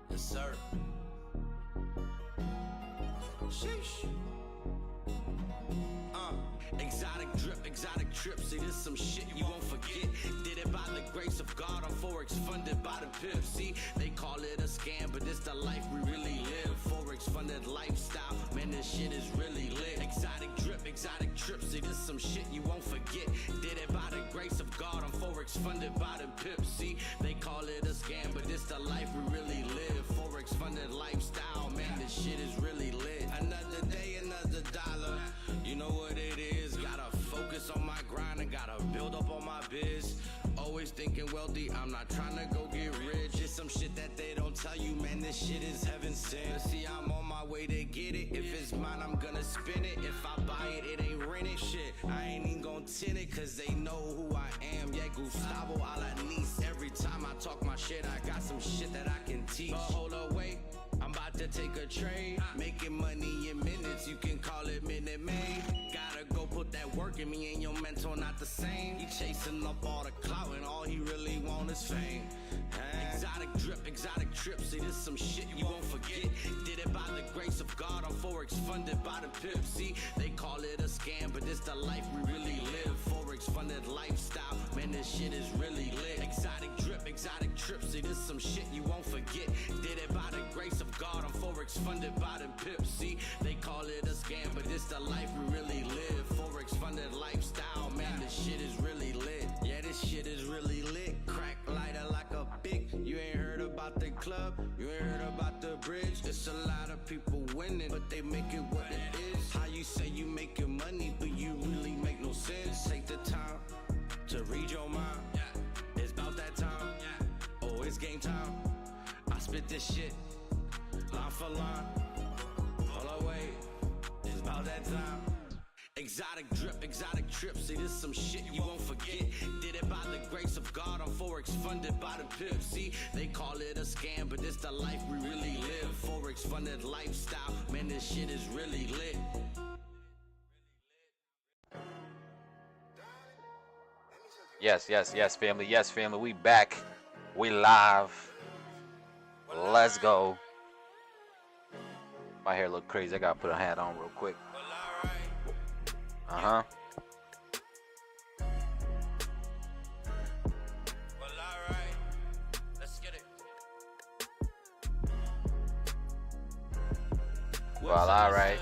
Yes, sir. Sheesh. Exotic trip. See, this some shit you won't forget. Did it by the grace of God on Forex, funded by the pimp. See, they call it a scam, but it's the life we really live. Forex funded lifestyle, man, this shit is really lit. Exotic trip. See, this some shit you won't forget. Did it by the grace of God on Forex, funded by the pimp. See, they call it a scam, but it's the life we really live. Forex funded lifestyle, man, this shit is really lit. Another day, another dollar. You know what it is. Gotta focus on my grind and gotta build up on my biz. Always thinking wealthy, I'm not trying to go get rich. It's some shit that they don't tell you, man, this shit is heaven sent. See, I'm on my way to get it. If it's mine, I'm gonna spin it. If I buy it, it ain't rented. Shit, I ain't even gonna tint it, cause they know who I am. Yeah, Gustavo a la niece. Every time I talk my shit, I got some shit that I can teach. But hold up, wait, I'm about to take a trade. Making money in minutes, you can call it Minute Maid. Gotta go put that work in me, and your mentor not the same. He chasing up all the clout, and all he really want is fame. Exotic trip. See, this some shit you won't forget. Did it by the grace of God on Forex, funded by the pimp. See, they call it a scam, but it's the life we really live. Forex funded lifestyle, man, this shit is really lit. Exotic trip. See, this some shit you won't forget. Did it by the grace of God on Forex, funded by the pimp. See, they call it a scam, but it's the life we really live. Forex funded lifestyle, man, this shit is really lit. Yeah, this shit is really lit. Crack lighter like a big. You ain't heard about the club, you ain't heard about the bridge. It's a lot of people winning, but they make it what it is. How you say you making money, but you really make no sense. Take the time to read your mind. It's about that time. Oh, it's game time. I spit this shit line for line. Hold away, it's about that time. Exotic trip. See, this some shit you won't forget. Did it by the grace of God on Forex, funded by the pimp. See, they call it a scam, but it's the life we really live. Forex funded lifestyle, man, this shit is really lit. Yes, family. Yes, family. We back. We live. Let's go. My hair look crazy. I gotta put a hat on real quick. Uh-huh. Well, alright.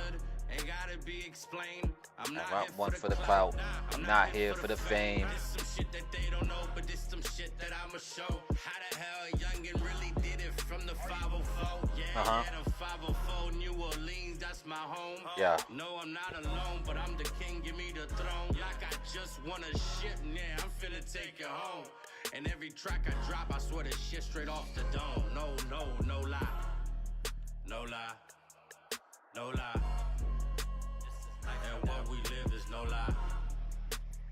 Ain't gotta be explained. I'm not here one for the clout. I'm not here for the fame. This some shit that they don't know, but this some shit that I'ma show. How the hell a youngin' really did it from the 504? Yeah, the 504, New Orleans, that's my home. Yeah. No, I'm not alone, but I'm the king, give me the throne. Like I just won a ship, yeah, I'm finna take it home. And every track I drop, I swear this shit straight off the dome. No lie. No lie. No lie. And what we live is no lie.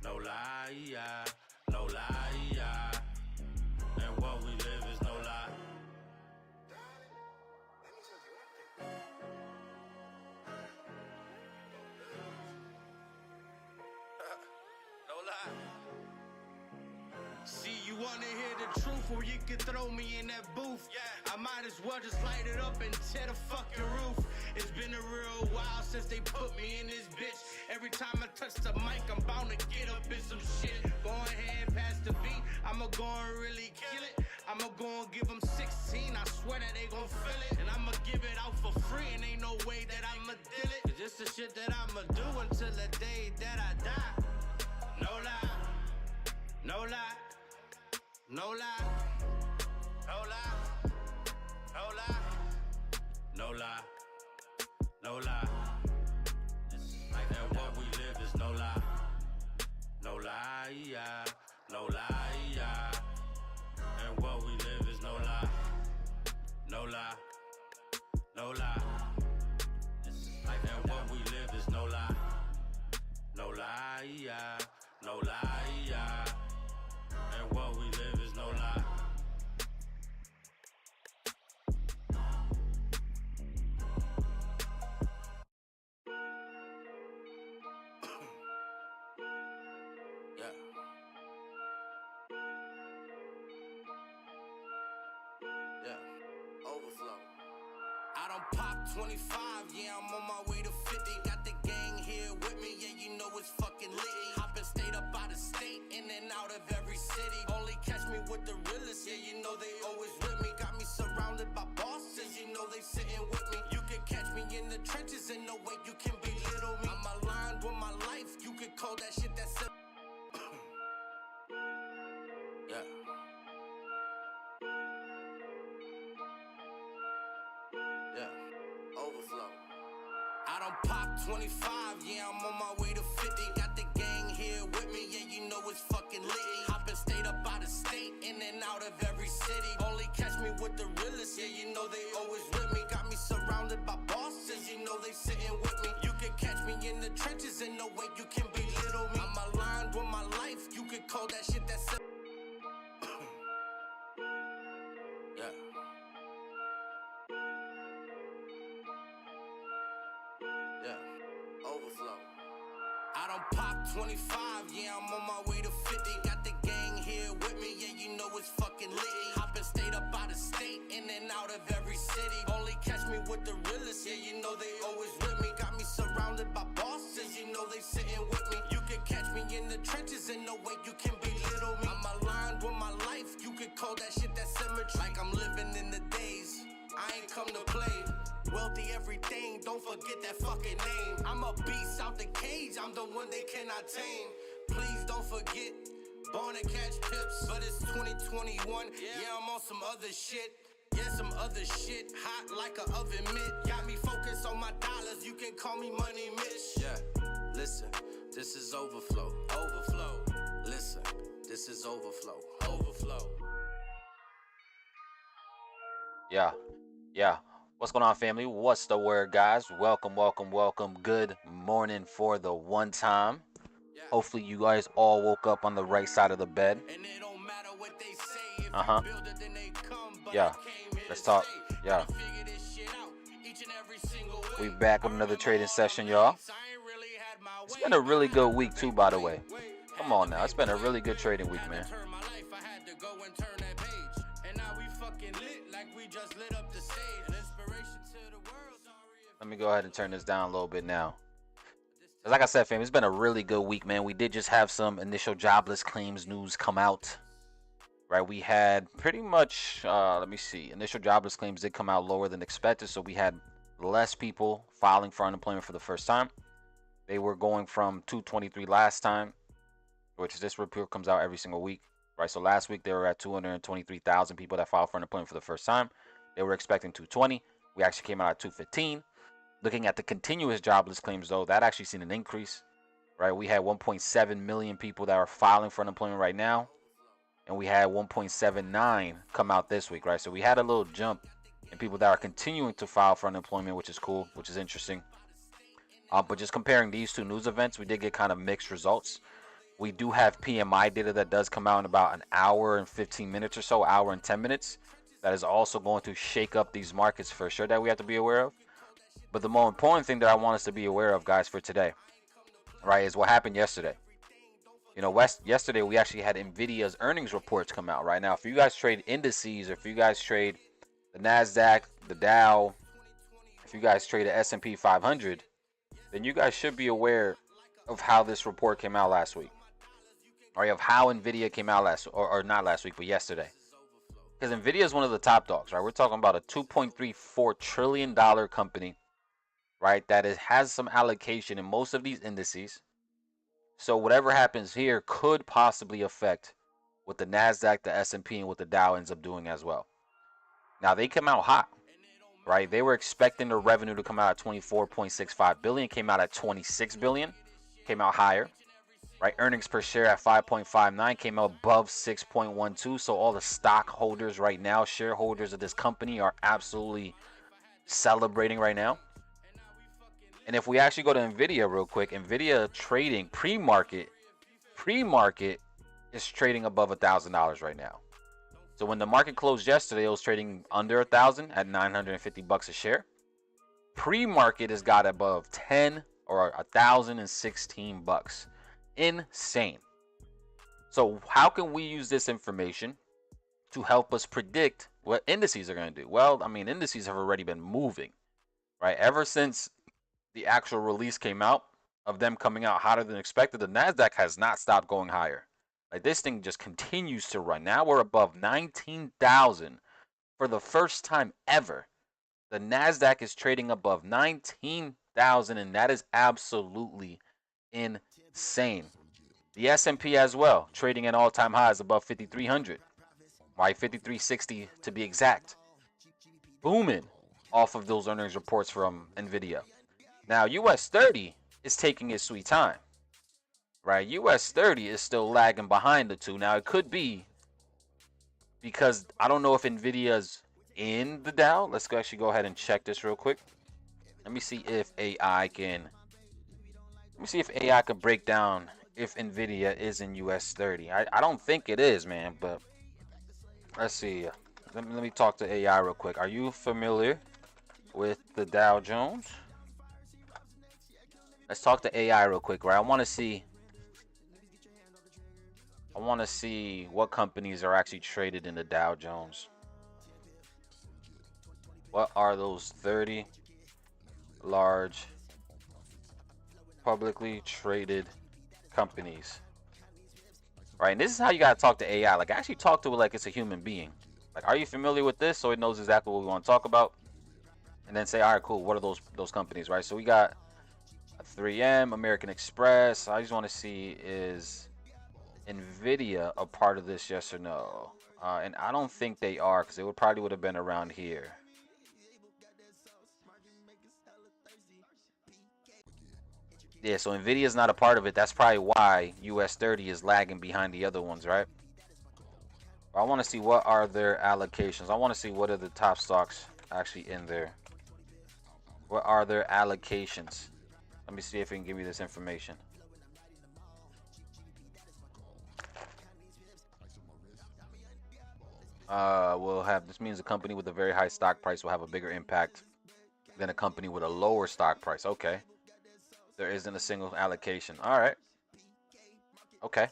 No lie, yeah. No lie, yeah. And what we live is no lie. No lie. See, you wanna hear the truth, or you can throw me in that booth. Yeah, I might as well just light it up and tear the fucking roof. It's been a real while since they put me in this bitch. Every time I touch the mic, I'm bound to get up in some shit. Go ahead, pass the beat, I'ma go and really kill it. I'ma go and give them 16, I swear that they gon' feel it. And I'ma give it out for free, and ain't no way that I'ma deal it. It's just the shit that I'ma do until the day that I die. No lie, no lie. No lie, no lie, no lie, no lie, no lie. And what we live is no lie, no lie, yeah, no lie, yeah. And what we live is no lie, no lie, no lie. And what we live is no lie, no lie, yeah, no lie, yeah. And what we live is no lie. Yeah. 25, yeah, I'm on my way to 50. Got the gang here with me, yeah, you know it's fucking litty. Hopping state up out of state, in and out of every city. Only catch me with the realest, yeah, you know they always with me. Got me surrounded by bosses, you know they sitting with me. You can catch me in the trenches, and no way you can belittle me. I'm aligned with my life, you can call that shit that's yeah. Yeah. Overflow. I done popped 25, yeah, I'm on my way to 50. Got the gang here with me, yeah, you know it's fucking litty. Hopping state up out of state, in and out of every city. Only catch me with the realest, yeah, you know they always with me. Got me surrounded by bosses, you know they sitting with me. You can catch me in the trenches, and no way you can belittle me. I'm aligned with my life, you can call that shit that's yeah. Yeah. Overflow. I done popped 25, yeah, I'm on my way to 50. Got the gang here with me, yeah, you know it's fucking litty. Hopping state up out of state, in and out of every city. Only catch me with the realest, yeah, you know they always with me. Got me surrounded by bosses, you know they sitting with me. You can catch me in the trenches, and no way you can belittle me. I'm aligned with my life, you can call that shit that symmetry. Like I'm living in the days, I ain't come to play. Wealthy everything, don't forget that fucking name. I'm a beast out the cage, I'm the one they cannot tame. Please don't forget, born to catch pips, but it's 2021. Yeah, I'm on some other shit. Yeah, some other shit, hot like a oven mitt. Got me focused on my dollars, you can call me Money Mitch. Yeah, listen, this is overflow, overflow. Listen, this is overflow, overflow. Yeah. What's going on, family? What's the word, guys? Welcome. Good morning for the one time. Hopefully you guys all woke up on the right side of the bed. And it don't matter what they say. If Uh-huh. you build it, then they come, but Yeah. I came here Let's to talk. stay. Yeah. Gotta figure this shit out each and every single way. We back with another I trading remember all session, the y'all. nights I ain't really had my It's way. been a really I good had week to too, make by the the way. Had Come to on now. It's make been a the really good trading week, Had man. to turn my life, I had to go and turn that page. And now we fucking lit like we just lit up the stage. An inspiration to the world. Sorry if Let me go ahead and turn this down a little bit now. Like I said, fam, it's been a really good week, man. We did just have some initial jobless claims news come out. Right, we had pretty much, let me see, initial jobless claims did come out lower than expected, so we had less people filing for unemployment for the first time. They were going from 223 last time, which this report comes out every single week, right? So last week they were at 223,000 people that filed for unemployment for the first time. They were expecting 220. We actually came out at 215. Looking at the continuous jobless claims, though, that actually seen an increase, right? We had 1.7 million people that are filing for unemployment right now. And we had 1.79 come out this week, right? So we had a little jump in people that are continuing to file for unemployment, which is cool, which is interesting. But just comparing these two news events, we did get kind of mixed results. We do have PMI data that does come out in about an hour and 15 minutes or so, hour and 10 minutes. That is also going to shake up these markets for sure that we have to be aware of. But the more important thing that I want us to be aware of, guys, for today, right, is what happened yesterday. You know, yesterday we actually had Nvidia's earnings reports come out. Right now, if you guys trade indices, or if you guys trade the Nasdaq, the Dow, if you guys trade the S&P 500, then you guys should be aware of how this report came out last week, or of how Nvidia came out or not last week, but yesterday. Because Nvidia is one of the top dogs, right? We're talking about a $2.34 trillion company, right? That has some allocation in most of these indices. So whatever happens here could possibly affect what the Nasdaq, the S&P, and what the Dow ends up doing as well. Now they come out hot, right? They were expecting their revenue to come out at 24.65 billion, came out at 26 billion, came out higher, right? Earnings per share at 5.59 came out above 6.12. So all the stockholders right now, shareholders of this company, are absolutely celebrating right now. And if we actually go to Nvidia real quick, Nvidia trading pre-market is trading above $1,000 right now. So when the market closed yesterday, it was trading under 1,000 at $950 a share. Pre-market has got above 10 or $1,016. Insane. So how can we use this information to help us predict what indices are going to do? Well, I mean, indices have already been moving. right? Ever since the actual release came out of them coming out hotter than expected, the Nasdaq has not stopped going higher. Like this thing just continues to run. Now we're above 19,000 for the first time ever. The Nasdaq is trading above 19,000, and that is absolutely insane. The S&P as well, trading at all-time highs above 5,300, right? 5,360 to be exact. Booming off of those earnings reports from Nvidia. Now, US 30 is taking its sweet time, right? US 30 is still lagging behind the two. Now, it could be because I don't know if Nvidia's in the Dow. Let's actually go ahead and check this real quick. Let me see if AI can. Let me see if AI could break down if Nvidia is in US 30. I don't think it is, man. But let's see. Let me talk to AI real quick. Are you familiar with the Dow Jones? Let's talk to AI real quick, right? I want to see what companies are actually traded in the Dow Jones. What are those 30 large publicly traded companies? Right, and this is how you gotta talk to AI. Like, actually talk to it like it's a human being. Like, are you familiar with this? So it knows exactly what we want to talk about. And then say, all right, cool. What are those companies, right? So we got 3M, American Express. I just want to see, is Nvidia a part of this? Yes or no? And I don't think they are, because they probably would have been around here. Yeah, so Nvidia is not a part of it. That's probably why US 30 is lagging behind the other ones, right? I want to see what are their allocations. I want to see what are the top stocks actually in there. What are their allocations? Let me see if it can give me this information. We'll have, this means a company with a very high stock price will have a bigger impact than a company with a lower stock price. Okay. There isn't a single allocation. All right. Okay.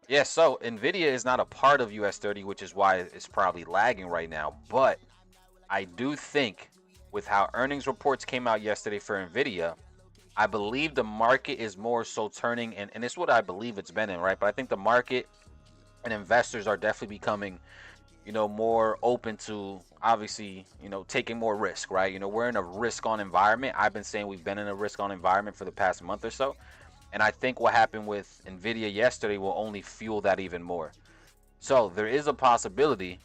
Yeah, so Nvidia is not a part of US 30, which is why it's probably lagging right now. But I do think with how earnings reports came out yesterday for Nvidia, I believe the market is more so turning, and it's what I believe it's been in, right? But I think the market and investors are definitely becoming, more open to, obviously, taking more risk, right? We're in a risk-on environment. I've been saying we've been in a risk-on environment for the past month or so. And I think what happened with Nvidia yesterday will only fuel that even more. So there is a possibility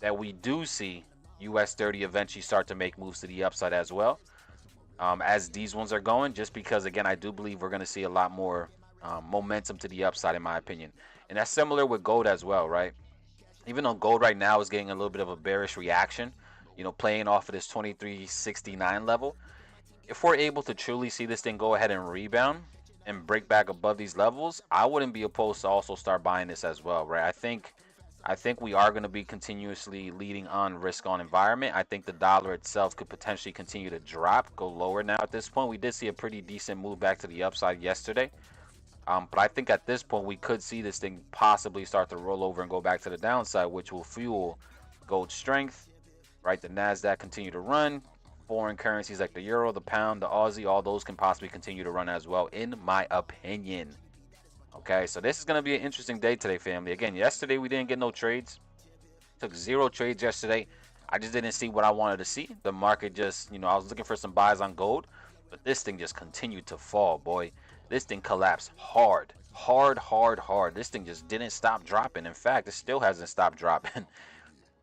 that we do see US 30 eventually start to make moves to the upside as well, as these ones are going, just because, again, I do believe we're going to see a lot more momentum to the upside, in my opinion. And that's similar with gold as well, right? Even though gold right now is getting a little bit of a bearish reaction, playing off of this 2369 level, if we're able to truly see this thing go ahead and rebound and break back above these levels, I wouldn't be opposed to also start buying this as well, right? I think we are going to be continuously leading on risk on environment. I think the dollar itself could potentially continue to drop, go lower now at this point. We did see a pretty decent move back to the upside yesterday. But I think at this point we could see this thing possibly start to roll over and go back to the downside, which will fuel gold strength, right? The NASDAQ continue to run. Foreign currencies like the euro, the pound, the Aussie, all those can possibly continue to run as well, in my opinion. Okay, so this is going to be an interesting day today, family. Again, yesterday we didn't get no trades. Took 0 trades yesterday. I just didn't see what I wanted to see. The market just, I was looking for some buys on gold, but this thing just continued to fall, boy. This thing collapsed hard. Hard. This thing just didn't stop dropping. In fact, it still hasn't stopped dropping.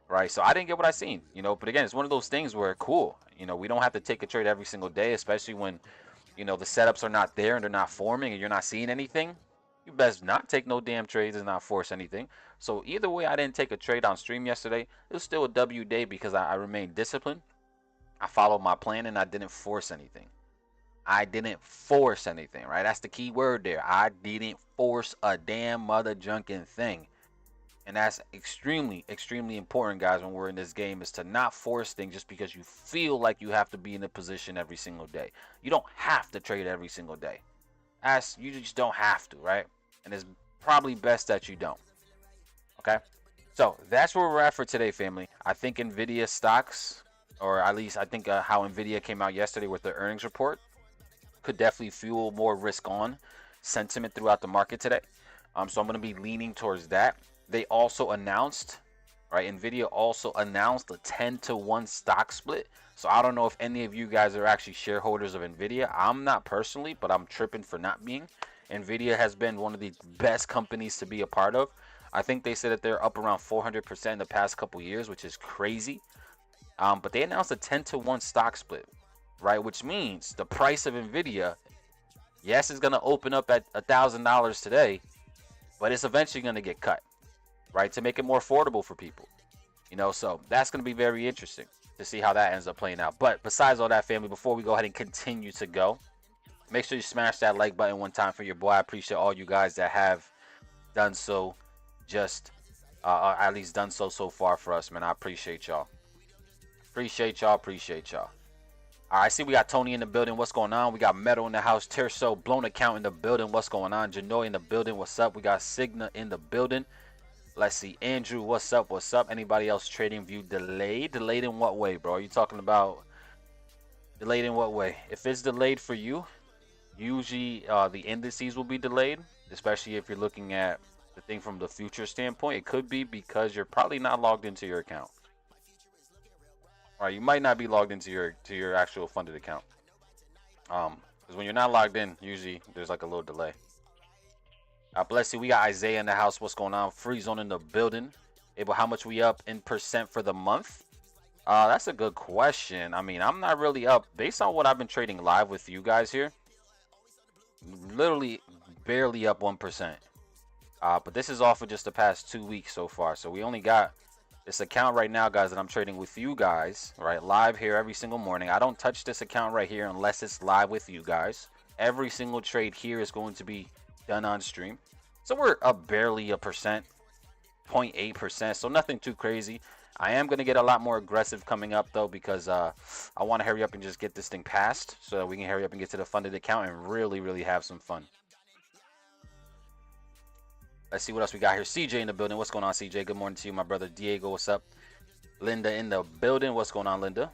Right, so I didn't get what I seen, but again, it's one of those things where, cool, we don't have to take a trade every single day, especially when, the setups are not there and they're not forming and you're not seeing anything. You best not take no damn trades and not force anything. So either way, I didn't take a trade on stream yesterday. It was still a W day because I remained disciplined. I followed my plan and I didn't force anything. Right? That's the key word there. I didn't force a damn mother junkin' thing. And that's extremely, extremely important, guys, when we're in this game, is to not force things just because you feel like you have to be in a position every single day. You don't have to trade every single day. You just don't have to, right? And it's probably best that you don't. Okay? So that's where we're at for today, family. I think Nvidia stocks or at least I think how Nvidia came out yesterday with their earnings report, could definitely fuel more risk on sentiment throughout the market today. So I'm going to be leaning towards that. They also announced, right? Nvidia also announced a 10-to-1 stock split. So I don't know if any of you guys are actually shareholders of Nvidia. I'm not personally, but I'm tripping for not being. Nvidia has been one of the best companies to be a part of. I think they said that they're up around 400% in the past couple years, which is crazy. But they announced a 10-to-1 stock split, right? Which means the price of Nvidia, yes, is going to open up at $1,000 today, but it's eventually going to get cut, right? To make it more affordable for people, so that's going to be very interesting to see how that ends up playing out. But besides all that, family, before we go ahead and continue to go, make sure you smash that like button one time for your boy. I appreciate all you guys that have done so, just at least done so far for us, man. I appreciate y'all. Appreciate y'all. All right, I see we got Tony in the building. What's going on? We got Metal in the house. Terso, Blown Account in the building. What's going on? Janoy in the building. What's up? We got Signa in the building. Let's see. Andrew, what's up? What's up? Anybody else trading view delayed? Delayed in what way, bro? Are you talking about delayed in what way? If it's delayed for you, usually the indices will be delayed, especially if you're looking at the thing from the future standpoint. It could be because you're probably not logged into your account. All right, you might not be logged into your actual funded account. Because when you're not logged in, usually there's like a little delay. Bless you. We got Isaiah in the house. What's going on? Free zone in the building. Abel, how much we up in percent for the month? That's a good question. I mean, I'm not really up based on what I've been trading live with you guys here. Literally barely up 1%. But this is off of just the past 2 weeks so far. So we only got this account right now, guys, that I'm trading with you guys, right? Live here every single morning. I don't touch this account right here unless it's live with you guys. Every single trade here is going to be done on stream. So we're up barely a percent, 0.8%. So nothing too crazy. I am going to get a lot more aggressive coming up, though, because I want to hurry up and just get this thing passed so that we can hurry up and get to the funded account and really, really have some fun. Let's see what else we got here. CJ in the building. What's going on, CJ? Good morning to you, my brother Diego. What's up? Linda in the building. What's going on, Linda?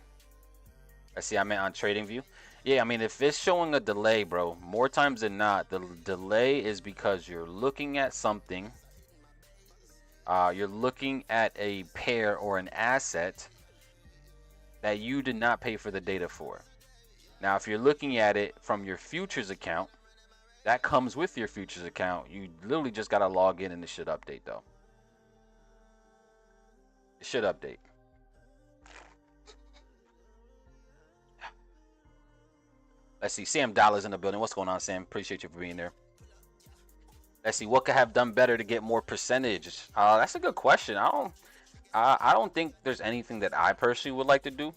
Let's see. I'm on TradingView. Yeah, I mean, if it's showing a delay, bro, more times than not, the delay is because you're looking at something. You're looking at a pair or an asset that you did not pay for the data for. Now, if you're looking at it from your futures account, that comes with your futures account. You literally just got to log in and it should update, though. It should update. Let's see. Sam Dollars in the building. What's going on, Sam? Appreciate you for being there. Let's see. What could have done better to get more percentage? That's a good question. I don't think there's anything that I personally would like to do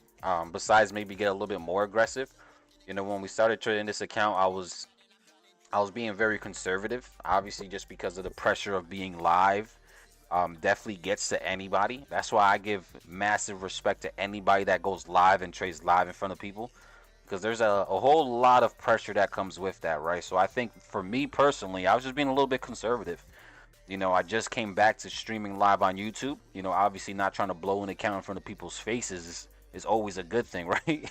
besides maybe get a little bit more aggressive. When we started trading this account, I was being very conservative, obviously, just because of the pressure of being live. Definitely gets to anybody. That's why I give massive respect to anybody that goes live and trades live in front of people, because there's a whole lot of pressure that comes with that, right? So I think for me personally, I was just being a little bit conservative. I just came back to streaming live on YouTube. Obviously not trying to blow an account in front of people's faces is always a good thing, right?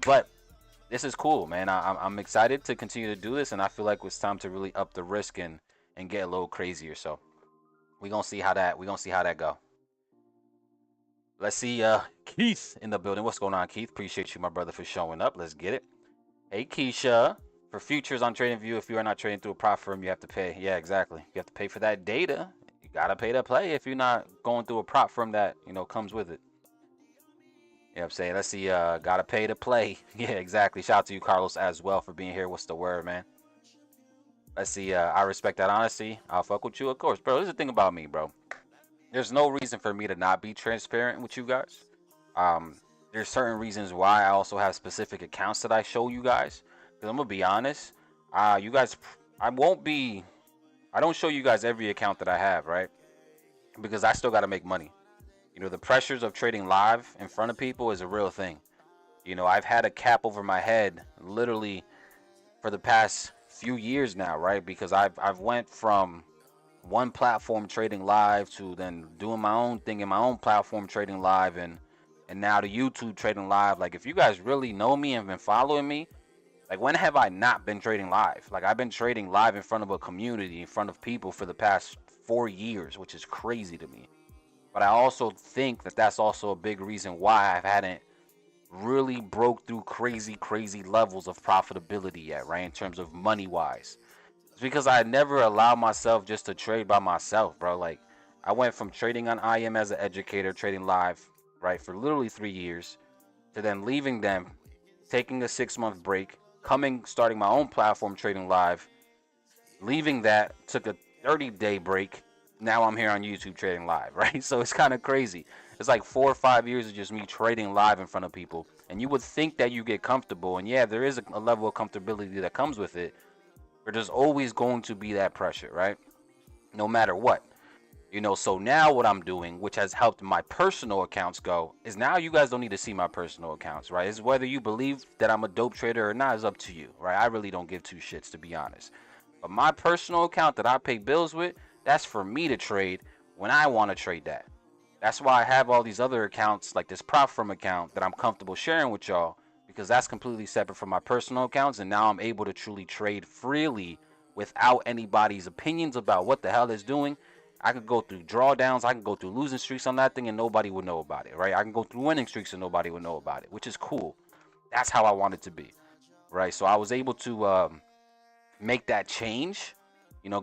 But this is cool, man. I'm excited to continue to do this, and I feel like it's time to really up the risk and get a little crazier. So we're gonna see how that go. Let's see Keith in the building. What's going on, Keith? Appreciate you, my brother, for showing up. Let's get it. Hey, Keisha. For futures on TradingView, if you are not trading through a prop firm, you have to pay. Yeah, exactly. You have to pay for that data. You gotta pay to play if you're not going through a prop firm that comes with it. You know what I'm saying? Let's see, gotta pay to play. Yeah, exactly. Shout out to you, Carlos, as well, for being here. What's the word, man? Let's see, I respect that honesty. I'll fuck with you, of course. Bro, here's the thing about me, bro. There's no reason for me to not be transparent with you guys. There's certain reasons why I also have specific accounts that I show you guys. Because I'm gonna be honest, you guys, I don't show you guys every account that I have, right? Because I still gotta make money. The pressures of trading live in front of people is a real thing. I've had a cap over my head literally for the past few years now, right? Because I've went from one platform trading live to then doing my own thing in my own platform trading live, and and now the YouTube trading live. Like, if you guys really know me and been following me, like, when have I not been trading live? Like, I've been trading live in front of a community, in front of people for the past 4 years, which is crazy to me. But I also think that that's also a big reason why I hadn't really broke through crazy levels of profitability yet, right? In terms of money wise. It's because I never allowed myself just to trade by myself, bro. Like, I went from trading on IM as an educator, trading live, right, for literally 3 years, to then leaving them, taking a 6-month break, starting my own platform trading live, leaving that, took a 30-day break. Now I'm here on YouTube trading live, right? So it's kind of crazy. It's like 4 or 5 years of just me trading live in front of people. And you would think that you get comfortable. And yeah, there is a level of comfortability that comes with it. But there's always going to be that pressure, right? No matter what. So now what I'm doing, which has helped my personal accounts go, is now you guys don't need to see my personal accounts, right? It's whether you believe that I'm a dope trader or not is up to you, right? I really don't give two shits, to be honest. But my personal account that I pay bills with, that's for me to trade when I want to trade that. That's why I have all these other accounts, like this prop firm account that I'm comfortable sharing with y'all, because that's completely separate from my personal accounts, and now I'm able to truly trade freely without anybody's opinions about what the hell it's doing. I could go through drawdowns, I can go through losing streaks on that thing and nobody would know about it, right? I can go through winning streaks and nobody would know about it, which is cool. That's how I want it to be, right? So I was able to make that change,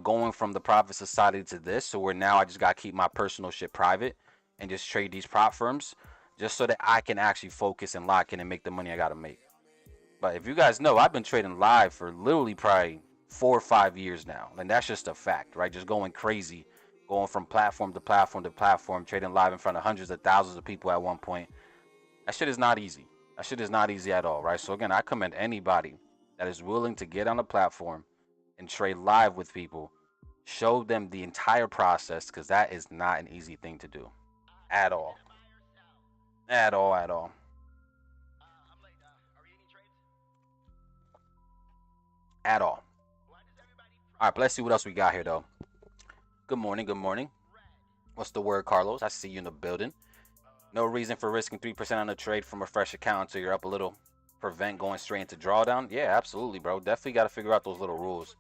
going from the Profit Society to this. So where now I just got to keep my personal shit private and just trade these prop firms just so that I can actually focus and lock in and make the money I got to make. But if you guys know, I've been trading live for literally probably 4 or 5 years now. And that's just a fact, right? Just going crazy, going from platform to platform to platform, trading live in front of hundreds of thousands of people at one point. That shit is not easy. That shit is not easy at all, right? So again, I commend anybody that is willing to get on a platform and trade live with people. Show them the entire process, because that is not an easy thing to do. At all. At all, at all. At all. Alright, but let's see what else we got here, though. Good morning, good morning. What's the word, Carlos? I see you in the building. No reason for risking 3% on a trade from a fresh account until you're up a little. Prevent going straight into drawdown? Yeah, absolutely, bro. Definitely got to figure out those little rules.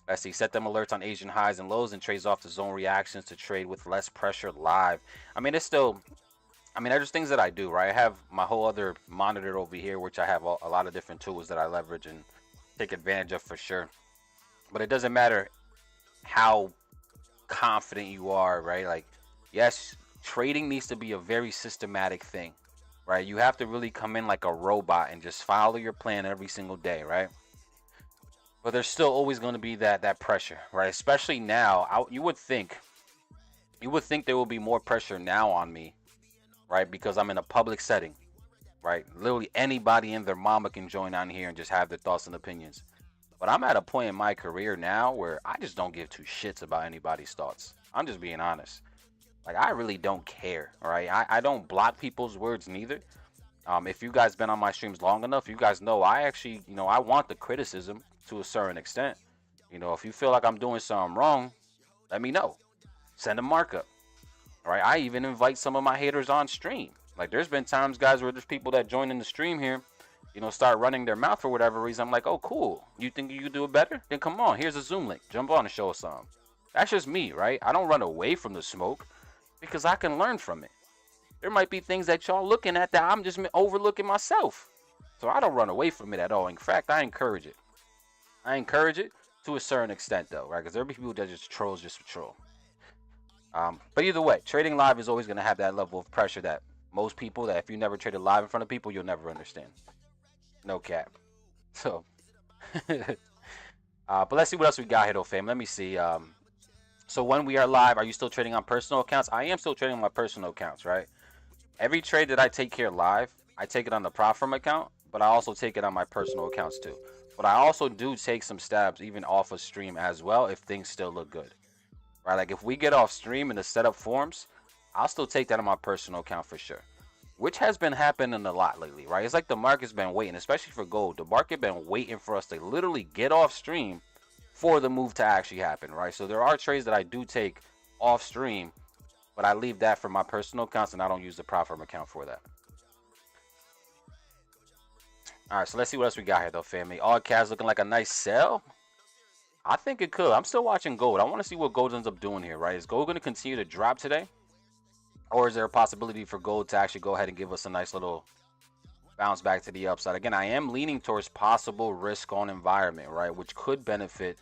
Let's see. Set them alerts on Asian highs and lows and trades off the zone reactions to trade with less pressure live. I mean, there's just things that I do, right? I have my whole other monitor over here, which I have a lot of different tools that I leverage and take advantage of for sure. But it doesn't matter how confident you are, right? Like, yes, trading needs to be a very systematic thing, right? You have to really come in like a robot and just follow your plan every single day, right? But there's still always going to be that pressure, right? Especially now, you would think there will be more pressure now on me, right? Because I'm in a public setting, right? Literally anybody and their mama can join on here and just have their thoughts and opinions. But I'm at a point in my career now where I just don't give two shits about anybody's thoughts. I'm just being honest. Like, I really don't care, all right? I don't block people's words neither. If you guys been on my streams long enough, you guys know I actually, I want the criticism to a certain extent. If you feel like I'm doing something wrong, let me know. Send a markup. All right? I even invite some of my haters on stream. Like, there's been times, guys, where there's people that join in the stream here, start running their mouth for whatever reason. I'm like, oh, cool. You think you can do it better? Then come on. Here's a Zoom link. Jump on and show us something. That's just me, right? I don't run away from the smoke because I can learn from it. There might be things that y'all looking at that I'm just overlooking myself. So I don't run away from it at all. In fact, I encourage it. I encourage it to a certain extent, though, right? Because there'll be people that just trolls just for troll. But either way, trading live is always going to have that level of pressure that most people, that if you never traded live in front of people, you'll never understand. No cap. So, but let's see what else we got here, though, fam. Let me see. So when we are live, are you still trading on personal accounts? I am still trading on my personal accounts, right? Every trade that I take here live, I take it on the prop firm account, but I also take it on my personal accounts too. But I also do take some stabs even off of stream as well if things still look good, right? Like, if we get off stream and the setup forms, I'll still take that on my personal account for sure. Which has been happening a lot lately, right? It's like the market's been waiting, especially for gold. The market been waiting for us to literally get off stream for the move to actually happen, right? So there are trades that I do take off stream, but I leave that for my personal accounts and I don't use the prop firm account for that. All right, so let's see what else we got here, though, family. All cash looking like a nice sell. I think it could. I'm still watching gold. I want to see what gold ends up doing here, right? Is gold going to continue to drop today? Or is there a possibility for gold to actually go ahead and give us a nice little bounce back to the upside? Again, I am leaning towards possible risk on environment, right? Which could benefit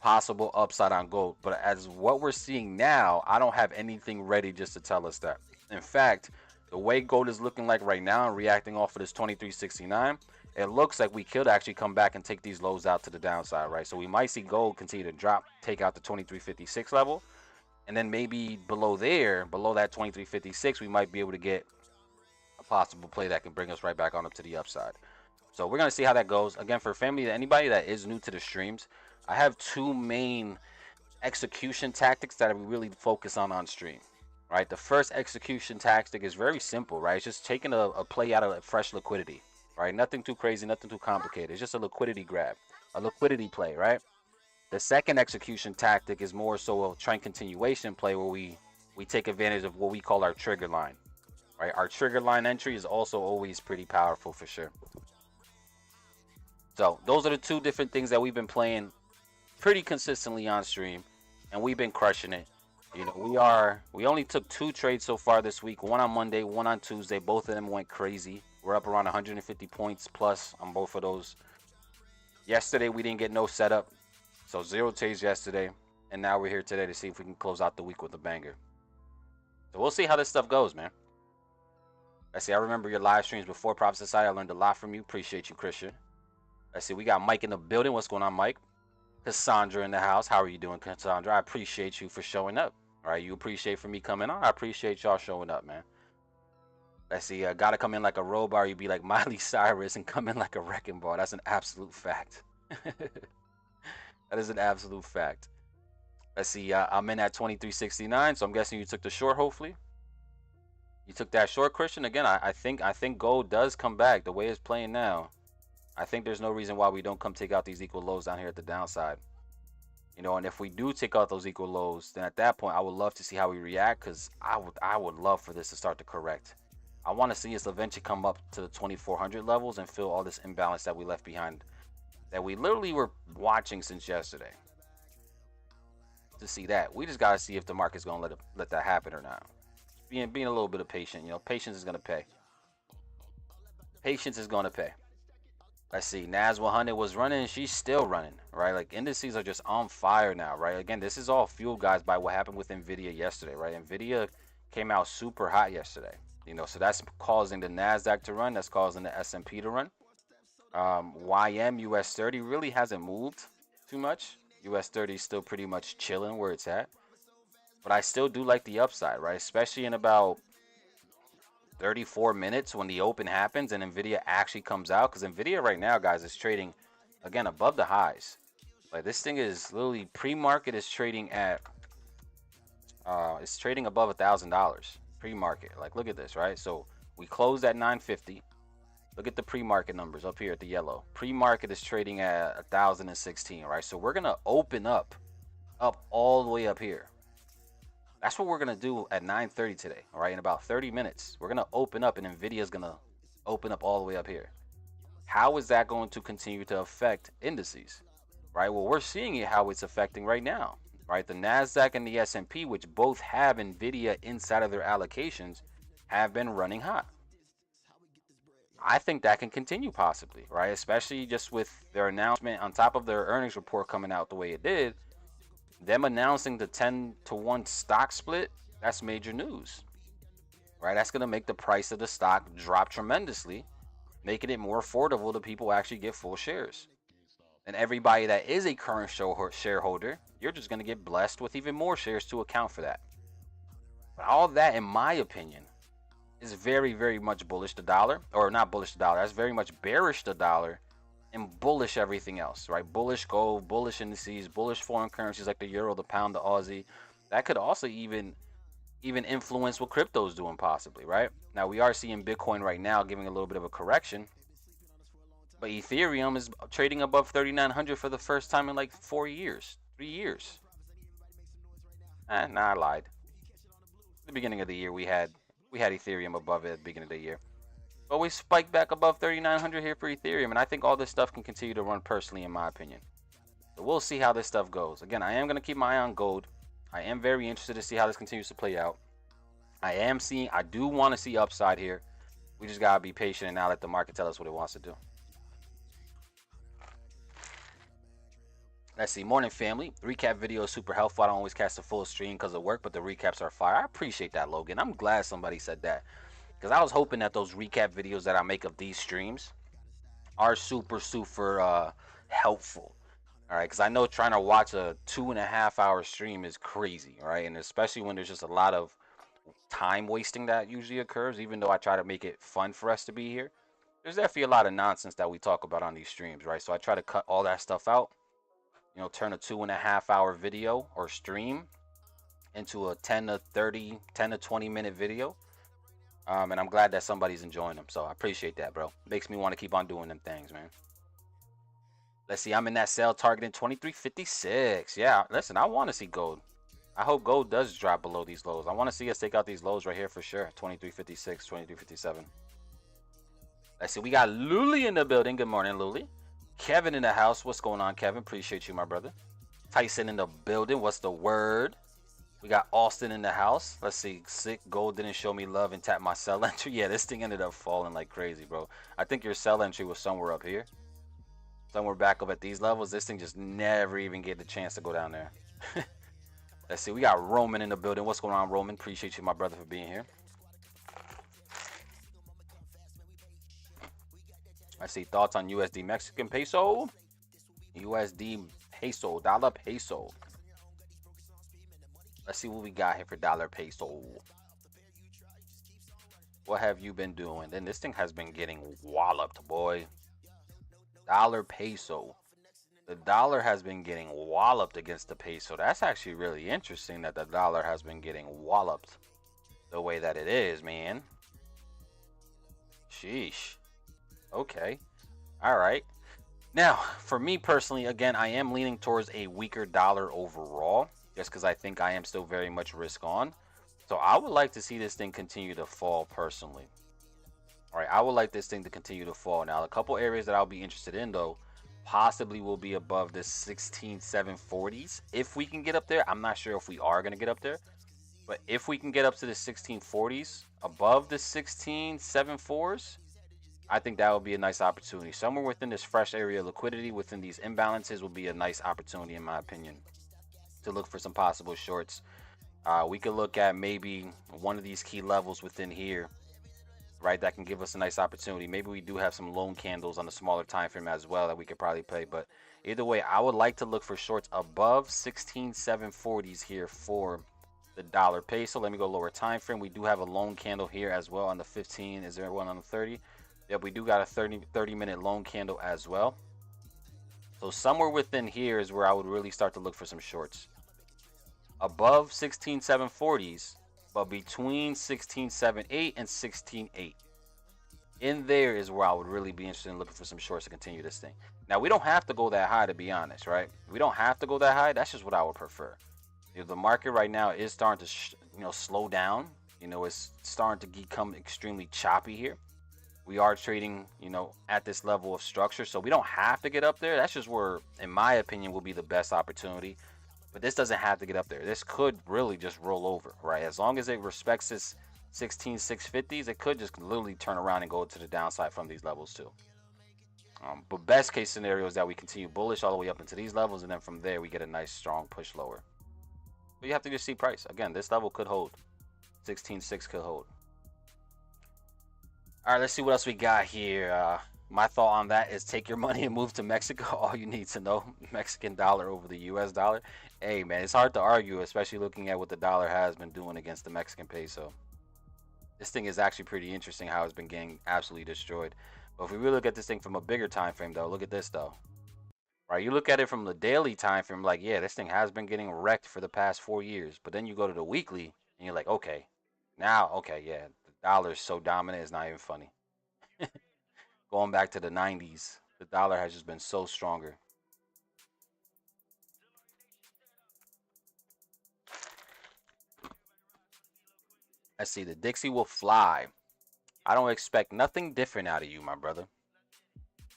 possible upside on gold. But as what we're seeing now, I don't have anything ready just to tell us that. In fact, the way gold is looking like right now and reacting off of this 2369, it looks like we could actually come back and take these lows out to the downside, right? So we might see gold continue to drop, take out the 2356 level. And then maybe below there, below that 2356, we might be able to get a possible play that can bring us right back on up to the upside. So we're going to see how that goes. Again, for family, anybody that is new to the streams, I have two main execution tactics that we really focus on stream. Right, the first execution tactic is very simple, right? It's just taking a play out of fresh liquidity, right? Nothing too crazy, nothing too complicated. It's just a liquidity grab, a liquidity play, right? The second execution tactic is more so a trend continuation play where we take advantage of what we call our trigger line, right? Our trigger line entry is also always pretty powerful for sure. So those are the two different things that we've been playing pretty consistently on stream, and we've been crushing it. You know, we only took 2 trades so far this week, one on Monday, one on Tuesday. Both of them went crazy. We're up around 150 points plus on both of those. Yesterday we didn't get no setup, so 0 trades yesterday, and now we're here today to see if we can close out the week with a banger. So we'll see how this stuff goes, man. Let's see, I remember your live streams before Prophet Society. I learned a lot from you. Appreciate you, Christian. Let's see, we got Mike in the building. What's going on, Mike? Cassandra in the house. How are you doing, Cassandra? I appreciate you for showing up. All right, you appreciate for me coming on. I appreciate y'all showing up, man. Let's see, gotta come in like a robot. You be like Miley Cyrus and come in like a wrecking ball. That's an absolute fact. That is an absolute fact. Let's see, I'm in at 2369, so I'm guessing you took the short. Hopefully, you took that short, Christian. Again, I think gold does come back the way it's playing now. I think there's no reason why we don't come take out these equal lows down here at the downside. You know, and if we do take out those equal lows, then at that point, I would love to see how we react, because I would love for this to start to correct. I want to see us eventually come up to the 2400 levels and fill all this imbalance that we left behind, that we literally were watching since yesterday. To see that, we just got to see if the market's going to let that happen or not. Being a little bit of patient, you know, patience is going to pay. Patience is going to pay. Let's see, Nas 100 was running, she's still running, right? Like, indices are just on fire now, right? Again, this is all fueled, guys, by what happened with Nvidia yesterday, right? Nvidia came out super hot yesterday, you know, so that's causing the NASDAQ to run, that's causing the S&P to run. YM US 30 really hasn't moved too much. US 30 is still pretty much chilling where it's at, but I still do like the upside, right? Especially in about 34 minutes when the open happens and Nvidia actually comes out, because Nvidia right now, guys, is trading again above the highs. Like, this thing is literally pre-market is trading at it's trading above $1,000 pre-market. Like, look at this, right? So we closed at 950. Look at the pre-market numbers up here at the yellow. Pre-market is trading at 1,016, right? So we're gonna open up all the way up here. That's what we're going to do at 9:30 today, all right? In about 30 minutes, we're going to open up, and Nvidia is going to open up all the way up here. How is that going to continue to affect indices, right? Well, we're seeing it how it's affecting right now, right? The NASDAQ and the S&P, which both have Nvidia inside of their allocations, have been running hot. I think that can continue possibly, right? Especially just with their announcement on top of their earnings report coming out the way it did. Them announcing the 10-to-1 stock split, that's major news, right? That's going to make the price of the stock drop tremendously, making it more affordable to people who actually get full shares. And everybody that is a current shareholder, you're just going to get blessed with even more shares to account for that. But all that, in my opinion, is very, very much bullish the dollar, or not bullish the dollar. That's very much bearish the dollar and bullish everything else, right? Bullish gold, bullish indices, bullish foreign currencies like the euro, the pound, the Aussie. That could also even influence what crypto's doing possibly, right? Now, we are seeing Bitcoin right now giving a little bit of a correction, but Ethereum is trading above 3,900 for the first time in like 3 years. I lied. At the beginning of the year, we had Ethereum above it at the beginning of the year. But we spiked back above 3,900 here for Ethereum, and I think all this stuff can continue to run personally, in my opinion. So we'll see how this stuff goes. Again, I am going to keep my eye on gold. I am very interested to see how this continues to play out. I do want to see upside here. We just got to be patient and now let the market tell us what it wants to do. Let's see. Morning, family. Recap video is super helpful. I don't always catch the full stream because of work, but the recaps are fire. I appreciate that, Logan. I'm glad somebody said that because I was hoping that those recap videos that I make of these streams are super helpful. All right, because I know trying to watch a 2.5 hour stream is crazy, right? And especially when there's just a lot of time wasting that usually occurs, even though I try to make it fun for us to be here. There's definitely a lot of nonsense that we talk about on these streams, right? So I try to cut all that stuff out, you know, turn a 2.5 hour video or stream into a 10 to 20 minute video. And I'm glad that somebody's enjoying them. So I appreciate that, bro. Makes me want to keep on doing them things, man. Let's see. I'm in that sell targeting 23.56. Yeah, listen, I want to see gold. I hope gold does drop below these lows. I want to see us take out these lows right here for sure. 23.56, 23.57. Let's see. We got Luli in the building. Good morning, Luli. Kevin in the house. What's going on, Kevin? Appreciate you, my brother. Tyson in the building. What's the word? We got Austin in the house. Let's see. Sick gold didn't show me love and tap my sell entry. Yeah, this thing ended up falling like crazy, bro. I think your sell entry was somewhere up here. Somewhere back up at these levels. This thing just never even get the chance to go down there. Let's see. We got Roman in the building. What's going on, Roman? Appreciate you, my brother, for being here. Let's see. Thoughts on USD Mexican peso? USD peso. Dollar peso. Let's see what we got here for dollar peso. What have you been doing? Then this thing has been getting walloped, boy. Dollar peso. The dollar has been getting walloped against the peso. That's actually really interesting that the dollar has been getting walloped the way that it is, man. Sheesh. Okay. All right. Now, for me personally, again, I am leaning towards a weaker dollar overall, just because I think I am still very much risk on. So I would like to see this thing continue to fall personally. All right, I would like this thing to continue to fall. Now, a couple areas that I'll be interested in, though, possibly will be above the 16,740s. If we can get up there, I'm not sure if we are going to get up there. But if we can get up to the 1640s, above the 16,740s, I think that would be a nice opportunity. Somewhere within this fresh area of liquidity, within these imbalances, will be a nice opportunity, in my opinion, to look for some possible shorts. We could look at maybe one of these key levels within here, right, that can give us a nice opportunity. Maybe we do have some loan candles on the smaller time frame as well that we could probably play. But either way, I would like to look for shorts above 16,740s here for the dollar peso. Let me go lower time frame. We do have a loan candle here as well on the 15. Is there one on the 30? Yep, we do got a 30-minute loan candle as well. So somewhere within here is where I would really start to look for some shorts. Above 16,740s, but between 16.78 and 16.8. In there is where I would really be interested in looking for some shorts to continue this thing. Now, we don't have to go that high, to be honest, right? We don't have to go that high. That's just what I would prefer. You know, the market right now is starting to slow down. You know, it's starting to become extremely choppy here. We are trading, you know, at this level of structure, so we don't have to get up there. That's just where, in my opinion, will be the best opportunity. But this doesn't have to get up there. This could really just roll over, right? As long as it respects this 16,650s, it could just literally turn around and go to the downside from these levels too. But best case scenario is that we continue bullish all the way up into these levels, and then from there we get a nice strong push lower. But you have to just see price. Again, this level could hold. 16.6 could hold. All right, let's see what else we got here. My thought on that is take your money and move to Mexico. All you need to know, Mexican dollar over the US dollar. Hey, man, it's hard to argue, especially looking at what the dollar has been doing against the Mexican peso. This thing is actually pretty interesting how it's been getting absolutely destroyed. But if we really look at this thing from a bigger time frame, though, look at this, though. Right, you look at it from the daily time frame, like, yeah, this thing has been getting wrecked for the past 4 years. But then you go to the weekly, and you're like, okay, now, okay, yeah, the dollar is so dominant, it's not even funny. Going back to the 90s, the dollar has just been so stronger. Let's see, the Dixie will fly. I don't expect nothing different out of you, my brother.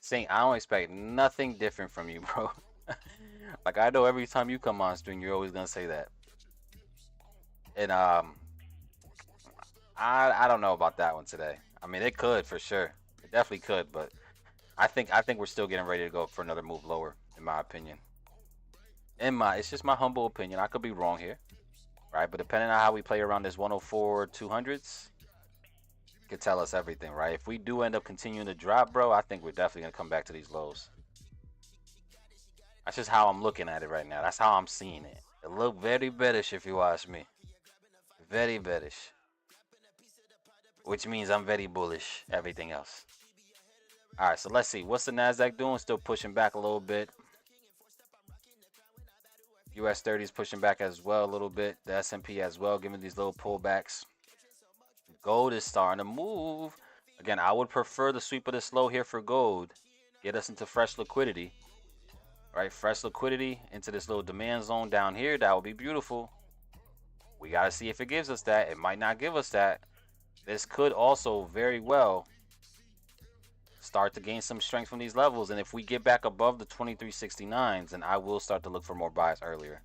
Saying I don't expect nothing different from you, bro. Like I know every time you come on stream, you're always gonna say that. And I don't know about that one today. I mean, it could for sure. It definitely could, but I think we're still getting ready to go for another move lower, in my opinion. It's just my humble opinion. I could be wrong here, right? But depending on how we play around this 104 200s, could tell us everything, right? If we do end up continuing to drop, bro, I think we're definitely gonna come back to these lows. That's just how I'm looking at it right now. That's how I'm seeing it. It look very bearish if you ask me. Very bearish. Which means I'm very bullish. Everything else. All right, so let's see. What's the NASDAQ doing? Still pushing back a little bit. US 30 is pushing back as well a little bit. The S&P as well, giving these little pullbacks. Gold is starting to move. Again, I would prefer the sweep of this low here for gold. Get us into fresh liquidity. Right, fresh liquidity into this little demand zone down here. That would be beautiful. We got to see if it gives us that. It might not give us that. This could also very well start to gain some strength from these levels. And if we get back above the 2369s, then I will start to look for more buys earlier.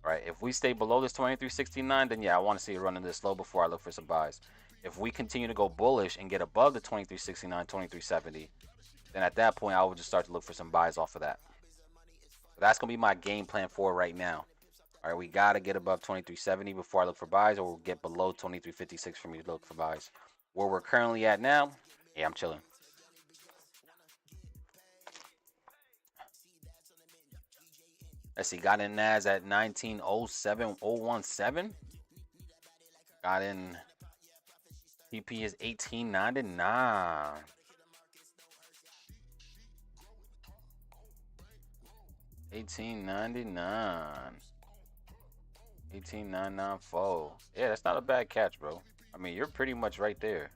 Right, if we stay below this 2369, then yeah, I want to see it running this low before I look for some buys. If we continue to go bullish and get above the 2369, 2370, then at that point I will just start to look for some buys off of that. So that's going to be my game plan for right now. All right, we got to get above 2370 before I look for buys, or we'll get below 2356 for me to look for buys. Where we're currently at now, yeah, I'm chilling. Let's see, got in NAS at 1907.017. Got in TP is 1899. 1899. 18994. Yeah, that's not a bad catch, bro. I mean, you're pretty much right there.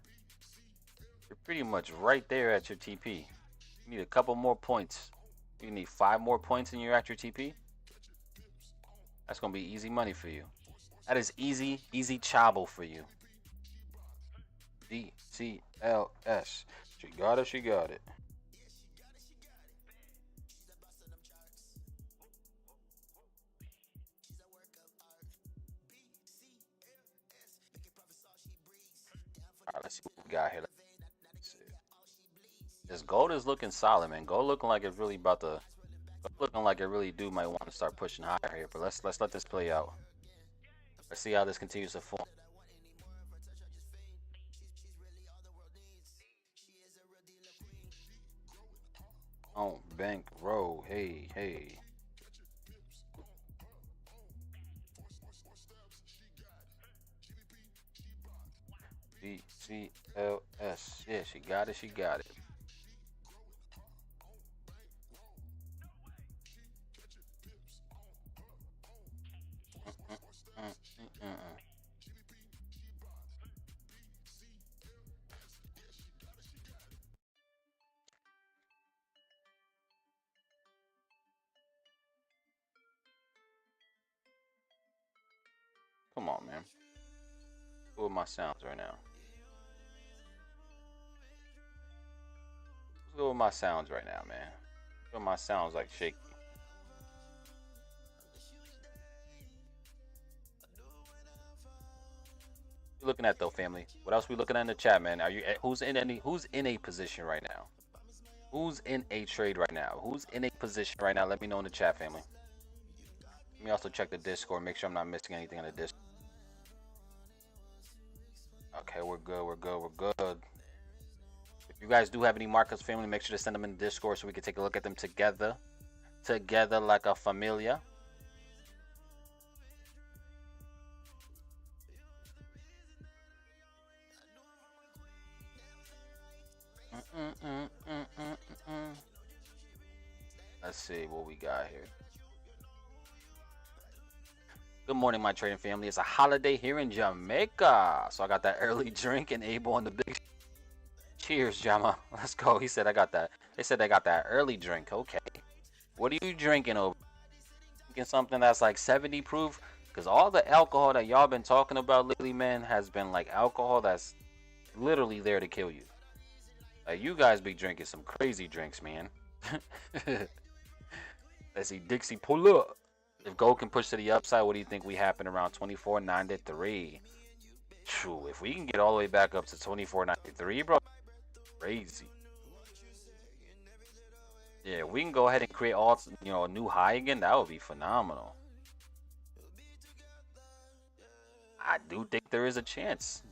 You're pretty much right there at your TP. You need a couple more points. You need 5 more points and you're at your TP. That's gonna be easy money for you. That is easy chabo for you. DCLS. She got it, she got it. Alright, let's see what we got here. This gold is looking solid, man. Gold looking like it's really about to, looking like it really do might want to start pushing higher here. But let's let this play out. Let's see how this continues to form. Oh, bank row, hey, hey. DCLS. Yeah, she got it, she got it. Come on, man. What are my sounds right now? Let's go with my sounds right now, man. What my sounds like shaky. What you looking at though, family? What else we looking at in the chat, man? Are you who's in a position right now? Who's in a trade right now? Who's in a position right now? Let me know in the chat, family. Let me also check the Discord, make sure I'm not missing anything in the Discord. Okay, we're good, we're good, we're good. If you guys do have any markets, family, make sure to send them in the Discord so we can take a look at them together. Together like a familia. Let's see what we got here. Good morning, my trading family. It's a holiday here in Jamaica. So I got that early drink and Abel on the big. Cheers, Jama. Let's go. He said I got that. They said they got that early drink. Okay. What are you drinking over? Drinking something that's like 70 proof? Because all the alcohol that y'all been talking about lately, man, has been like alcohol that's literally there to kill you. Like, you guys be drinking some crazy drinks, man. Let's see, Dixie, pull up. If gold can push to the upside, what do you think we happen around 24.93? True, if we can get all the way back up to 24.93, bro, crazy. Yeah, we can go ahead and create all, a new high again. That would be phenomenal. I do think there is a chance.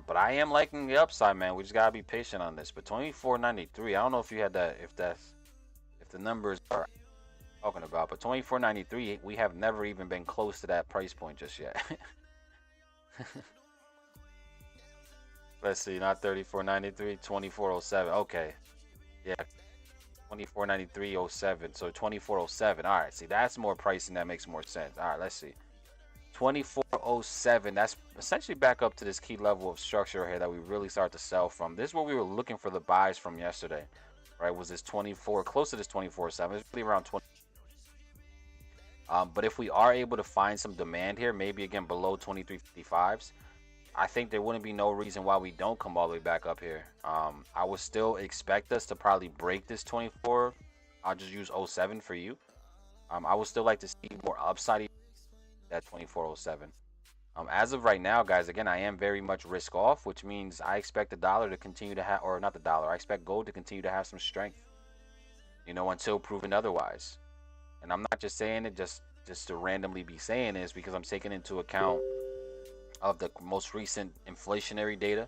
But I am liking the upside, man. We just gotta be patient on this. But 24.93, I don't know if you had that, if the numbers are talking about. But 24.93, we have never even been close to that price point just yet. Let's see, not 34.93, 24.07. Okay, yeah, 24.93.07. So 24.07. All right, see, that's more pricing. That makes more sense. All right, let's see. 24.07. That's essentially back up to this key level of structure here that we really start to sell from. This is what we were looking for the buys from yesterday, right? Was this 24, close to this 24.7? It's really around 20. But if we are able to find some demand here, maybe again below 23.55s, I think there wouldn't be no reason why we don't come all the way back up here. I would still expect us to probably break this 24. I'll just use 07 for you. I would still like to see more upside at 24.07. As of right now, guys, again, I am very much risk off, which means I expect the dollar to continue to have, or not the dollar, I expect gold to continue to have some strength, until proven otherwise. And I'm not just saying it just to randomly be saying this, because I'm taking into account of the most recent inflationary data.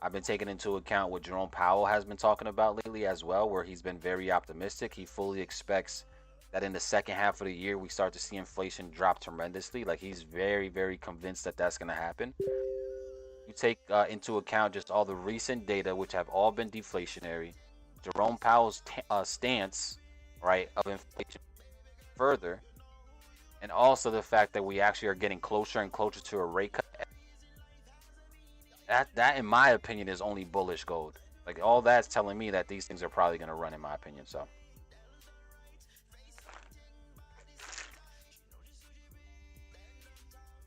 I've been taking into account what Jerome Powell has been talking about lately as well, where he's been very optimistic. He fully expects that in the second half of the year we start to see inflation drop tremendously. Like, he's very, very convinced that that's going to happen. You take into account just all the recent data, which have all been deflationary, Jerome Powell's stance, right, of inflation further, and also the fact that we actually are getting closer and closer to a rate cut. That in my opinion is only bullish gold. Like, all that's telling me that these things are probably going to run, in my opinion. So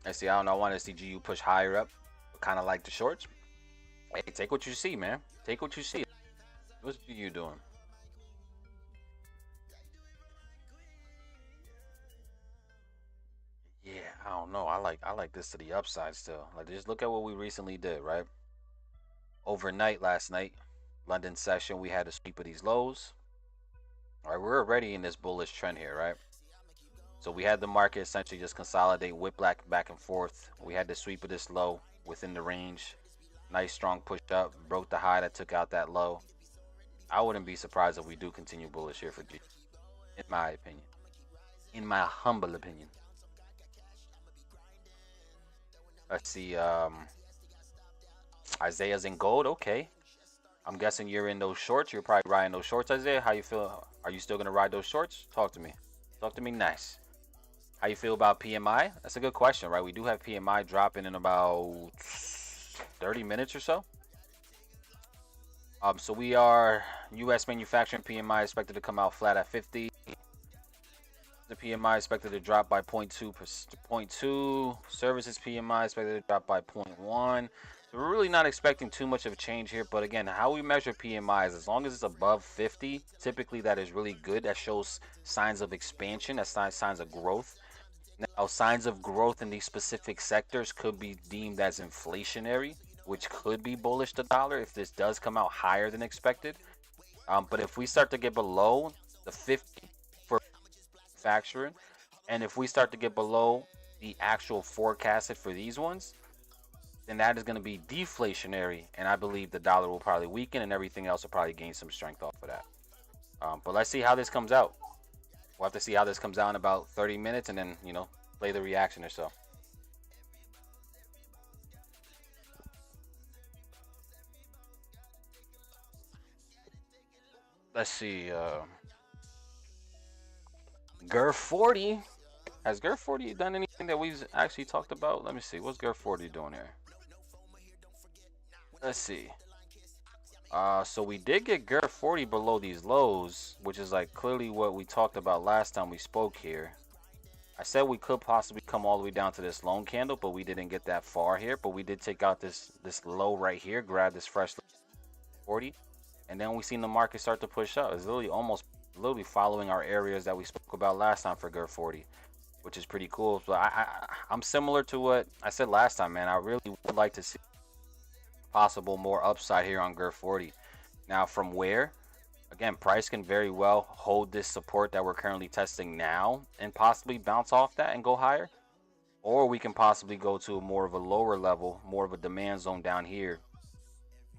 I see. I don't know. I want to see GU push higher up, kind of like the shorts. Hey, take what you see, man. Take what you see. What's GU doing? Yeah, I don't know. I like this to the upside still. Like, just look at what we recently did, right? Overnight last night, London session, we had a sweep of these lows. All right, we're already in this bullish trend here, right? So we had the market essentially just consolidate, whip back and forth. We had the sweep of this low within the range. Nice strong push up, broke the high that took out that low. I wouldn't be surprised if we do continue bullish here for G, in my opinion. In my humble opinion. Let's see, Isaiah's in gold. Okay, I'm guessing you're in those shorts. You're probably riding those shorts, Isaiah. How you feel? Are you still gonna ride those shorts? Talk to me. Talk to me nice. How you feel about PMI? That's a good question, right? We do have PMI dropping in about 30 minutes or so. So we are U.S. manufacturing PMI expected to come out flat at 50. The PMI expected to drop by 0.2. Services PMI expected to drop by 0.1. So we're really not expecting too much of a change here. But again, how we measure PMI is as long as it's above 50, typically that is really good. That shows signs of expansion. That's signs of growth. Now, signs of growth in these specific sectors could be deemed as inflationary, which could be bullish the dollar if this does come out higher than expected. But if we start to get below the 50 for manufacturing, and if we start to get below the actual forecasted for these ones, then that is going to be deflationary, and I believe the dollar will probably weaken and everything else will probably gain some strength off of that. But let's see how this comes out. We'll have to see how this comes out in about 30 minutes and then, play the reaction or so. Let's see. GER 40. Has GER 40 done anything that we've actually talked about? Let me see. What's GER 40 doing here? Let's see. So we did get GER 40 below these lows, which is like clearly what we talked about last time we spoke here. I said we could possibly come all the way down to this long candle, but we didn't get that far here. But we did take out this low right here, grab this fresh 40, and then we seen the market start to push up. It's literally almost literally following our areas that we spoke about last time for GER 40, which is pretty cool. So I'm similar to what I said last time, man. I really would like to see possible more upside here on GER 40. Now, from where? Again, price can very well hold this support that we're currently testing now and possibly bounce off that and go higher. Or we can possibly go to more of a lower level, more of a demand zone down here,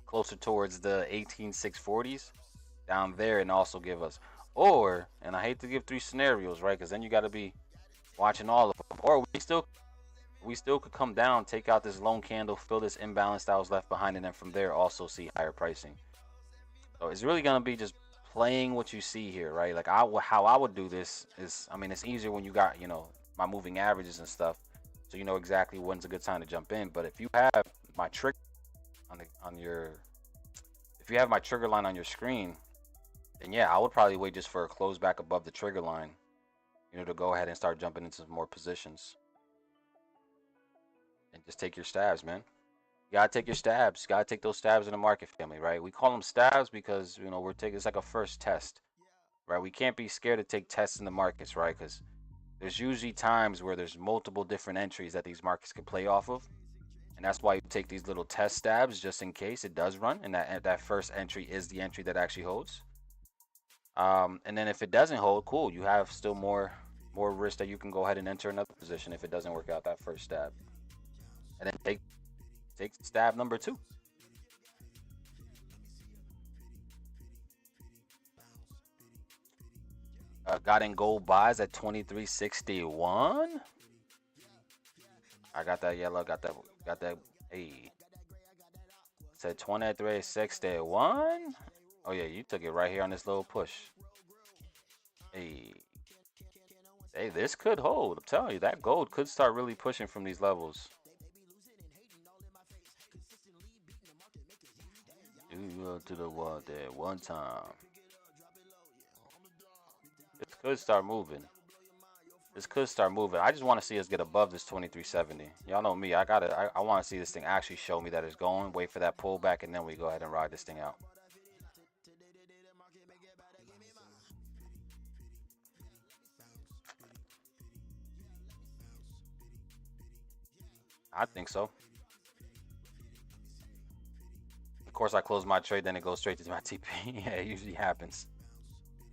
closer towards the 18640s down there, and also give us. Or, and I hate to give 3 scenarios, right? Because then you got to be watching all of them. Or we still could come down, take out this lone candle, fill this imbalance that was left behind, and then from there also see higher pricing. So it's really gonna be just playing what you see here, right? Like how I would do this is, I mean, it's easier when you got, you know, my moving averages and stuff, so you know exactly when's a good time to jump in. But if you have my trigger on your, if you have my trigger line on your screen, then yeah, I would probably wait just for a close back above the trigger line, you know, to go ahead and start jumping into some more positions, and just take your stabs, man. You gotta take your stabs. You gotta take those stabs in the market, family, right? We call them stabs because, you know, we're taking, it's like a first test, right? We can't be scared to take tests in the markets, right? Because there's usually times where there's multiple different entries that these markets can play off of, and that's why you take these little test stabs just in case it does run, and that first entry is the entry that actually holds. And then if it doesn't hold, cool, you have still more risk that you can go ahead and enter another position if it doesn't work out that first stab, and then take stab number 2. Got in gold buys at 23.61. I got that yellow. Got that. Hey, said 23.61. Oh yeah, you took it right here on this little push. Hey, this could hold. I'm telling you, that gold could start really pushing from these levels. To the wall there one time. This could start moving. I just want to see us get above this 23.70. Y'all know me. I want to see this thing actually show me that it's going. Wait for that pullback, and then we go ahead and ride this thing out. I think so. Of course, I close my trade, then it goes straight to my TP. Yeah, it usually happens.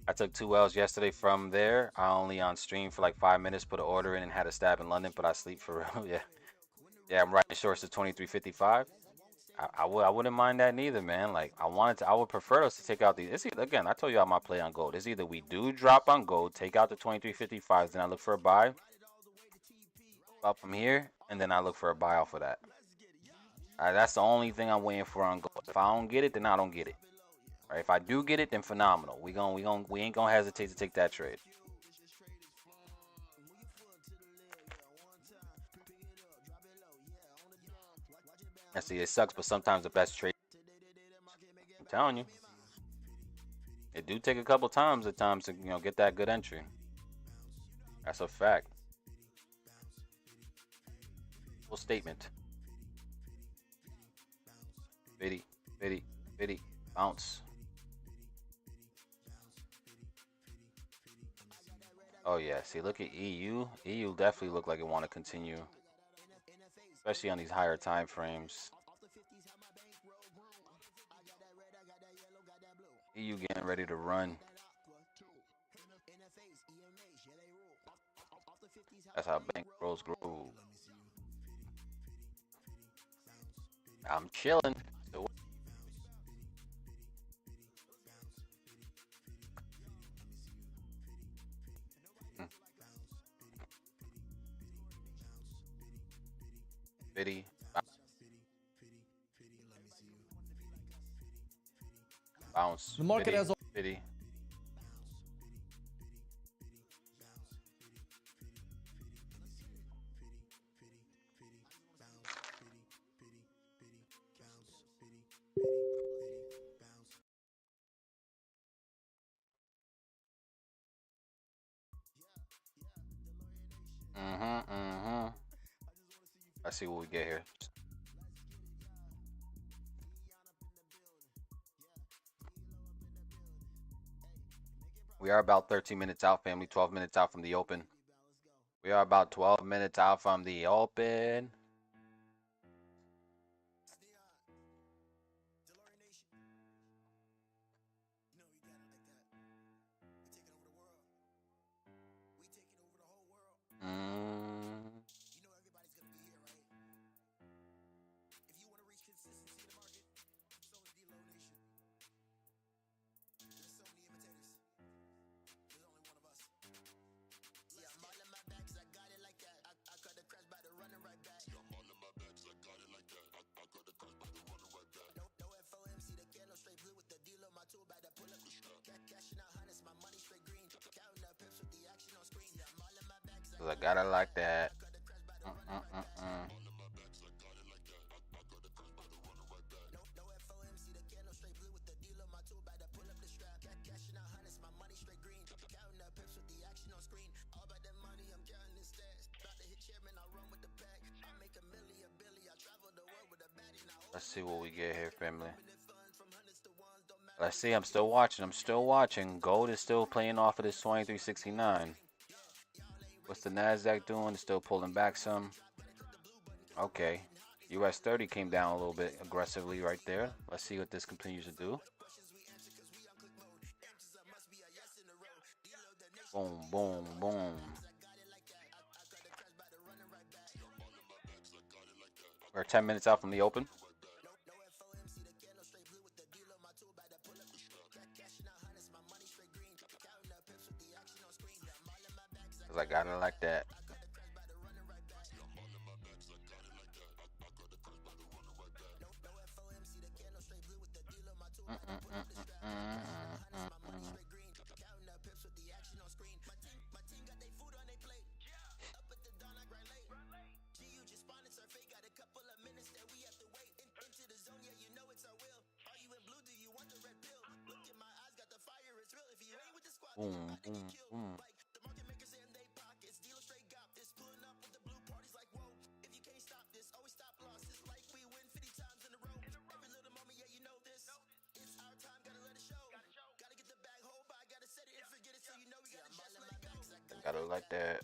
I took 2 L's yesterday from there. I only on stream for like 5 minutes, put an order in and had a stab in London, but I sleep for real. Yeah, I'm riding shorts to 23.55. I wouldn't mind that neither, man. Like I would prefer us to take out these. It's either, again, I told you about my play on gold. It's either we do drop on gold, take out the 23.55s, then I look for a buy up from here, and then I look for a buy off of that. That's the only thing I'm waiting for on gold. If I don't get it, then I don't get it. All right, if I do get it, then phenomenal. We ain't gonna hesitate to take that trade. I see it sucks, but sometimes the best trade. I'm telling you, it do take a couple times at times to get that good entry. That's a fact. Full statement. Biddy, bounce. Oh yeah, see, look at EU. EU definitely look like it want to continue, especially on these higher time frames. EU getting ready to run. That's how bankrolls grow. I'm chilling. Biddy. Bounce. The market has Biddy. Let's see what we get here. We are about 13 minutes out, family. 12 minutes out from the open. We are about 12 minutes out from the open. I got it like that. Let's see what we get here, family. Let's see. I'm still watching. Gold is still playing off of this 2369. What's the NASDAQ doing? It's still pulling back some. Okay. US 30 came down a little bit aggressively right there. Let's see what this continues to do. Boom, boom, boom. We're 10 minutes out from the open. Cause I got it like that. Boom, boom, boom. Got it like that.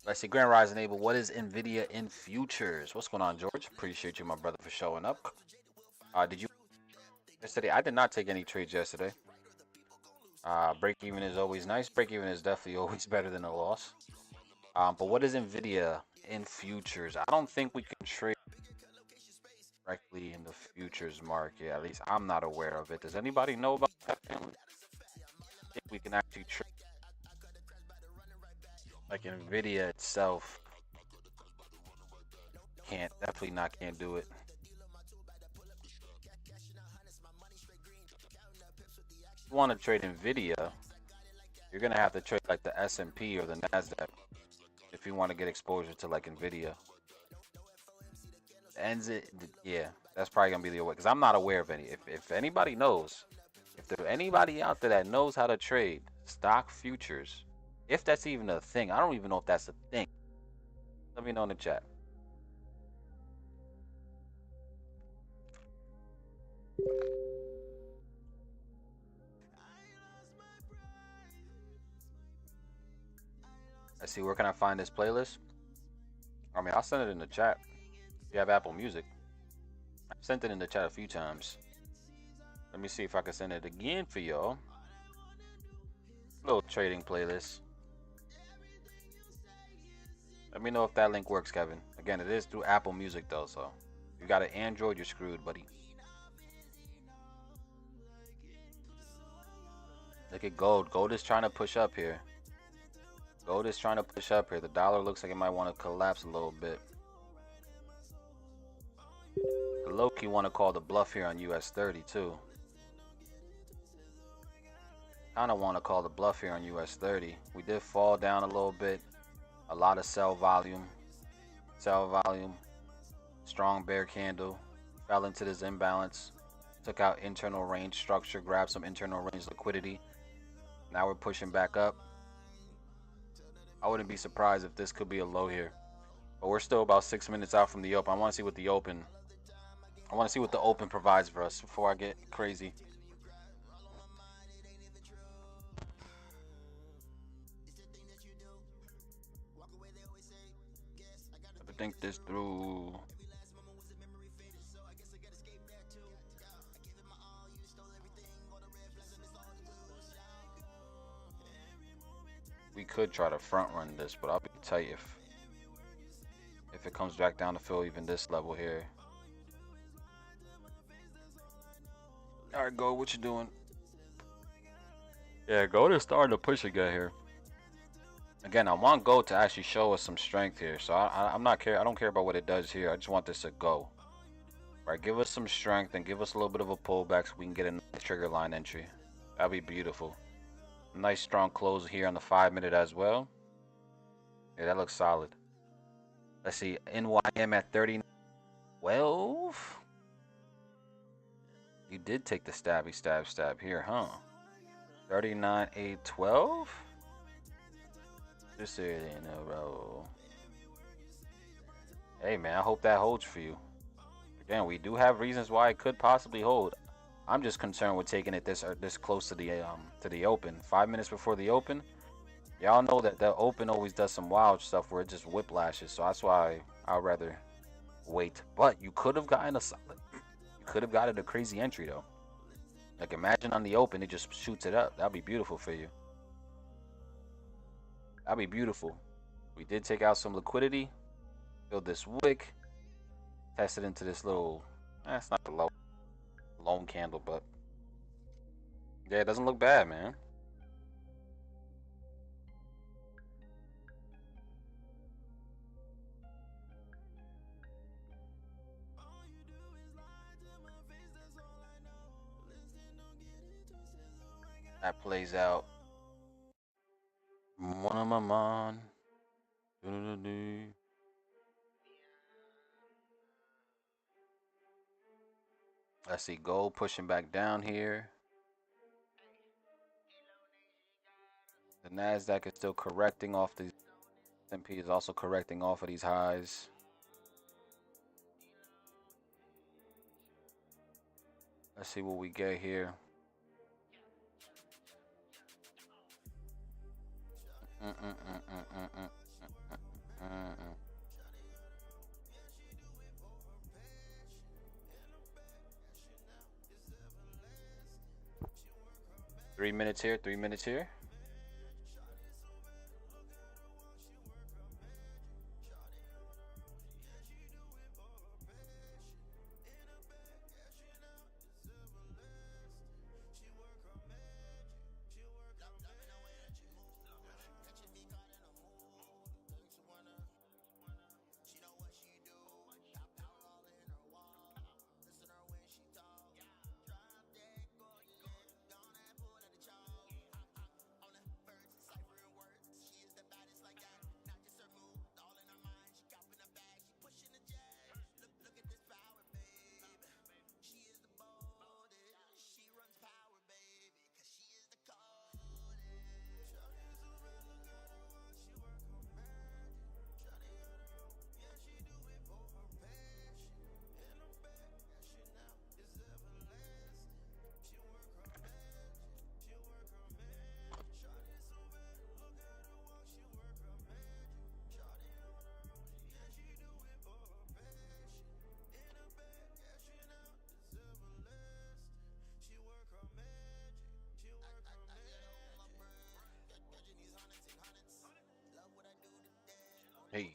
Let's see, Grand Rising Abel. What is Nvidia in futures? What's going on, George? Appreciate you, my brother, for showing up. Did you yesterday? I did not take any trades yesterday. Break even is always nice. Break even is definitely always better than a loss. But what is Nvidia in futures? I don't think we can trade directly in the futures market. At least I'm not aware of it. Does anybody know about that? I think we can actually trade. Like Nvidia itself can't do it. If you want to trade Nvidia, you're gonna have to trade like the S&P or the Nasdaq if you want to get exposure to like Nvidia. Yeah, that's probably gonna be the way, because I'm not aware of any. If anybody knows, if there's anybody out there that knows how to trade stock futures, if that's even a thing, I don't even know if that's a thing. Let me know in the chat. Let's see, where can I find this playlist? I mean, I'll send it in the chat. If you have Apple Music, I've sent it in the chat a few times. Let me see if I can send it again for y'all. Little trading playlist. Let me know if that link works, Kevin. Again, it is through Apple Music though, so if you got an Android, you're screwed, buddy. Look at gold. Gold is trying to push up here. Gold is trying to push up here. The dollar looks like it might want to collapse a little bit. The low-key want to call the bluff here on US 30 too. Kind of want to call the bluff here on US 30. We did fall down a little bit. A lot of sell volume. Strong bear candle. Fell into this imbalance. Took out internal range structure. Grabbed some internal range liquidity. Now we're pushing back up. I wouldn't be surprised if this could be a low here. But we're still about 6 minutes out from the open. I want to see what the open provides for us before I get crazy. Have to think this through. We could try to front run this, but I'll be tight if it comes back down to fill even this level here. All right, Gold, what you doing? Yeah, Gold is starting to push again here. Again, I want Gold to actually show us some strength here, so I don't care about what it does here. I just want this to go. All right, give us some strength and give us a little bit of a pullback so we can get a nice trigger line entry. That'd be beautiful. Nice strong close here on the 5-minute as well. Yeah, that looks solid. Let's see, NYM at 30.12. You did take the stab here, huh? 39.812. Just in a row. Hey man, I hope that holds for you. Again, we do have reasons why it could possibly hold. I'm just concerned with taking it this close to the open. 5 minutes before the open. Y'all know that the open always does some wild stuff where it just whiplashes. So that's why I'd rather wait. But you could have gotten a solid. You could have gotten a crazy entry though. Like imagine on the open it just shoots it up. That'd be beautiful for you. That'd be beautiful. We did take out some liquidity. Build this wick. Test it into this little. It's not the low. Lone candle, but yeah, it doesn't look bad, man. That plays out. One of my mind. Let's see, gold pushing back down here. The NASDAQ is still correcting off these. S&P is also correcting off of these highs. Let's see what we get here. Three minutes here, 3 minutes here. Hey.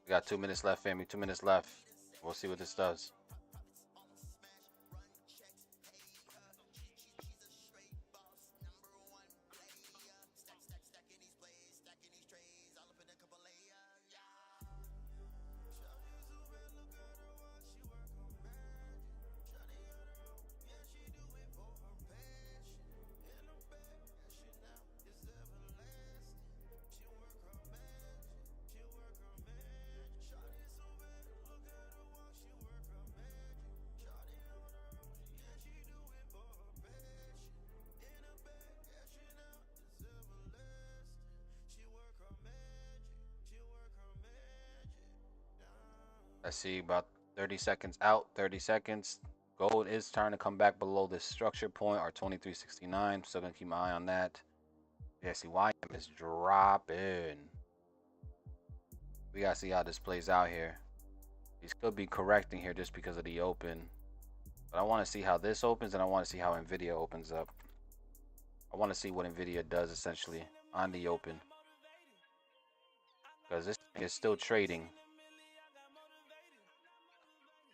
We got 2 minutes left, family. 2 minutes left. We'll see what this does. Let's see, about 30 seconds out, 30 seconds. Gold is trying to come back below this structure point, or 2369. Still gonna keep my eye on that. Yeah, see, YM is dropping. We gotta see how this plays out here. These could be correcting here just because of the open. But I want to see how this opens, and I want to see how Nvidia opens up. I want to see what Nvidia does essentially on the open, because this thing is still trading.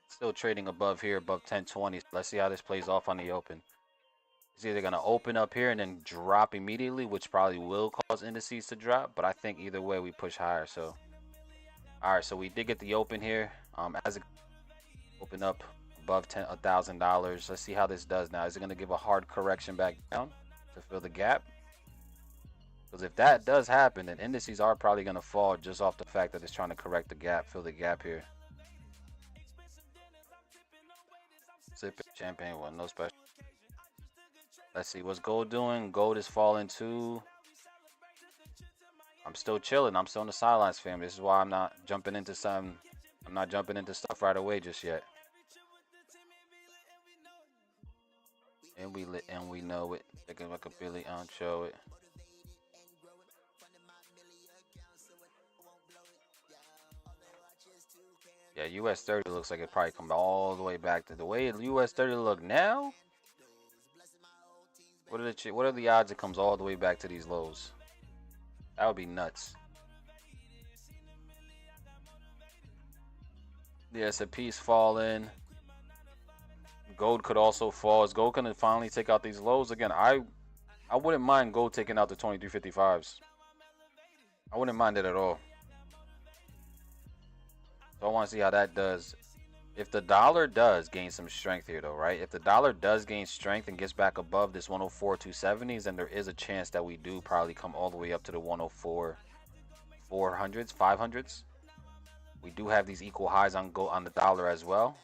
Still trading above here, above 1020. Let's see how this plays off on the open. It's either going to open up here and then drop immediately, which probably will cause indices to drop. But I think either way we push higher. So, all right. So we did get the open here. As it open up above $1,000. Let's see how this does now. Is it going to give a hard correction back down to fill the gap? Because if that does happen, then indices are probably going to fall just off the fact that it's trying to correct the gap, fill the gap here. Sipping champagne, well, no special. Let's see what's gold doing. Gold is falling too. I'm still chilling. I'm still on the sidelines, fam. This is why I'm not jumping into some. I'm not jumping into stuff right away just yet. And we lit and we know it. Looking like a Billy on show it. Yeah, US 30 looks like it probably come all the way back to the way US 30 look now. What are the odds it comes all the way back to these lows? That would be nuts. The S&P's falling. Gold could also fall. Is gold gonna finally take out these lows again? I wouldn't mind gold taking out the 2355s. I wouldn't mind it at all. So I want to see how that does. If the dollar does gain some strength here, though, right? If the dollar does gain strength and gets back above this 104 270s, then there is a chance that we do probably come all the way up to the 104 400s, 500s. We do have these equal highs on the dollar as well.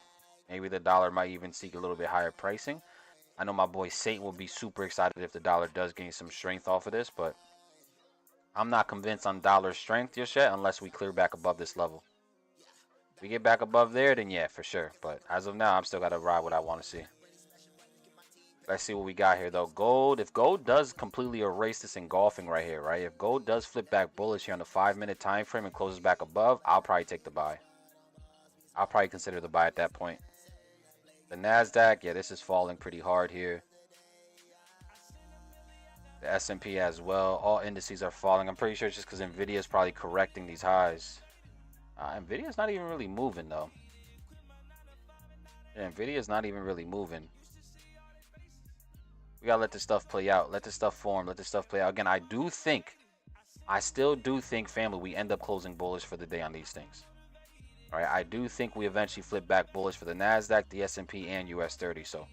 Maybe the dollar might even seek a little bit higher pricing. I know my boy Satan will be super excited if the dollar does gain some strength off of this, but I'm not convinced on dollar strength just yet unless we clear back above this level. If we get back above there, then yeah, for sure. But as of now, I'm still got to ride what I want to see. Let's see what we got here, though. Gold, if gold does completely erase this engulfing right here, right? If gold does flip back bullish here on the 5-minute time frame and closes back above, I'll probably take the buy. I'll probably consider the buy at that point. The NASDAQ, yeah, this is falling pretty hard here. The S&P as well. All indices are falling. I'm pretty sure it's just because Nvidia is probably correcting these highs. Nvidia is not even really moving, though. Yeah, Nvidia is not even really moving. We gotta let this stuff play out. Let this stuff form. Let this stuff play out. Again, I still do think, family, we end up closing bullish for the day on these things. All right, I do think we eventually flip back bullish for the NASDAQ, the S&P, and US 30. So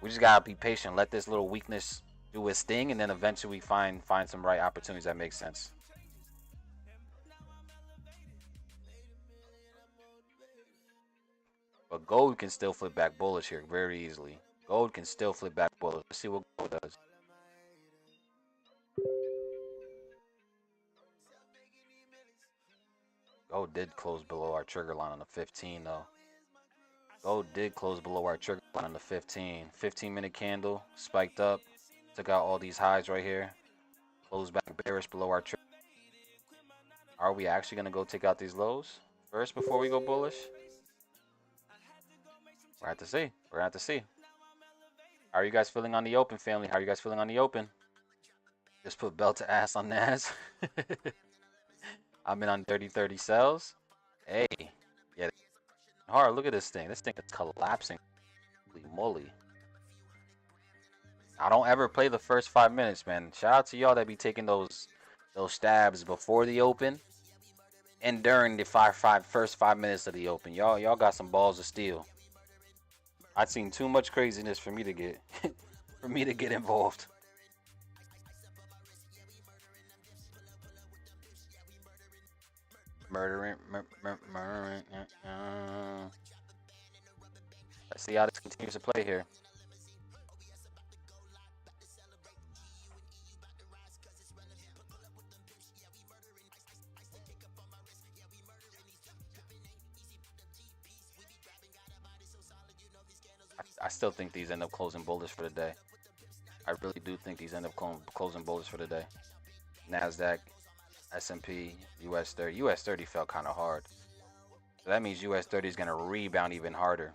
we just gotta be patient. Let this little weakness do its thing, and then eventually we find some right opportunities that make sense. But gold can still flip back bullish here very easily. Gold can still flip back bullish. Let's see what gold does. Gold did close below our trigger line on the 15, though. Gold did close below our trigger line on the 15. 15-minute candle, spiked up, took out all these highs right here. Closed back bearish below our trigger. Are we actually going to go take out these lows first before we go bullish? We're going to have to see. We're going to have to see. How are you guys feeling on the open, family? How are you guys feeling on the open? Just put belt to ass on Nas. I'm in on 30-30 sells. Hey. Yeah. Hard, look at this thing. This thing is collapsing. Holy moly. I don't ever play the first 5 minutes, man. Shout out to y'all that be taking those stabs before the open and during the first 5 minutes of the open. Y'all got some balls of steel. I've seen too much craziness for me to get involved. Murdering. Let's see how this continues to play here. I still think these end up closing bullish for the day. I really do think these end up closing bullish for the day. Nasdaq, S&P, US 30. US 30 fell kind of hard. So that means US 30 is going to rebound even harder.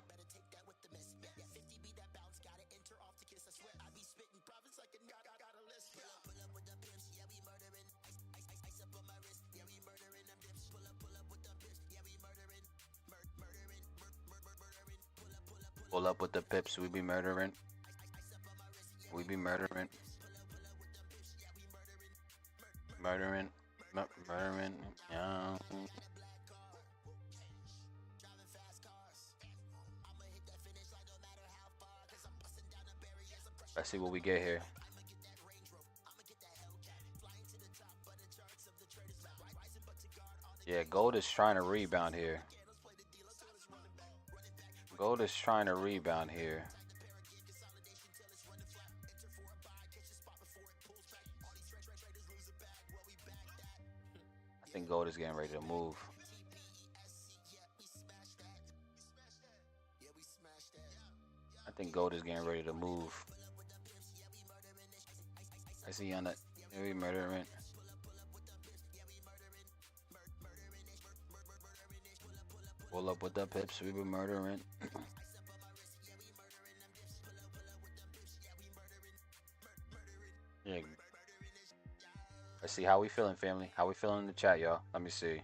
Pull up with the pips, we be murdering. We be murdering. Murdering. Yeah. Let's see what we get here. Yeah, gold is trying to rebound here. Gold is trying to rebound here. I think gold is getting ready to move. I think gold is getting ready to move. I see on that every murdering. Pull up with the pips, we be murdering. Yeah. Let's see how we feeling, family. How we feeling in the chat, y'all? Let me see.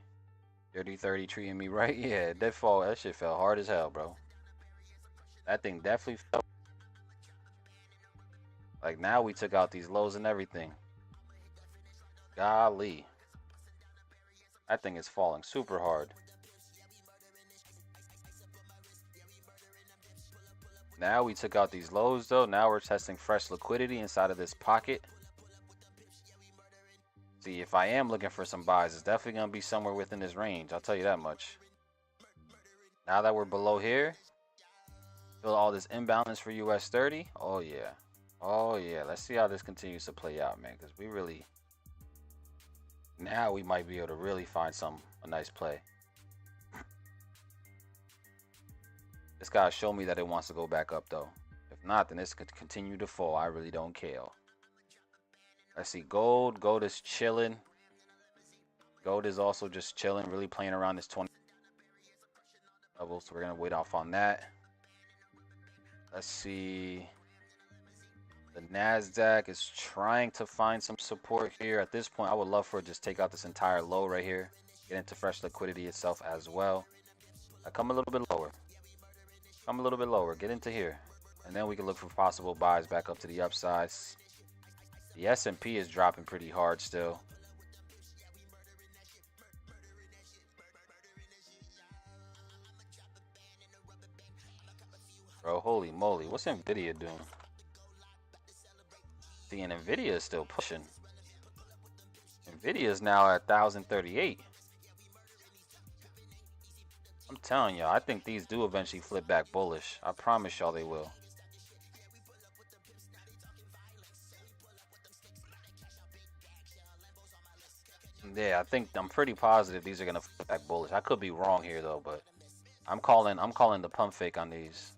30-30 treating me right. Yeah, that shit fell hard as hell, bro. That thing definitely fell. Like now we took out these lows and everything. Golly. That thing is falling super hard. Now we took out these lows though. Now we're testing fresh liquidity inside of this pocket. See, if I am looking for some buys, it's definitely going to be somewhere within this range. I'll tell you that much. Now that we're below here, feel all this imbalance for US 30. Oh, yeah. Oh, yeah. Let's see how this continues to play out, man. Because we really... Now we might be able to really find a nice play. This guy showed me that it wants to go back up, though. If not, then this could continue to fall. I really don't care. Let's see, gold. Gold is chilling. Gold is also just chilling, really playing around this 20 level. So we're going to wait off on that. Let's see. The NASDAQ is trying to find some support here. At this point, I would love for it to just take out this entire low right here. Get into fresh liquidity itself as well. I come a little bit lower. Come a little bit lower. Get into here. And then we can look for possible buys back up to the upsides. The S&P is dropping pretty hard still. Bro, holy moly. What's Nvidia doing? See, and Nvidia is still pushing. Nvidia is now at 1,038. I'm telling y'all, I think these do eventually flip back bullish. I promise y'all they will. Yeah, I'm pretty positive these are gonna flip back bullish. I could be wrong here though, but I'm calling the pump fake on these.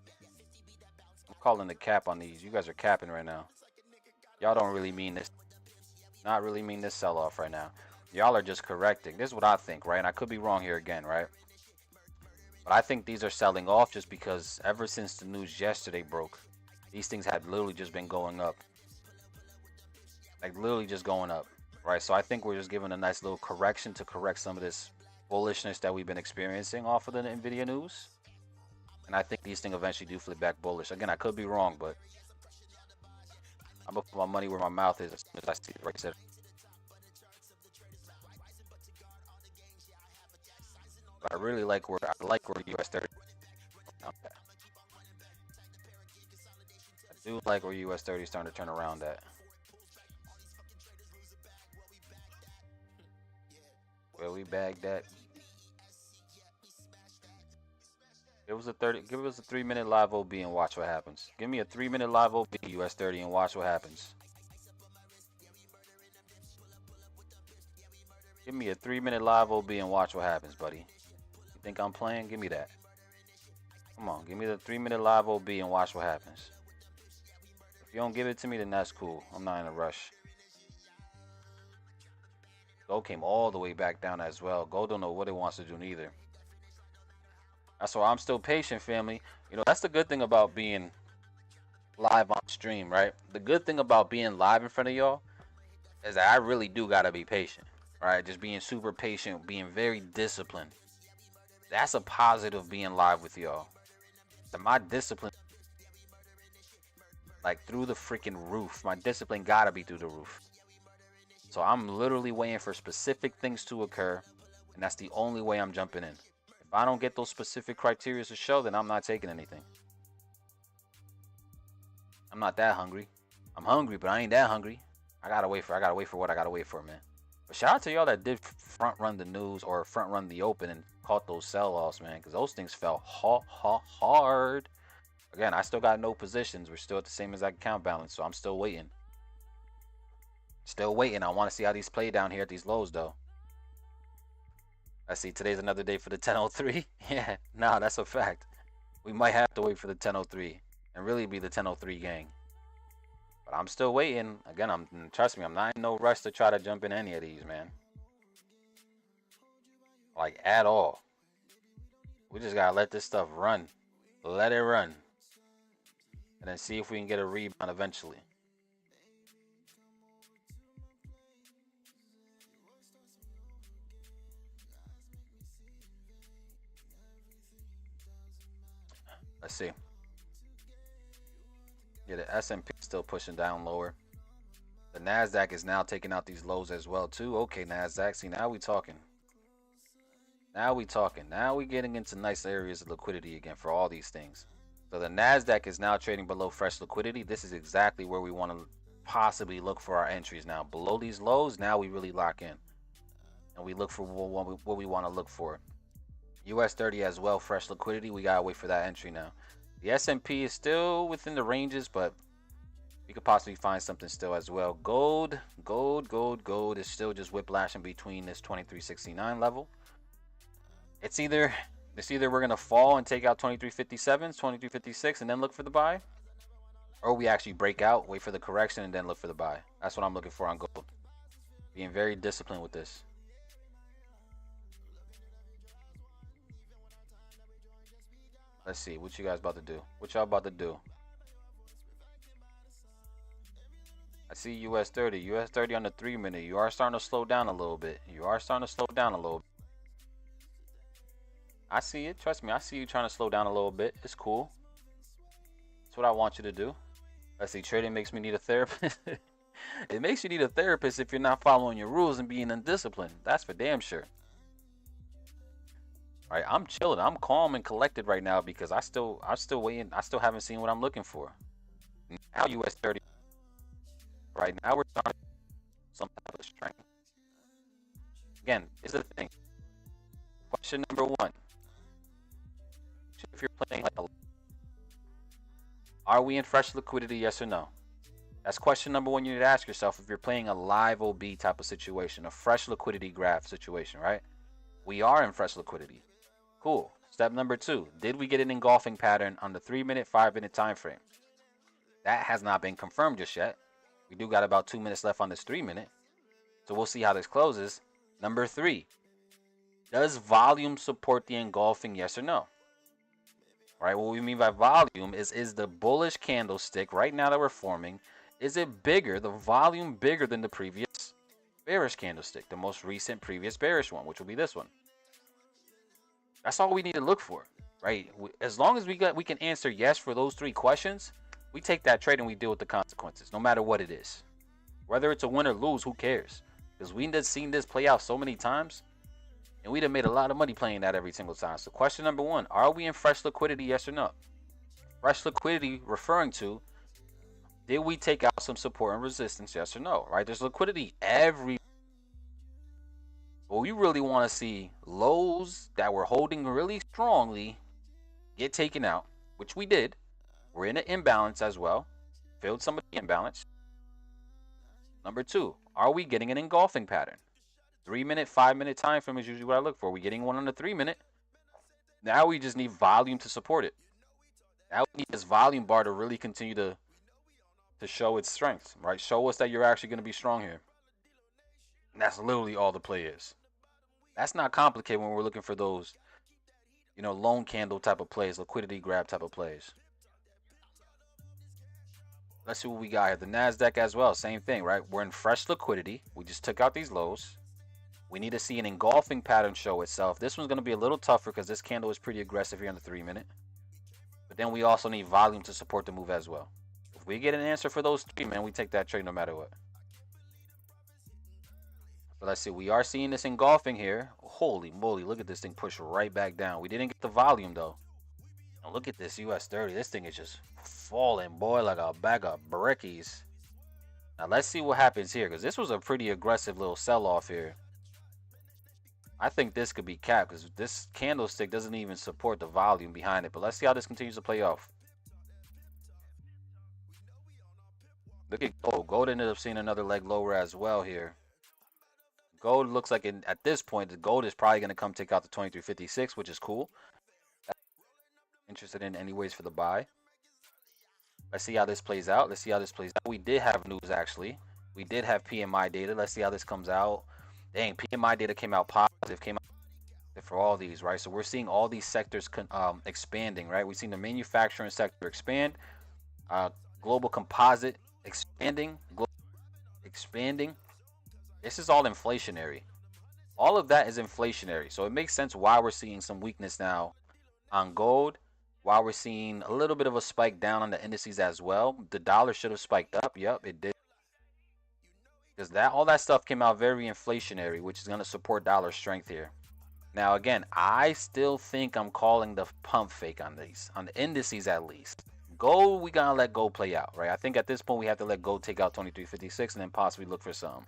I'm calling the cap on these. You guys are capping right now. Y'all don't really mean this. Not really mean this sell-off right now. Y'all are just correcting. This is what I think, right? And I could be wrong here again, right? But I think these are selling off just because ever since the news yesterday broke, these things had literally just been going up. Like literally just going up. Right, so I think we're just giving a nice little correction to correct some of this bullishness that we've been experiencing off of the Nvidia news. And I think these things eventually do flip back bullish. Again, I could be wrong, but I'm gonna put my money where my mouth is as soon as I see it right there. But I really like where US 30. I do like where US 30 is starting to turn around at. Where we bagged that. Give us a 3-minute live OB and watch what happens. Give me a 3-minute live OB US 30 and watch what happens. Give me a 3-minute live OB and watch what happens, buddy. You think I'm playing? Give me that. Come on, give me the 3-minute live OB and watch what happens. If you don't give it to me, then that's cool. I'm not in a rush. Gold came all the way back down as well. Gold don't know what it wants to do neither. That's why I'm still patient, family. You know, that's the good thing about being live on stream, right? The good thing about being live in front of y'all is that I really do gotta be patient, right? Just being super patient, being very disciplined. That's a positive being live with y'all. So my discipline, like through the freaking roof. My discipline gotta be through the roof. So I'm literally waiting for specific things to occur, and that's the only way I'm jumping in. If I don't get those specific criteria to show, then I'm not taking anything. I'm not that hungry. I'm hungry, but I ain't that hungry. I gotta wait for what I gotta wait for, man. But shout out to y'all that did front run the news or front run the open and caught those sell-offs, man, because those things fell hard. Again, I still got no positions. We're still at the same exact account balance, so I'm still waiting. Still waiting. I want to see how these play down here at these lows, though. I see today's another day for the 1003. Yeah, nah, that's a fact. We might have to wait for the 1003 and really be the 1003 gang. But I'm still waiting. Again, trust me, I'm not in no rush to try to jump in any of these, man. Like, at all. We just gotta let this stuff run. Let it run. And then see if we can get a rebound eventually. Let's see. Yeah, the S&P is still pushing down lower. The NASDAQ is now taking out these lows as well, too. Okay, NASDAQ. See, now we talking. Now we talking. Now we getting into nice areas of liquidity again for all these things. So the NASDAQ is now trading below fresh liquidity. This is exactly where we want to possibly look for our entries now. Below these lows, now we really lock in. And we look for what we want to look for. US 30 as well, fresh liquidity. We got to wait for that entry now. The S&P is still within the ranges, but we could possibly find something still as well. Gold is still just whiplashing between this 2369 level. It's either we're going to fall and take out 2357s, 2356, and then look for the buy, or we actually break out, wait for the correction, and then look for the buy. That's what I'm looking for on gold. Being very disciplined with this. Let's see, what you guys about to do? What y'all about to do? I see US 30. US 30 on the 3-minute. You are starting to slow down a little bit. I see it. Trust me, I see you trying to slow down a little bit. It's cool. That's what I want you to do. Let's see, trading makes me need a therapist. It makes you need a therapist if you're not following your rules and being undisciplined. That's for damn sure. All right, I'm chilling. I'm calm and collected right now because I'm still waiting. I still haven't seen what I'm looking for. Now US 30. Right now we're starting some type of strength. Again, is the thing. Question number 1. If you're playing like are we in fresh liquidity, yes or no? That's question number 1 you need to ask yourself if you're playing a live OB type of situation, a fresh liquidity graph situation, right? We are in fresh liquidity. Cool. Step number 2. Did we get an engulfing pattern on the 3-minute, 5-minute time frame? That has not been confirmed just yet. We do got about 2 minutes left on this 3-minute. So we'll see how this closes. Number 3. Does volume support the engulfing, yes or no? All right, what we mean by volume is the bullish candlestick right now that we're forming, is it bigger, the volume bigger than the previous bearish candlestick, the most recent previous bearish one, which will be this one? That's all we need to look for, right? As long as we can answer yes for those 3 questions, we take that trade and we deal with the consequences, no matter what it is. Whether it's a win or lose, who cares? Because we have seen this play out so many times, and we'd have made a lot of money playing that every single time. So question number 1, are we in fresh liquidity, yes or no? Fresh liquidity referring to, did we take out some support and resistance, yes or no? Right? There's liquidity every. But we really want to see lows that were holding really strongly get taken out, which we did. We're in an imbalance as well. Filled some of the imbalance. Number 2, are we getting an engulfing pattern? 3-minute, 5-minute time frame is usually what I look for. We're getting one on the 3-minute. Now we just need volume to support it. Now we need this volume bar to really continue to show its strength, right? Show us that you're actually going to be strong here. And that's literally all the play is. That's not complicated when we're looking for those, you know, lone candle type of plays, liquidity grab type of plays. Let's see what we got here. The NASDAQ as well, same thing, right? We're in fresh liquidity. We just took out these lows. We need to see an engulfing pattern show itself. This one's going to be a little tougher because this candle is pretty aggressive here on the 3-minute. But then we also need volume to support the move as well. If we get an answer for those three, man, we take that trade no matter what. But let's see. We are seeing this engulfing here. Holy moly, look at this thing push right back down. We didn't get the volume, though. Now look at this US 30. This thing is just falling, boy, like a bag of brickies. Now let's see what happens here, because this was a pretty aggressive little sell-off here. I think this could be capped because this candlestick doesn't even support the volume behind it. But let's see how this continues to play off. Look at gold. Gold ended up seeing another leg lower as well here. Gold looks like at this point, the gold is probably going to come take out the 2356, which is cool. Interested in anyways for the buy. Let's see how this plays out. Let's see how this plays out. We did have news, actually. We did have PMI data. Let's see how this comes out. Dang, PMI data came out positive, came out for all these, right? So we're seeing all these sectors expanding, right? We've seen the manufacturing sector expand, global composite expanding, expanding. This is all inflationary. All of that is inflationary. So it makes sense why we're seeing some weakness now on gold, why we're seeing a little bit of a spike down on the indices as well. The dollar should have spiked up. Yep, it did. Because all that stuff came out very inflationary, which is going to support dollar strength here. Now, again, I still think I'm calling the pump fake on these, on the indices at least. Gold, we got to let gold play out, right? I think at this point we have to let gold take out 2356 and then possibly look for some.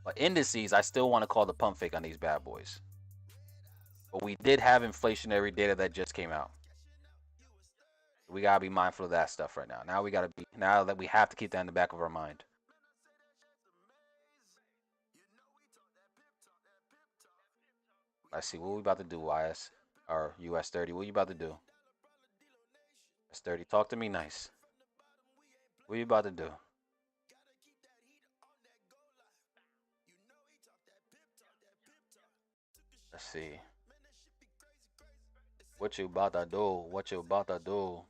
But indices, I still want to call the pump fake on these bad boys. But we did have inflationary data that just came out. We got to be mindful of that stuff right now. Now that we have to keep that in the back of our mind. Let's see, what we about to do, YS, or US 30, what you about to do? US 30, talk to me nice. What you about to do? Let's see. What you about to do? What you about to do?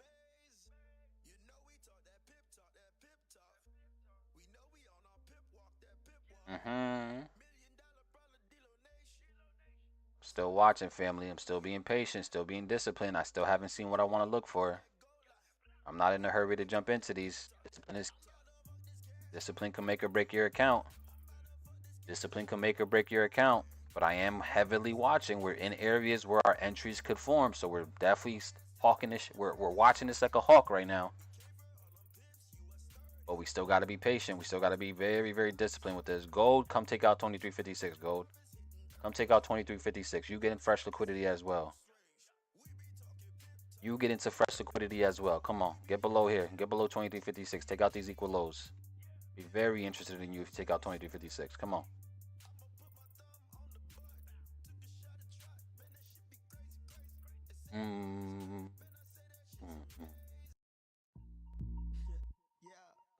Still watching, family. I'm still being patient, still being disciplined. I still haven't seen what I want to look for. I'm not in a hurry to jump into these. Discipline can make or break your account. Discipline can make or break your account. But I am heavily watching. We're in areas where our entries could form, so we're definitely hawking this. We're watching this like a hawk right now. But we still got to be patient. We still got to be very, very disciplined with this. Gold, come take out 2356. Gold, come take out 2356. You get in fresh liquidity as well. You get into fresh liquidity as well. Come on, get below here. Get below 2356. Take out these equal lows. Be very interested in you if you take out 2356. Come on.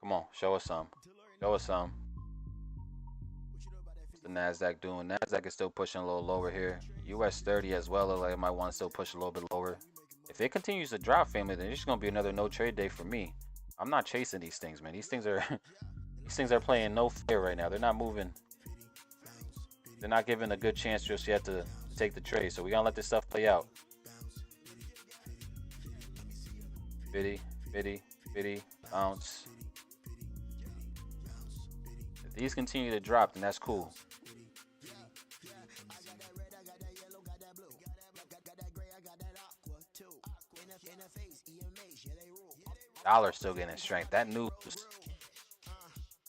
Come on, show us some. Show us some. What's the NASDAQ doing? NASDAQ is still pushing a little lower here. US 30 as well. Like, I might want to still push a little bit lower. If it continues to drop, family, then it's just gonna be another no trade day for me. I'm not chasing these things, man. These things are playing no fair right now. They're not moving. They're not giving a good chance just yet to take the trade. So we gotta let this stuff play out. Bitty, bounce. If these continue to drop, then that's cool. Dollar still getting strength. That news,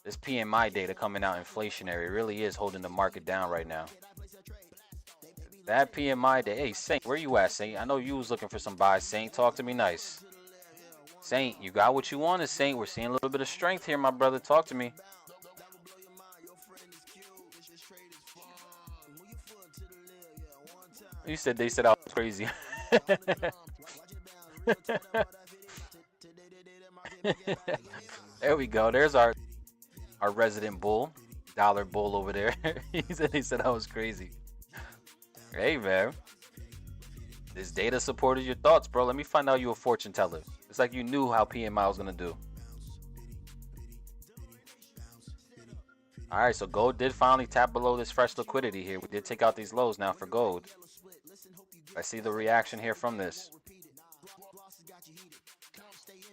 this PMI data coming out inflationary, really is holding the market down right now. That PMI data. Hey, Saint, where you at, Saint? I know you was looking for some buys. Saint, talk to me nice. Saint, you got what you wanted, Saint. We're seeing a little bit of strength here, my brother. Talk to me. You said they said I was crazy. There we go. There's our resident bull, dollar bull over there. He said I was crazy. Hey man, this data supported your thoughts, bro. Let me find out you a fortune teller. It's like you knew how PMI was gonna do. All right, so gold did finally tap below this fresh liquidity here. We did take out these lows now for gold. I see the reaction here from this.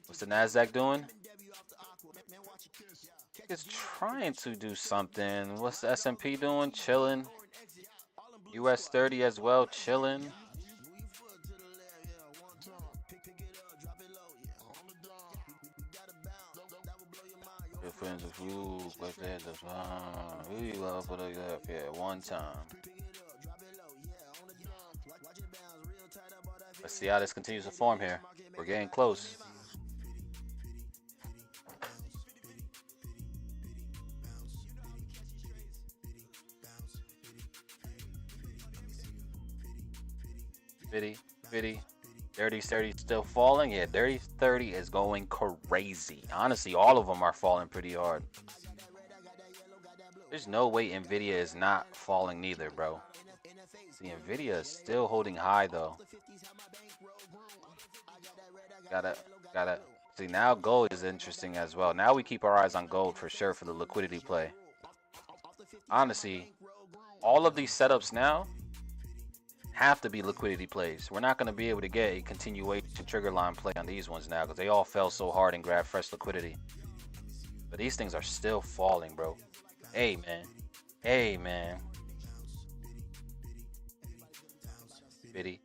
What's the Nasdaq doing? It's trying to do something. What's the S&P doing? Chilling. US 30 as well, chilling. Friends of you, but there's a we love for the yeah, one time. Let's see how this continues to form here. We're getting close. Fitty. Dirty 30 still falling. Yeah, Dirty 30 is going crazy. Honestly, all of them are falling pretty hard. There's no way Nvidia is not falling neither, bro. See, Nvidia is still holding high though. Gotta. See, now gold is interesting as well. Now we keep our eyes on gold for sure for the liquidity play. Honestly, all of these setups now have to be liquidity plays. We're not going to be able to get a continuation trigger line play on these ones now because they all fell so hard and grabbed fresh liquidity. But these things are still falling, bro. Hey, man. Fitty.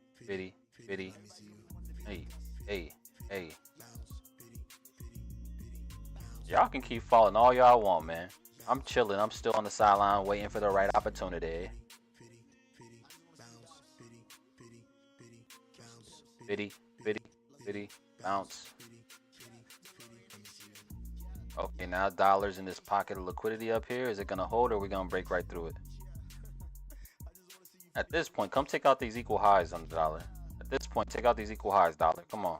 Hey. Y'all can keep falling all y'all want, man. I'm chilling. I'm still on the sideline waiting for the right opportunity. Fitty, bounce. Okay, now dollars in this pocket of liquidity up here. Is it gonna hold or are we gonna break right through it? At this point, come take out these equal highs on the dollar. At this point, take out these equal highs, dollar. Come on.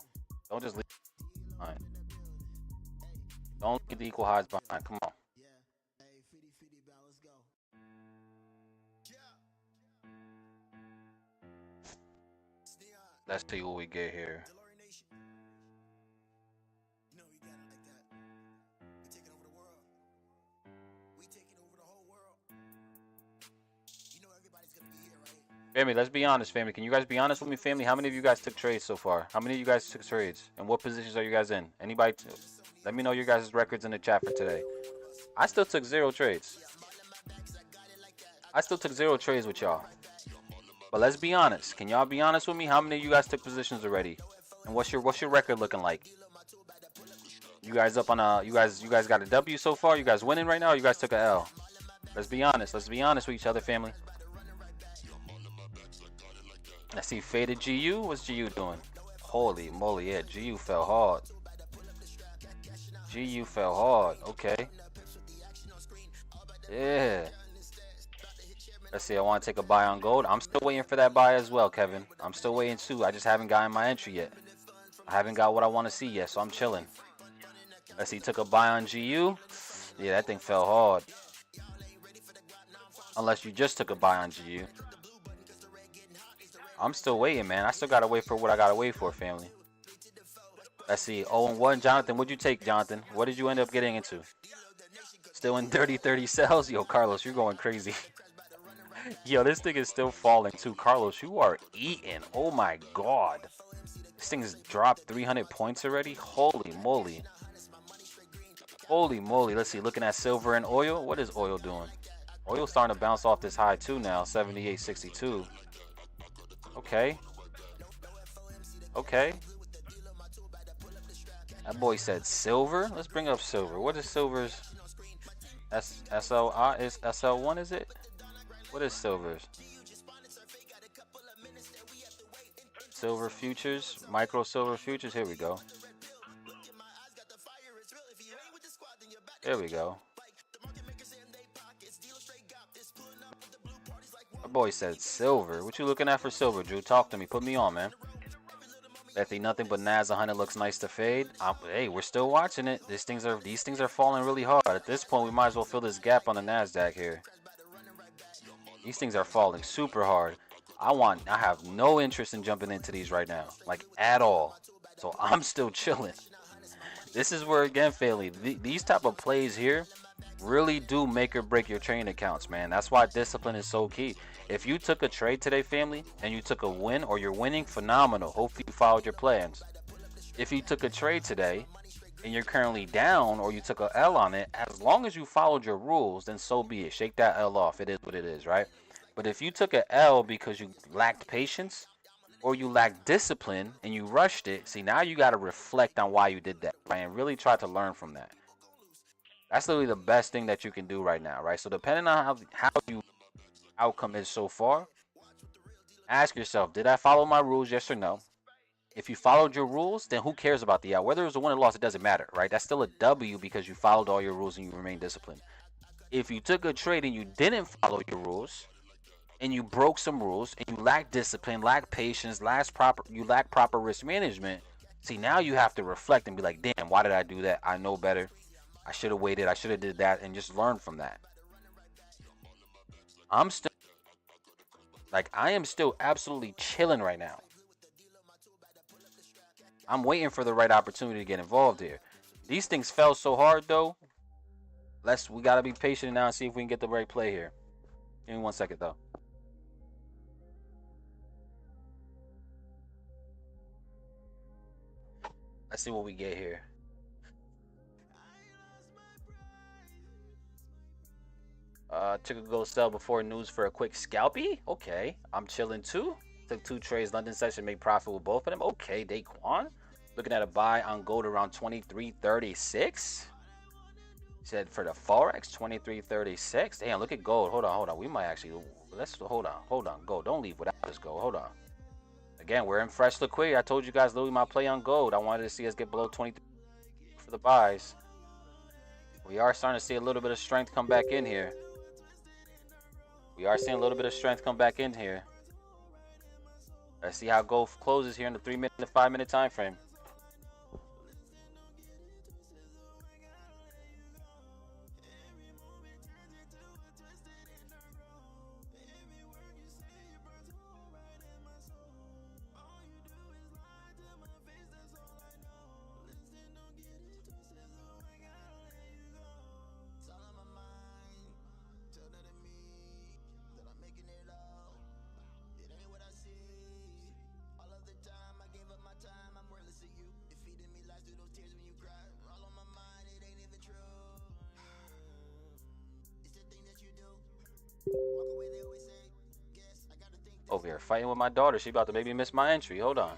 Don't just leave it behind. Don't leave the equal highs behind. Come on. Let's see what we get here. Family, let's be honest, family. Can you guys be honest with me, family? How many of you guys took trades so far? How many of you guys took trades? And what positions are you guys in? Anybody? Let me know your guys' records in the chat for today. I still took 0 trades. I still took 0 trades with y'all. But let's be honest. Can y'all be honest with me? How many of you guys took positions already? And what's your record looking like? You guys up on a you guys got a W so far? You guys winning right now or you guys took a L? Let's be honest. Let's be honest with each other, family. I see faded GU. What's GU doing? Holy moly, yeah, GU fell hard. GU fell hard. Okay. Yeah. Let's see, I want to take a buy on gold. I'm still waiting for that buy as well, Kevin. I'm still waiting too. I just haven't gotten my entry yet. I haven't got what I want to see yet, so I'm chilling. Let's see, took a buy on GU. Yeah, that thing fell hard. Unless you just took a buy on GU. I'm still waiting, man. I still got to wait for what I got to wait for, family. Let's see, 0-1. Jonathan, what'd you take, Jonathan? What did you end up getting into? Still in dirty 30 cells? Yo, Carlos, you're going crazy. Yo, this thing is still falling too. Carlos, you are eating. Oh my god. This thing has dropped 300 points already. Holy moly. Holy moly. Let's see, looking at silver and oil. What is oil doing? Oil's starting to bounce off this high too now. 78.62. Okay. Okay. That boy said silver. Let's bring up silver. What is silver's? SLI is SL1, is it? What is silver's? Silver futures, micro silver futures. Here we go. There we go. My boy said silver. What you looking at for silver, Drew? Talk to me. Put me on, man. That they nothing but Nas 100 looks nice to fade. Hey, we're still watching it. These things are falling really hard. At this point, we might as well fill this gap on the Nasdaq here. These things are falling super hard. I have no interest in jumping into these right now, like at all. So I'm still chilling. This is where, again, Faley, these type of plays here really do make or break your trading accounts, man. That's why discipline is so key. If you took a trade today, family, and you took a win or you're winning, phenomenal. Hopefully you followed your plans. If you took a trade today and you're currently down or you took a L on it, as long as you followed your rules, then so be it. Shake that L off. It is what it is, right? But if you took an L because you lacked patience or you lacked discipline and you rushed it, see, now you got to reflect on why you did that, right? And really try to learn from that. That's literally the best thing that you can do right now, right? So depending on how you outcome is so far, ask yourself, did I follow my rules, yes or no? If you followed your rules, then who cares about the out? Whether it was a win or loss, it doesn't matter, right? That's still a W because you followed all your rules and you remained disciplined. If you took a trade and you didn't follow your rules, and you broke some rules, and you lack discipline, lack patience, you lack proper risk management, see, now you have to reflect and be like, damn, why did I do that? I know better. I should have waited. I should have did that, and just learn from that. I am still absolutely chilling right now. I'm waiting for the right opportunity to get involved here. These things fell so hard though. We gotta be patient now and see if we can get the right play here. Give me 1 second though. Let's see what we get here. Took a gold sell before news for a quick scalpy. Okay, I'm chilling too. Took 2 trades, London session, made profit with both of them. Okay, Daquan. Looking at a buy on gold around 23.36. Said for the Forex, 23.36. Damn, look at gold. Hold on. We might actually, hold on. Gold, don't leave without us, gold. Hold on. Again, we're in fresh liquidity. I told you guys literally my play on gold. I wanted to see us get below 23 for the buys. We are starting to see a little bit of strength come back in here. Let's see how gold closes here in the 3-minute to 5-minute time frame. Over here fighting with my daughter. She about to make me miss my entry. Hold on.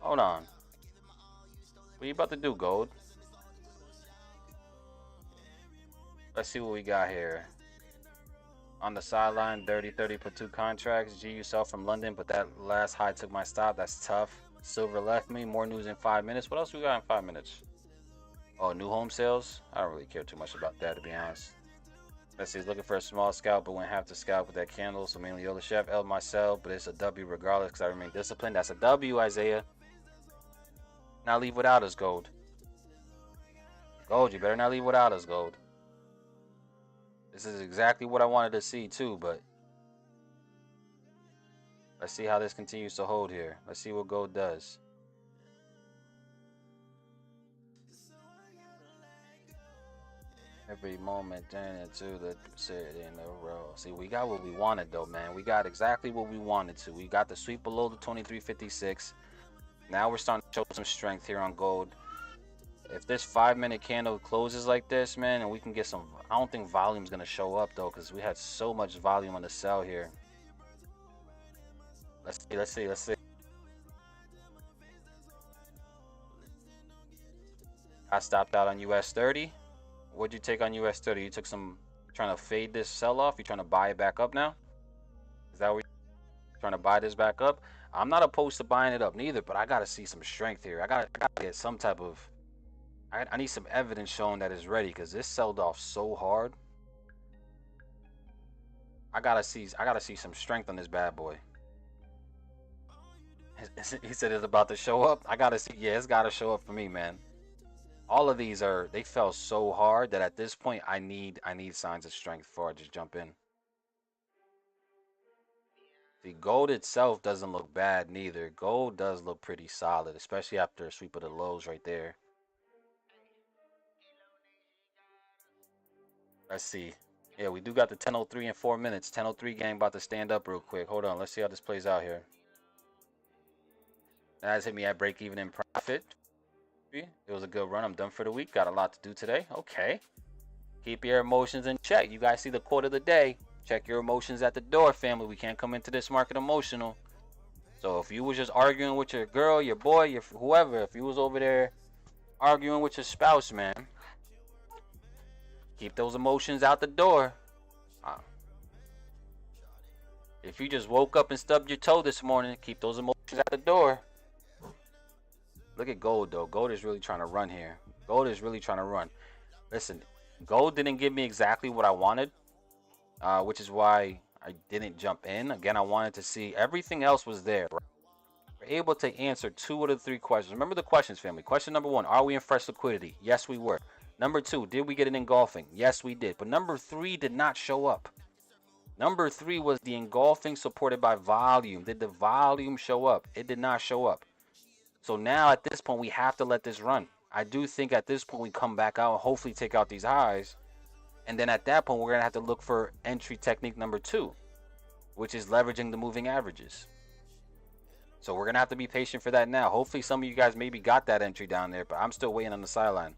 What are you about to do, gold? Let's see what we got here. On the sideline, 30-30 put 2 contracts. GU sell from London, but that last high took my stop. That's tough. Silver left me. More news in 5 minutes. What else we got in 5 minutes? Oh, new home sales? I don't really care too much about that, to be honest. Let's see, he's looking for a small scalp, but went half the scalp with that candle. So mainly Yola Chef, L myself, but it's a W regardless because I remain disciplined. That's a W, Isaiah. Not leave without us, gold. Gold, you better not leave without us, gold. This is exactly what I wanted to see too, but let's see how this continues to hold here. Let's see what gold does. Every moment turn into the city in a row. See, we got what we wanted though, man. We got exactly what we wanted to. We got the sweep below the 23.56. Now we're starting to show some strength here on gold. If this 5-minute candle closes like this, man, and we can get some, I don't think volume's gonna show up though, because we had so much volume on the sell here. Let's see. I stopped out on US 30. What'd you take on US 30? You took some, trying to fade this sell off? You trying to buy it back up now? Is that what you're trying to buy this back up? I'm not opposed to buying it up neither, but I gotta see some strength here. I gotta get some type of, I need some evidence showing that it's ready, because this sold off so hard. I gotta see some strength on this bad boy. He said it's about to show up. I gotta see. Yeah, it's gotta show up for me, man. All of these they fell so hard that at this point I need signs of strength before I just jump in. The gold itself doesn't look bad neither. Gold does look pretty solid, especially after a sweep of the lows right there. Let's see. Yeah, we do got the 10:03 in 4 minutes. 10:03 gang about to stand up real quick. Hold on. Let's see how this plays out here. That's hit me at break even in profit. It was a good run. I'm done for the week. Got a lot to do today. Okay. Keep your emotions in check. You guys see the quote of the day. Check your emotions at the door, family. We can't come into this market emotional. So if you was just arguing with your girl, your boy, your whoever, if you was over there arguing with your spouse, man, keep those emotions out the door. If you just woke up and stubbed your toe this morning, keep those emotions at the door. Look at gold, though. Gold is really trying to run here. Gold is really trying to run. Listen, gold didn't give me exactly what I wanted, which is why I didn't jump in. Again, I wanted to see everything else was there. Right? We're able to answer 2 out of the 3 questions. Remember the questions, family. Question number 1, are we in fresh liquidity? Yes, we were. Number 2, did we get an engulfing? Yes, we did. But number 3 did not show up. Number 3 was the engulfing supported by volume. Did the volume show up? It did not show up. So now at this point, we have to let this run. I do think at this point we come back out and hopefully take out these highs. And then at that point, we're going to have to look for entry technique number 2, which is leveraging the moving averages. So we're going to have to be patient for that now. Hopefully some of you guys maybe got that entry down there, but I'm still waiting on the sideline.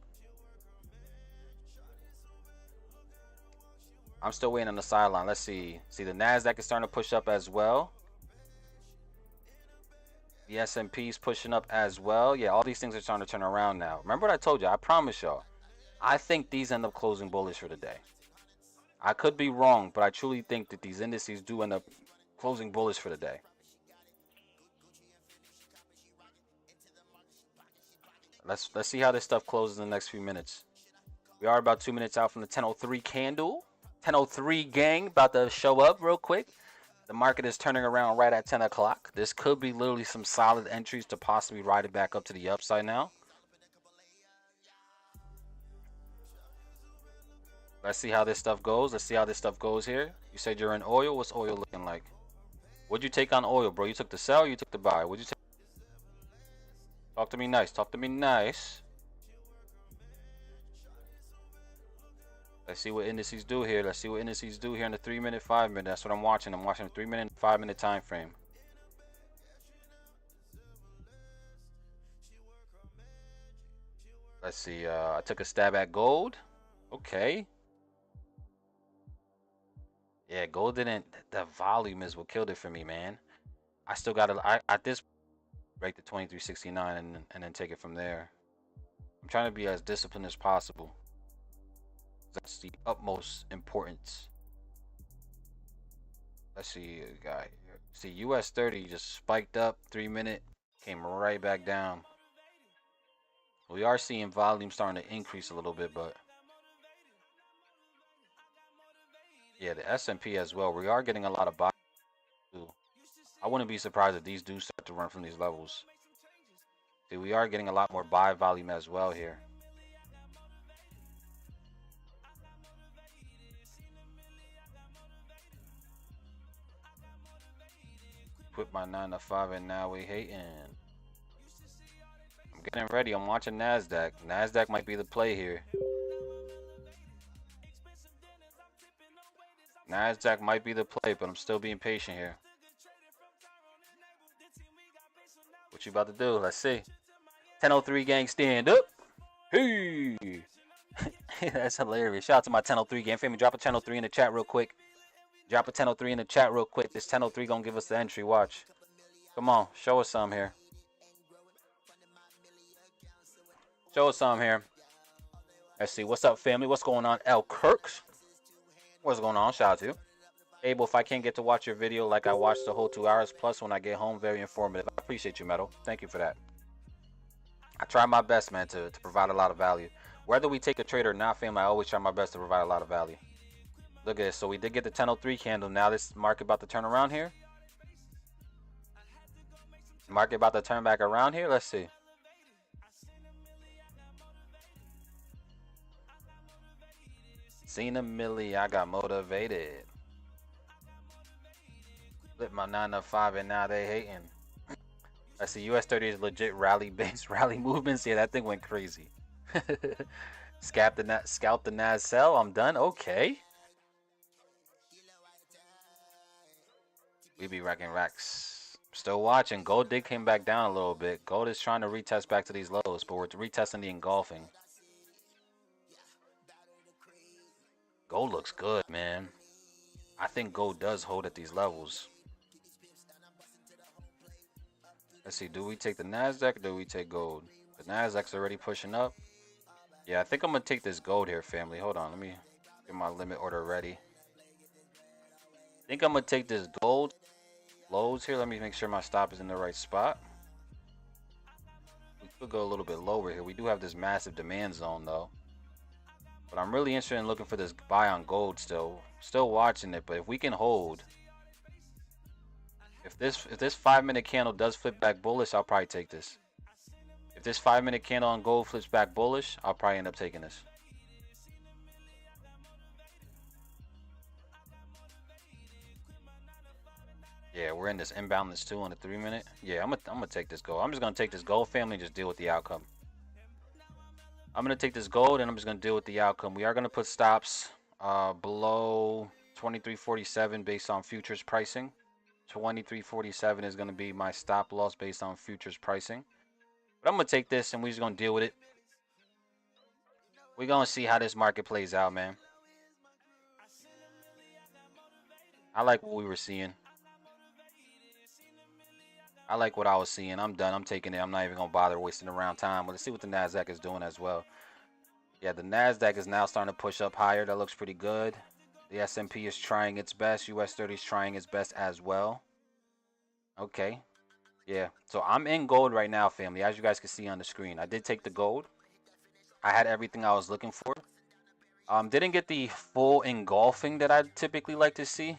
I'm still waiting on the sideline. Let's see. See, the NASDAQ is starting to push up as well. The S&P is pushing up as well. Yeah, all these things are starting to turn around now. Remember what I told you? I promise y'all. I think these end up closing bullish for the day. I could be wrong, but I truly think that these indices do end up closing bullish for the day. Let's see how this stuff closes in the next few minutes. We are about 2 minutes out from the 10:03 candle. 10:03 gang about to show up real quick. The market is turning around right at 10 o'clock. This could be literally some solid entries to possibly ride it back up to the upside now. Let's see how this stuff goes. Let's see how this stuff goes here. You said you're in oil. What's oil looking like? What'd you take on oil, bro? You took the sell or you took the buy? What'd you take? Talk to me nice. Talk to me nice. Let's see what indices do here. Let's see what indices do here in the 3 minute, 5 minute. That's what I'm watching. I'm watching a 3 minute, 5 minute time frame. Let's see. I took a stab at gold. Okay. Yeah, gold didn't. The volume is what killed it for me, man. I still got to. At this break the 2369 and then take it from there. I'm trying to be as disciplined as possible. That's the utmost importance. Let's see, guy. See, US 30 just spiked up 3 minute, came right back down. We are seeing volume starting to increase a little bit, but yeah, the S&P as well. We are getting a lot of buy. I wouldn't be surprised if these do start to run from these levels. See, we are getting a lot more buy volume as well here. Quit my 9 to 5 and now we hating. I'm getting ready. I'm watching NASDAQ. NASDAQ might be the play here. NASDAQ might be the play, but I'm still being patient here. What you about to do? Let's see. 10:03 gang, stand up. Hey. That's hilarious. Shout out to my 10:03 gang family. Drop a 10:03 in the chat real quick. Drop a 10:03 in the chat real quick. This 10:03 gonna give us the entry. Watch. Come on, show us some here. Show us some here. Let's see. What's up, family? What's going on? L. Kirks. What's going on? Shout out to you. Abel, if I can't get to watch your video like I watched the whole 2 hours plus when I get home, very informative. I appreciate you, Metal. Thank you for that. I try my best, man, to provide a lot of value. Whether we take a trade or not, family, I always try my best to provide a lot of value. Look at this. So we did get the 10:03 candle. Now this market about to turn around here. Market about to turn back around here. Let's see. Seen a milli, I got motivated. Flip my 9 to 5 and now they hating. Let's see, US 30 is legit rally based rally movements. Yeah, that thing went crazy. Scalp the Nas sell. I'm done. Okay. We be wrecking racks. Still watching. Gold did came back down a little bit. Gold is trying to retest back to these lows, but we're retesting the engulfing. Gold looks good, man. I think gold does hold at these levels. Let's see. Do we take the Nasdaq or do we take gold? The Nasdaq's already pushing up. Yeah, I think I'm gonna take this gold here, family. Hold on. Let me get my limit order ready. I think I'm gonna take this gold. Lows here. Let me make sure my stop is in the right spot. We could go a little bit lower here. We do have this massive demand zone though. But I'm really interested in looking for this buy on gold still. Still watching it, but if we can hold. If this 5-minute candle does flip back bullish, I'll probably take this. If this 5-minute candle on gold flips back bullish, I'll probably end up taking this. Yeah, we're in this imbalance too on the 3-minute. Yeah, I'm gonna take this gold. I'm just gonna take this gold, family, and just deal with the outcome. I'm gonna take this gold and I'm just gonna deal with the outcome. We are gonna put stops below 23.47 based on futures pricing. 23.47 is gonna be my stop loss based on futures pricing. But I'm gonna take this and we're just gonna deal with it. We're gonna see how this market plays out, man. I like what we were seeing. I like what I was seeing. I'm done. I'm taking it. I'm not even going to bother wasting around time. But let's see what the NASDAQ is doing as well. Yeah, the NASDAQ is now starting to push up higher. That looks pretty good. The S&P is trying its best. US 30 is trying its best as well. Okay. Yeah. So I'm in gold right now, family. As you guys can see on the screen. I did take the gold. I had everything I was looking for. Didn't get the full engulfing that I typically like to see,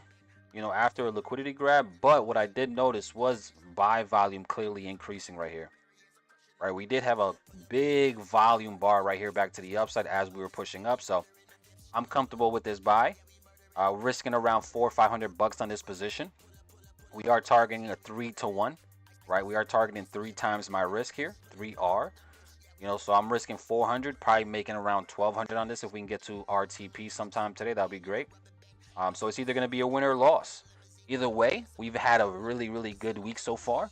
you know, after a liquidity grab. But what I did notice was buy volume clearly increasing right here. Right, we did have a big volume bar right here back to the upside as we were pushing up. So I'm comfortable with this buy. Risking around $400 or $500 on this position. We are targeting a 3-to-1. Right, we are targeting 3 times my risk here. 3R. You know, so I'm risking 400, probably making around 1,200 on this. If we can get to RTP sometime today, that'll be great. So it's either going to be a win or loss. Either way, we've had a really, really good week so far.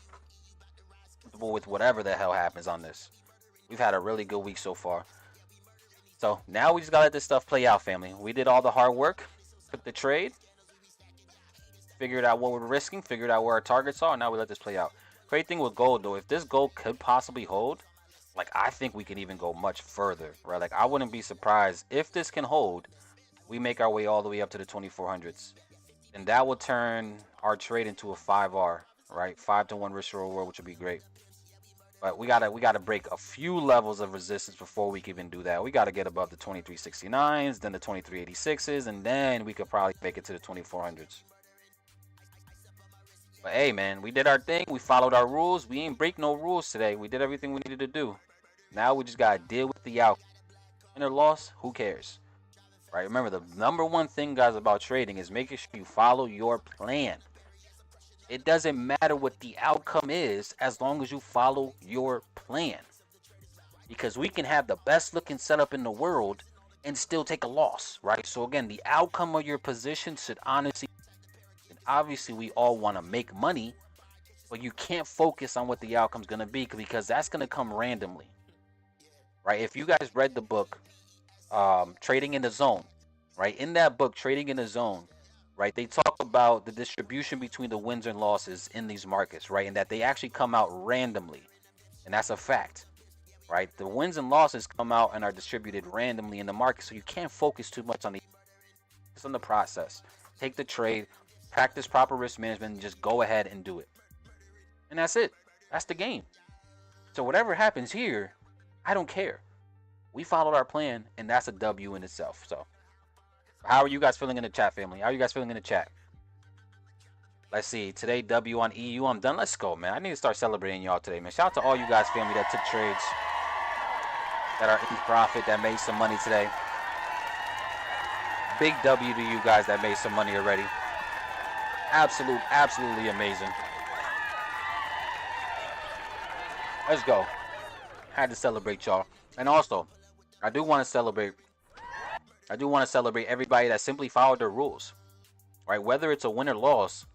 With whatever the hell happens on this, we've had a really good week so far. So now we just got to let this stuff play out, family. We did all the hard work, took the trade, figured out what we're risking, figured out where our targets are, and now we let this play out. Great thing with gold, though, if this gold could possibly hold, like, I think we can even go much further, right? Like, I wouldn't be surprised if this can hold. We make our way all the way up to the 2400s, and that will turn our trade into a 5R, right? 5-to-1 risk reward, which would be great. But we gotta break a few levels of resistance before we can even do that. We gotta get above the 2369s, then the 2386s, and then we could probably make it to the 2400s. But hey, man, we did our thing. We followed our rules. We ain't break no rules today. We did everything we needed to do. Now we just gotta deal with the outcome. Win or loss, who cares? Right? Remember, the number one thing, guys, about trading is making sure you follow your plan. It doesn't matter what the outcome is as long as you follow your plan. Because we can have the best looking setup in the world and still take a loss, right? So again, the outcome of your position should honestly, and obviously we all want to make money, but you can't focus on what the outcome's going to be because that's going to come randomly, right? If you guys read the book, Trading in the Zone, right? In that book, Trading in the Zone, right, they talk about the distribution between the wins and losses in these markets, right? And that they actually come out randomly. And that's a fact, right? The wins and losses come out and are distributed randomly in the market. So you can't focus too much on the process. Take the trade, practice proper risk management, and just go ahead and do it. And that's it. That's the game. So whatever happens here, I don't care. We followed our plan, and that's a W in itself. So how are you guys feeling in the chat, family? How are you guys feeling in the chat? Let's see. Today, W on EU. I'm done. Let's go, man. I need to start celebrating y'all today, man. Shout out to all you guys, family, that took trades, that are in profit, that made some money today. Big W to you guys that made some money already. Absolutely amazing. Let's go. Had to celebrate y'all. And also, I do want to celebrate everybody that simply followed their rules. Right? Whether it's a win or loss,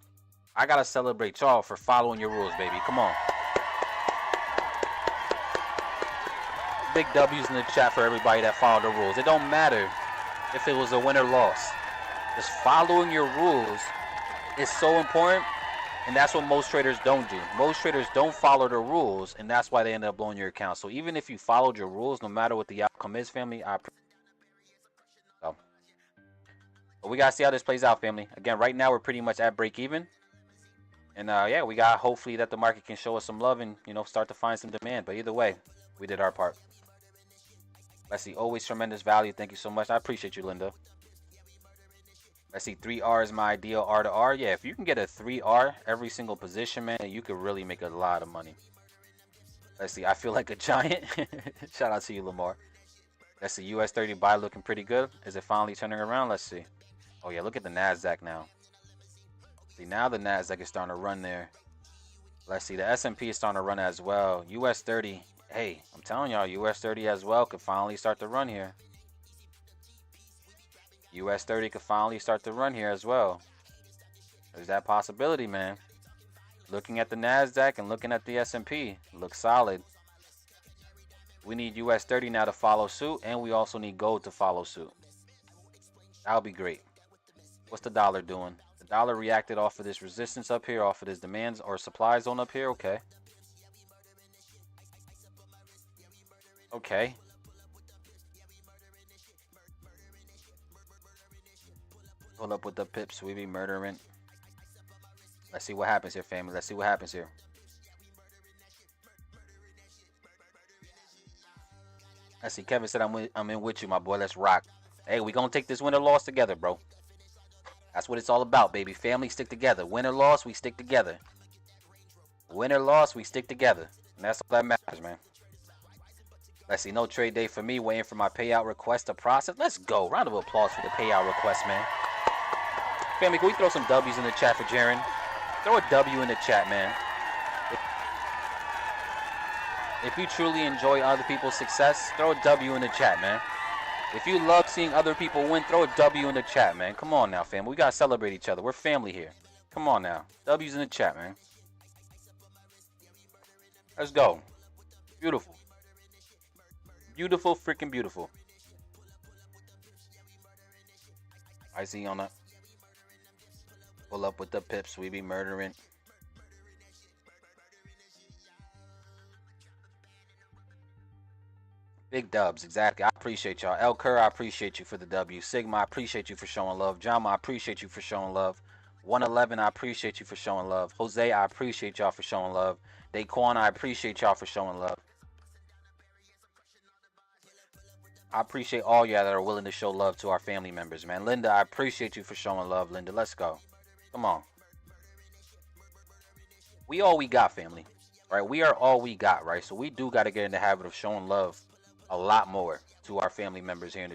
I gotta celebrate y'all for following your rules, baby. Come on. Big W's in the chat for everybody that followed the rules. It don't matter if it was a win or loss. Just following your rules is so important, and that's what most traders don't do. Most traders don't follow the rules, and that's why they end up blowing your account. So even if you followed your rules, no matter what the outcome is, family, I appreciate it. So, but we gotta see how this plays out, family. Again, right now we're pretty much at break even. And yeah, we got hopefully that the market can show us some love and, you know, start to find some demand. But either way, we did our part. Let's see. Always tremendous value. Thank you so much. I appreciate you, Linda. Let's see. 3R is my ideal R to R. Yeah, if you can get a 3R every single position, man, you could really make a lot of money. Let's see. I feel like a giant. Shout out to you, Lamar. Let's see. US 30 buy looking pretty good. Is it finally turning around? Let's see. Oh, yeah. Look at the NASDAQ now. See, now the NASDAQ is starting to run there. Let's see, the S&P is starting to run as well. US 30, hey, I'm telling y'all, US 30 as well could finally start to run here. US 30 could finally start to run here as well. There's that possibility, man. Looking at the NASDAQ and looking at the S&P, looks solid. We need US 30 now to follow suit, and we also need gold to follow suit. That'll be great. What's the dollar doing? The dollar reacted off of this resistance up here, off of this demands or supply zone up here. Okay. Okay. Pull up with the pips. We be murdering. Let's see what happens here, family. Let's see what happens here. Let's see. Kevin said I'm in with you, my boy. Let's rock. Hey, we gonna take this win or loss together, bro. That's what it's all about, baby. Family stick together. Win or loss, we stick together. Win or loss, we stick together. And that's all that matters, man. Let's see. No trade day for me. Waiting for my payout request to process. Let's go. Round of applause for the payout request, man. Family, can we throw some W's in the chat for Jaren? Throw a W in the chat, man. If you truly enjoy other people's success, throw a W in the chat, man. If you love seeing other people win, throw a W in the chat, man. Come on now, fam. We got to celebrate each other. We're family here. Come on now. W's in the chat, man. Let's go. Beautiful. Beautiful, freaking beautiful. I see on that. Pull up with the pips. We be murdering. Big dubs, exactly. I appreciate y'all. El Kerr, I appreciate you for the W. Sigma, I appreciate you for showing love. Jama, I appreciate you for showing love. 111, I appreciate you for showing love. Jose, I appreciate y'all for showing love. Daquan, I appreciate y'all for showing love. I appreciate all y'all that are willing to show love to our family members, man. Linda, I appreciate you for showing love, Linda. Let's go. Come on. We all we got, family. Right? We are all we got, right? So we do got to get in the habit of showing love a lot more to our family members here.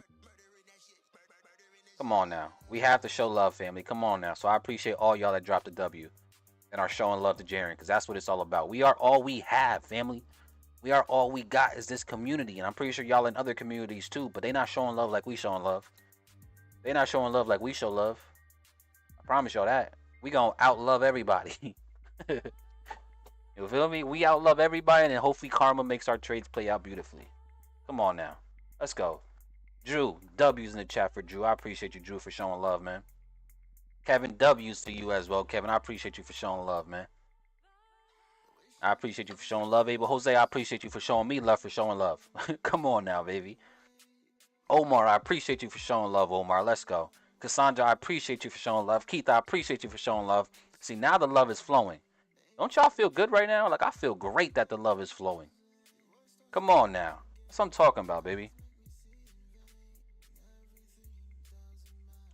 Come on now. We have to show love, family. Come on now. So I appreciate all y'all that dropped a W and are showing love to Jaren, because that's what it's all about. We are all we have, family. We are all we got is this community. And I'm pretty sure y'all in other communities too, but they not showing love like we showing love. They not showing love like we show love. I promise y'all that. We gonna outlove everybody. You feel me? We outlove everybody, and then hopefully karma makes our trades play out beautifully. Come on now. Let's go. Drew, W's in the chat for Drew. I appreciate you, Drew, for showing love, man. Kevin, W's to you as well. Kevin, I appreciate you for showing love, man. I appreciate you for showing love, Abel. Jose, I appreciate you for showing me love for showing love. Come on now, baby. Omar, I appreciate you for showing love, Omar. Let's go. Cassandra, I appreciate you for showing love. Keith, I appreciate you for showing love. See, now the love is flowing. Don't y'all feel good right now? Like, I feel great that the love is flowing. Come on now. That's what I'm talking about, baby.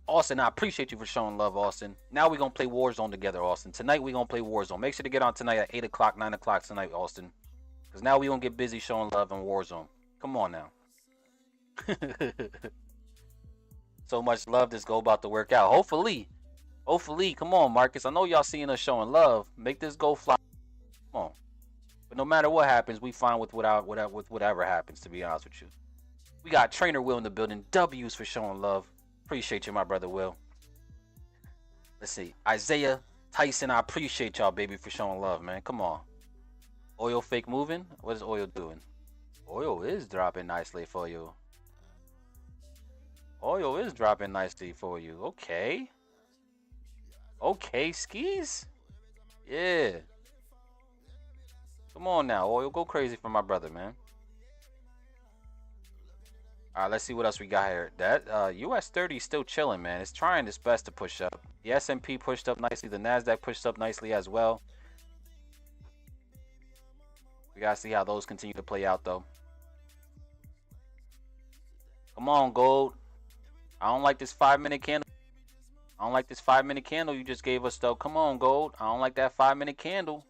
Austin, I appreciate you for showing love, Austin. Now we're going to play Warzone together, Austin. Tonight we're going to play Warzone. Make sure to get on tonight at 8 o'clock, 9 o'clock tonight, Austin. Because now we're going to get busy showing love in Warzone. Come on now. So much love this go about to work out. Hopefully. Come on, Marcus. I know y'all seeing us showing love. Make this go fly. Come on. But no matter what happens, we fine with whatever happens, to be honest with you. We got Trainer Will in the building. W's for showing love. Appreciate you, my brother Will. Let's see. Isaiah Tyson, I appreciate y'all, baby, for showing love, man. Come on. Oil fake moving? What is oil doing? Oil is dropping nicely for you. Oil is dropping nicely for you. Okay. Okay, skis? Yeah. Come on now, oil. Go crazy for my brother, man. Alright, let's see what else we got here. That US 30 is still chilling, man. It's trying its best to push up. The S&P pushed up nicely. The NASDAQ pushed up nicely as well. We gotta see how those continue to play out, though. Come on, gold. I don't like this 5-minute candle. I don't like this 5-minute candle you just gave us, though. Come on, gold. I don't like that 5-minute candle.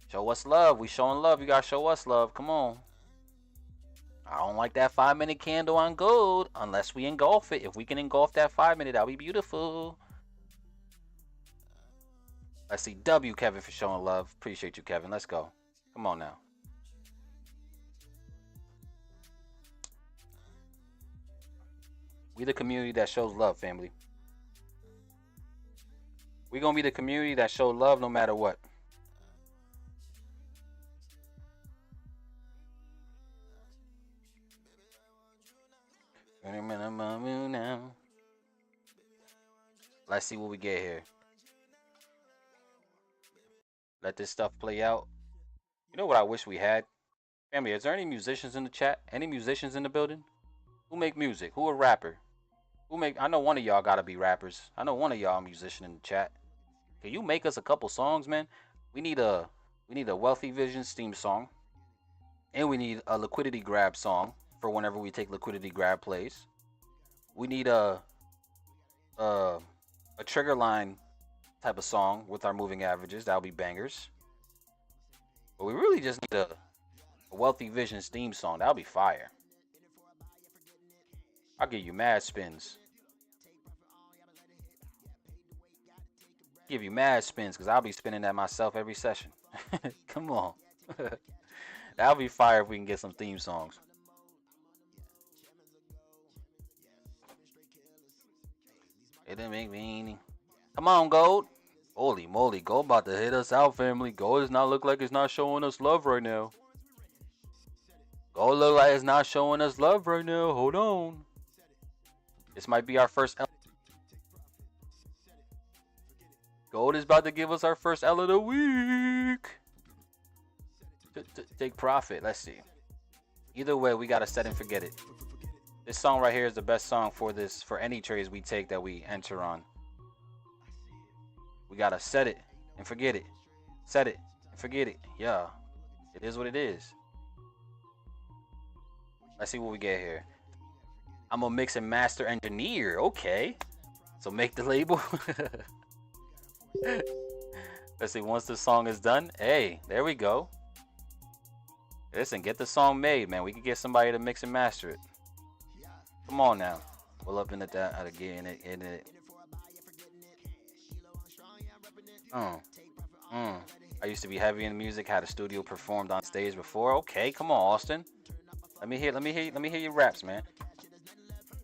Show us love. We showing love. You gotta show us love. Come on. I don't like that 5-minute candle on gold unless we engulf it. If we can engulf that 5-minute, that'll be beautiful. Let's see. W, Kevin, for showing love. Appreciate you, Kevin. Let's go. Come on now. We the community that shows love, family. We gonna be the community that shows love no matter what. Let's see what we get here. Let this stuff play out. You know what I wish we had? Family, is there any musicians in the chat? Any musicians in the building? Who make music? Who a rapper? I know one of y'all gotta be rappers. I know one of y'all a musician in the chat. Can you make us a couple songs, man? We need a Wealthy Visions theme song. And we need a Liquidity Grab song for whenever we take Liquidity Grab plays. We need a trigger line type of song with our moving averages. That'll be bangers. But we really just need a Wealthy Visions theme song. That'll be fire. I'll give you mad spins. Give you mad spins because I'll be spinning that myself every session. Come on. That'll be fire if we can get some theme songs. It didn't make me any. Come on, gold. Holy moly, gold about to hit us out, family. Gold does not look like it's not showing us love right now. Gold look like it's not showing us love right now. Hold on. This might be our first L. Gold is about to give us our first L of the week. Take profit. Let's see. Either way, we gotta set and forget it. This song right here is the best song for any trades we take that we enter on. We gotta set it and forget it. Set it and forget it. Yeah. It is what it is. Let's see what we get here. I'm a mix and master engineer. Okay. So make the label. Let's see. Once the song is done. Hey, there we go. Listen, get the song made, man. We can get somebody to mix and master it. Come on now. We'll up in it that again in it. I used to be heavy in music, had a studio performed on stage before. Okay, come on, Austin. Let me hear your raps, man.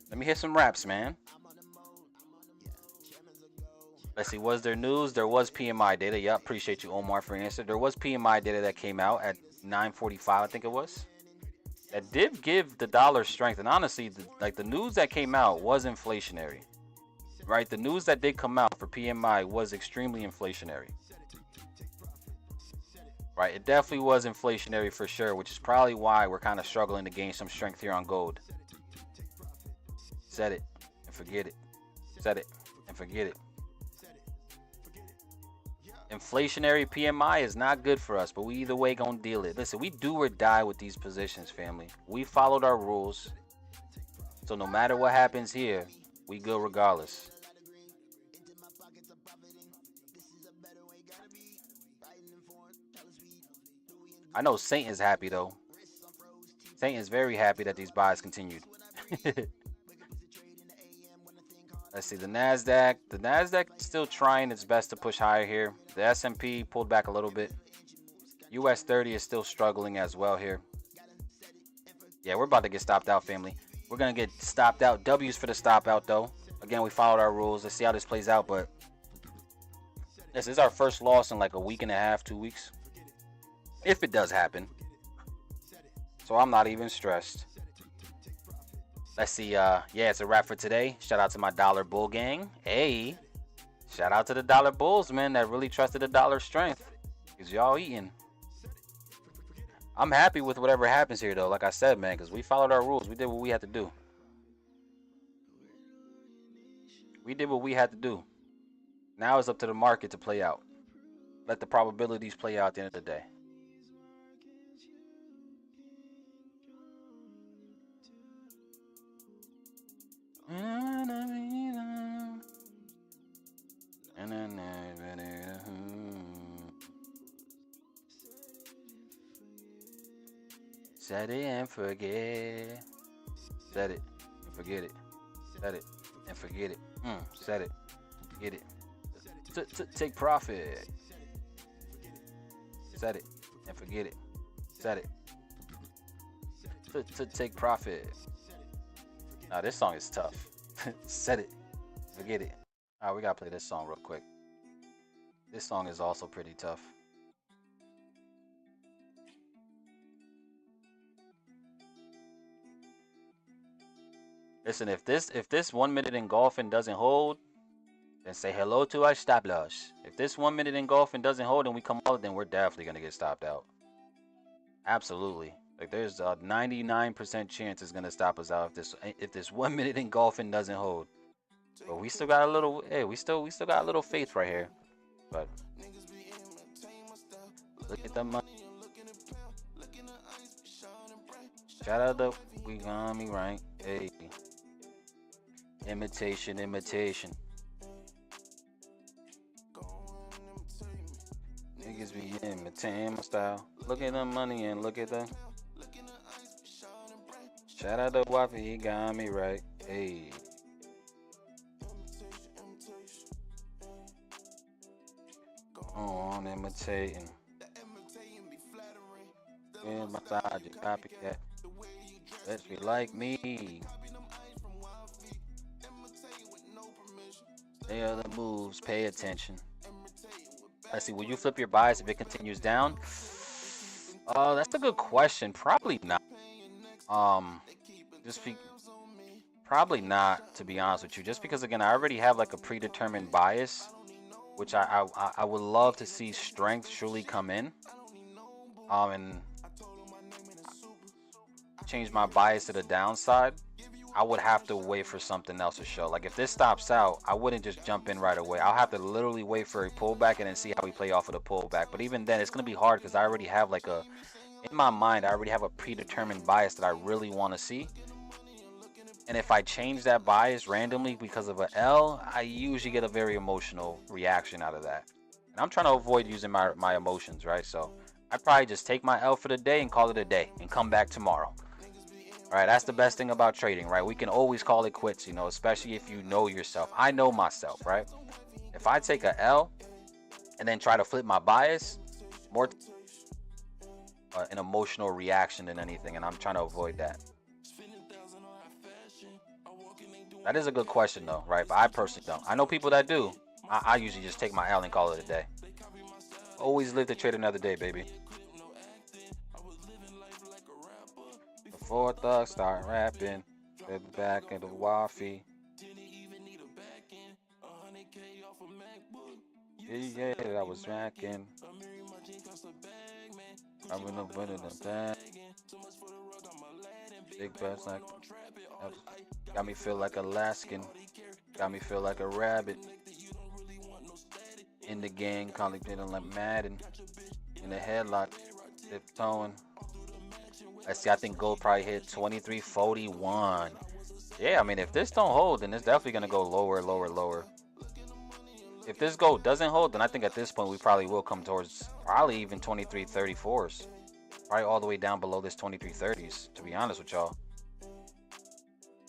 Let me hear some raps, man. Let's see, was there news? There was PMI data. Yeah, appreciate you, Omar, for your answer. There was PMI data that came out at 9:45, I think it was. That did give the dollar strength. And honestly, the news that came out was inflationary. Right? The news that did come out for PMI was extremely inflationary. Right? It definitely was inflationary for sure, which is probably why we're kind of struggling to gain some strength here on gold. Set it and forget it. Set it and forget it. Inflationary PMI is not good for us, but we either way gonna deal it. Listen, we do or die with these positions, family. We followed our rules. So no matter what happens here, we good regardless. I know Saint is happy though. Saint is very happy that these buys continued. Let's see the Nasdaq. The Nasdaq still trying its best to push higher here. The S&P pulled back a little bit. US 30 is still struggling as well here. Yeah, we're about to get stopped out, family. We're gonna get stopped out. W's for the stop out though. Again, we followed our rules. Let's see how this plays out. But this is our first loss in like a week and a half, 2 weeks, if it does happen. So I'm not even stressed. Let's see. Yeah, it's a wrap for today. Shout out to my Dollar Bull gang. Hey, shout out to the Dollar Bulls, man, that really trusted the dollar strength. Because y'all eating. I'm happy with whatever happens here, though. Like I said, man, because we followed our rules. We did what we had to do. We did what we had to do. Now it's up to the market to play out. Let the probabilities play out at the end of the day. Set it and forget. Set it and forget it. Set it and forget it. Set it. Get it. Take profit. Set it and forget it. Set it. Take profit. Nah, this song is tough. Set it. Forget it. Alright, we gotta play this song real quick. This song is also pretty tough. Listen, if this 1 minute engulfing doesn't hold, then say hello to our stop loss. If this 1 minute engulfing doesn't hold and we come out, then we're definitely gonna get stopped out. Absolutely. Like there's a 99% chance it's gonna stop us out if this 1 minute engulfing doesn't hold. But we still got a little we still got a little faith right here. But look at the money. Shout out to we got me right. Hey. Imitation. Niggas be imitating my style. Look at the money and look at the. Shout out to Waffy, he got me right. Hey. On imitating. In my side, you copycat. Let's be like me. They are the moves. Pay attention. Let's see. Will you flip your bias if it continues down? That's a good question. Probably not. Probably not, to be honest with you. Just because again, I already have like a predetermined bias, which I would love to see strength truly come in. And change my bias to the downside. I would have to wait for something else to show. Like if this stops out, I wouldn't just jump in right away. I'll have to literally wait for a pullback and then see how we play off of the pullback. But even then, it's gonna be hard because I already have like in my mind, I already have a predetermined bias that I really want to see. And if I change that bias randomly because of an L, I usually get a very emotional reaction out of that. And I'm trying to avoid using my emotions, right? So I probably just take my L for the day and call it a day and come back tomorrow. All right, that's the best thing about trading, right? We can always call it quits, you know, especially if you know yourself. I know myself, right? If I take a L and then try to flip my bias, more an emotional reaction than anything, and I'm trying to avoid that. That is a good question, though, right? But I personally don't. I know people that do. I usually just take my L and call it a day. Always live to trade another day, baby. Before thugs start rapping, at the back of the waffy. Yeah, I was racking. I'm gonna put it in the bag. Big bets like got me feel like Alaskan. Got me feel like a rabbit. In the gang, calling feeling like Madden. In the headlock, tiptoeing. Let's see, I think gold probably hit 23.41. Yeah, I mean, if this don't hold, then it's definitely gonna go lower, lower, lower. If this gold doesn't hold, then I think at this point we probably will come towards probably even 2334s. Probably all the way down below this 2330s, to be honest with y'all.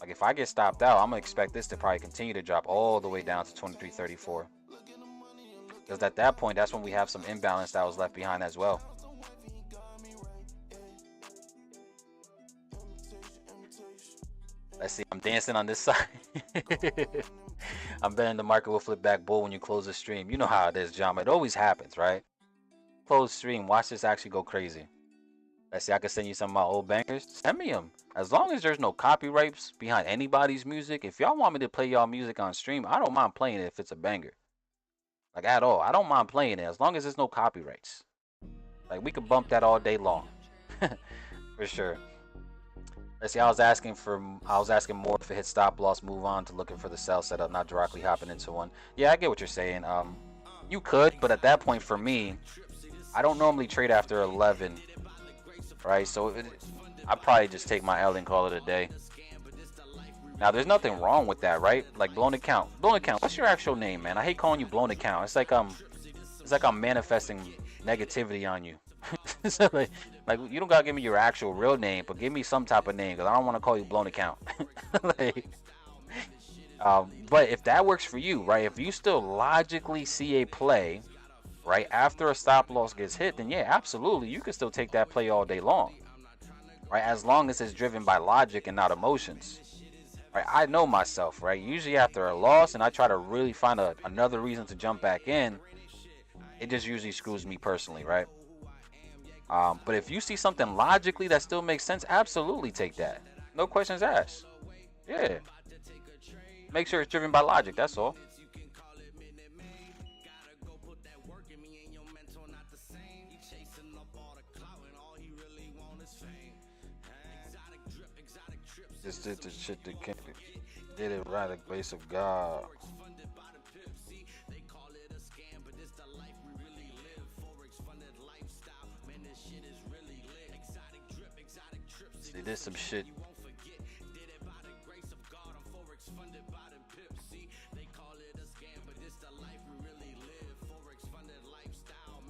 Like if I get stopped out, I'm gonna expect this to probably continue to drop all the way down to 2334. Because at that point, that's when we have some imbalance that was left behind as well. Let's see, I'm dancing on this side. I'm betting the market will flip back bull when you close the stream. You know how it is, John. It always happens, right? Close stream. Watch this actually go crazy. Let's see, I can send you some of my old bangers. Send me them. As long as there's no copyrights behind anybody's music. If y'all want me to play y'all music on stream, I don't mind playing it if it's a banger. Like at all. I don't mind playing it as long as there's no copyrights. Like we could bump that all day long. For sure. Let's see, I was asking more if it hit stop loss, move on to looking for the sell setup, not directly hopping into one. Yeah, I get what you're saying. You could, but at that point for me, I don't normally trade after 11, right? So I'd probably just take my L and call it a day. Now, there's nothing wrong with that, right? Like blown account. Blown account. What's your actual name, man? I hate calling you blown account. It's like I'm manifesting negativity on you. So like you don't gotta give me your actual real name, but give me some type of name because I don't want to call you blown account. Like, but if that works for you, right? If you still logically see a play, right after a stop loss gets hit, then yeah, absolutely, you can still take that play all day long, right? As long as it's driven by logic and not emotions, right? I know myself, right? Usually after a loss, and I try to really find another reason to jump back in, it just usually screws me personally, right? But if you see something logically that still makes sense, absolutely take that. No questions asked. Yeah. Make sure it's driven by logic, that's all. Just did the shit that did it right, the grace of God. See, there's some shit.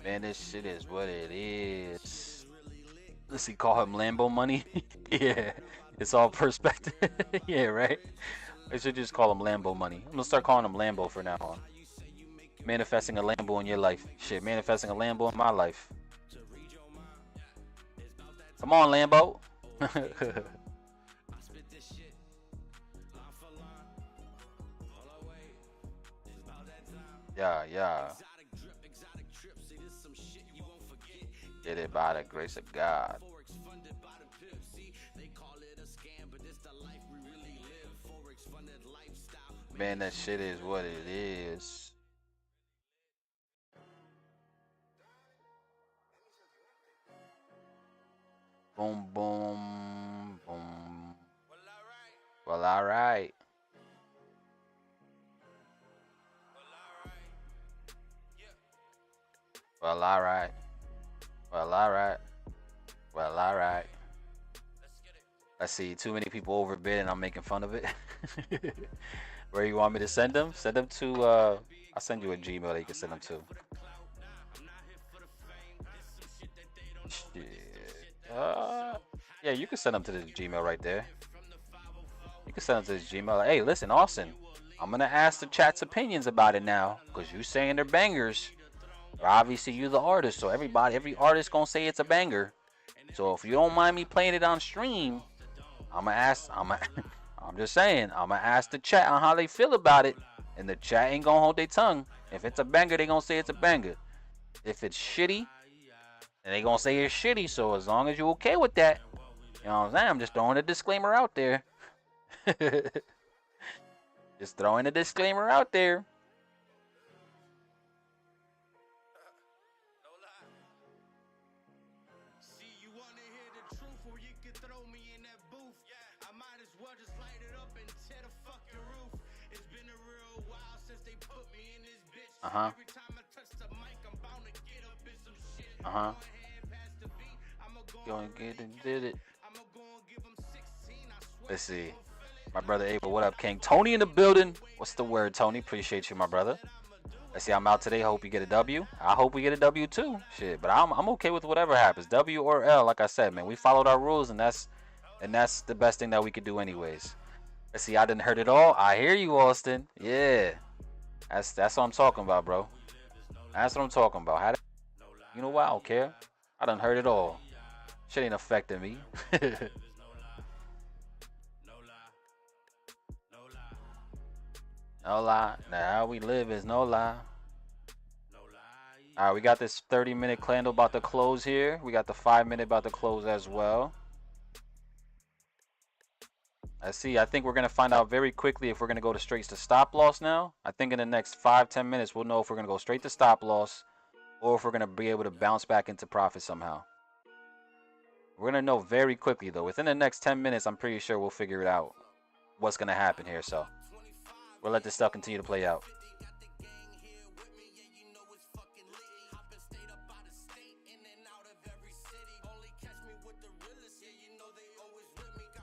Man, this shit is what it is. Let's see, call him Lambo money. Yeah, it's all perspective. Yeah, right? I should just call him Lambo money. I'm gonna start calling him Lambo from now on. Manifesting a Lambo in your life. Shit, manifesting a Lambo in my life. Come on, Lambo. Yeah. Did it by the grace of God. Man, that shit is what it is. Boom, boom, boom. Well, all right. Well, all right. Well, all right. Well, all right. Let's see. Too many people overbid and I'm making fun of it. Where you want me to send them? Send them to, I'll send you a Gmail that you can send them to. Shit. Yeah, you can send them to the Gmail right there. You can send them to this Gmail. Hey, listen, Austin, I'm going to ask the chat's opinions about it now because you saying they're bangers. Obviously, you're the artist, so every artist gonna say it's a banger. So if you don't mind me playing it on stream, I'm just saying, I'm gonna ask the chat on how they feel about it, and the chat ain't gonna hold their tongue. If it's a banger, they gonna say it's a banger. If it's shitty, then they gonna say it's shitty. So as long as you're okay with that, you know what I'm saying? I'm just throwing a disclaimer out there. Just throwing a disclaimer out there. Go and get and did it. Let's see. My brother Abel, what up, King? Tony in the building. What's the word, Tony? Appreciate you, my brother. Let's see, I'm out today. Hope you get a W. I hope we get a W too. Shit, but I'm okay with whatever happens, W or L. Like I said, man, we followed our rules, and that's the best thing that we could do, anyways. Let's see, I didn't hurt it all. I hear you, Austin. Yeah, that's what I'm talking about, bro. That's what I'm talking about. You know what? I don't care. I done heard it all. Shit ain't affecting me. No lie. Now how we live is no lie. Alright, we got this 30-minute candle about to close here. We got the 5-minute about to close as well. Let's see. I think we're going to find out very quickly if we're going to go to straight to stop loss now. I think in the next 5-10 minutes, we'll know if we're going to go straight to stop loss or if we're going to be able to bounce back into profit somehow. We're going to know very quickly, though. Within the next 10 minutes, I'm pretty sure we'll figure it out what's going to happen here. So we'll let this stuff continue to play out.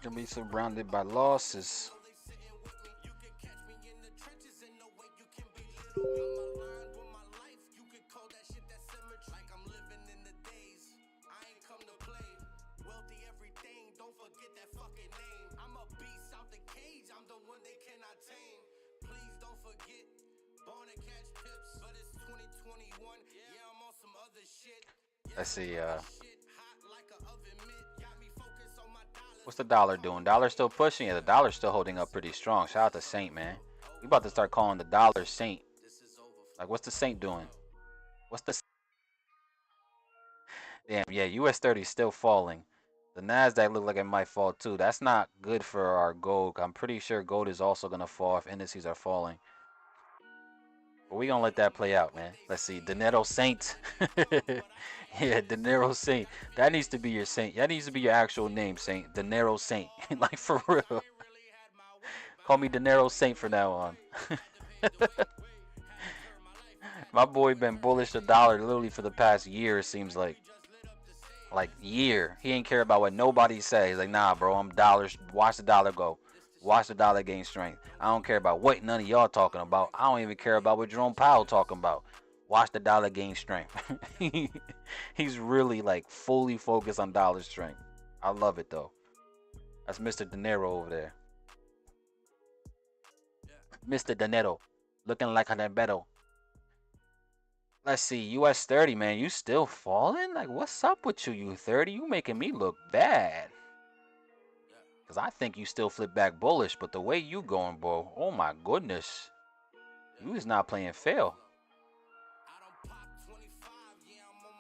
Gonna be surrounded by losses. Let's see, what's the dollar doing? Dollar still pushing? Yeah, the dollar's still holding up pretty strong. Shout out to Saint, man. We about to start calling the dollar Saint. Like, what's the Saint doing? What's the... Damn, yeah, US 30 is still falling. The NASDAQ look like it might fall too. That's not good for our gold. I'm pretty sure gold is also going to fall if indices are falling. But we gonna let that play out, man. Let's see. Dinero Saint. Yeah, Dinero Saint. That needs to be your saint. That needs to be your actual name, Saint. Dinero Saint. Like, for real. Call me Dinero Saint from now on. My boy been bullish the dollar literally for the past year, it seems like. Like, year. He ain't care about what nobody says. He's like, nah, bro, I'm dollars. Watch the dollar go. Watch the dollar gain strength. I don't care about what none of y'all talking about. I don't even care about what Jerome Powell talking about. Watch the dollar gain strength. He's really like fully focused on dollar strength. I love it though. That's Mr. Dinero over there. Mr. Dinero. Looking like a Beto. Let's see. US 30, man. You still falling? Like, what's up with you, you 30? You making me look bad. Because I think you still flip back bullish, but the way you going, bro, oh my goodness. You is not playing fair.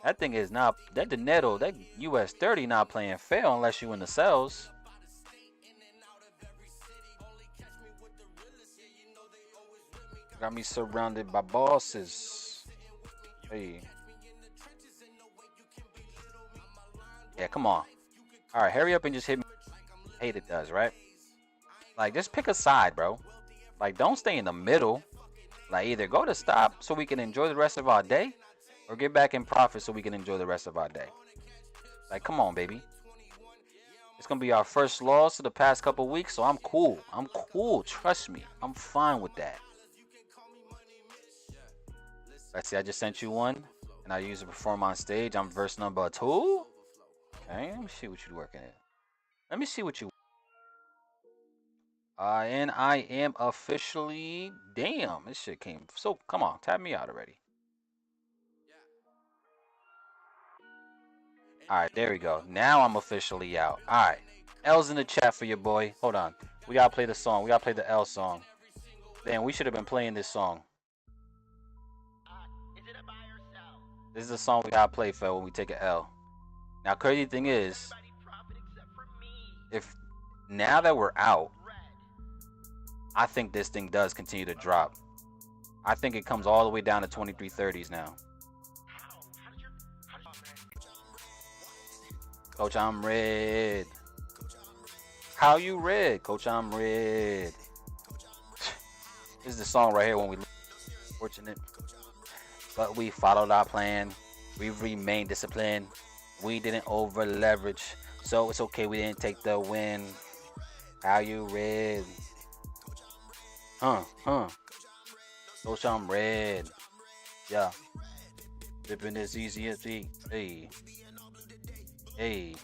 That thing is not, that Dinero, that US 30 not playing fair unless you in the cells. Got me surrounded by bosses. Hey. Yeah, come on. All right, hurry up and just hit me. Hate it does, right? Like, just pick a side, bro. Like, don't stay in the middle. Like, either go to stop so we can enjoy the rest of our day, or get back in profit so we can enjoy the rest of our day. Like, come on, baby. It's gonna be our first loss of the past couple weeks, so I'm cool. I'm cool. Trust me. I'm fine with that. Let's see. I just sent you one, and I use it to perform on stage. I'm verse number 2. Okay, let me see what you're working at. Let me see what you. And I am officially. Damn, this shit came. So come on, tap me out already. All right, there we go. Now I'm officially out. All right, L's in the chat for your boy. Hold on, we gotta play the song. We gotta play the L song. Damn, we should have been playing this song. This is the song we gotta play for when we take an L. Now, crazy thing is, if now that we're out, I think this thing does continue to drop. I think it comes all the way down to 2330s now. Coach, I'm red. How you red? Coach, I'm red. This is the song right here when we fortunate. But we followed our plan. We remained disciplined. We didn't over leverage. So it's okay we didn't take the win. How you red? Coach, I'm red. Yeah. Dipping as easy as me. Hey. Hey.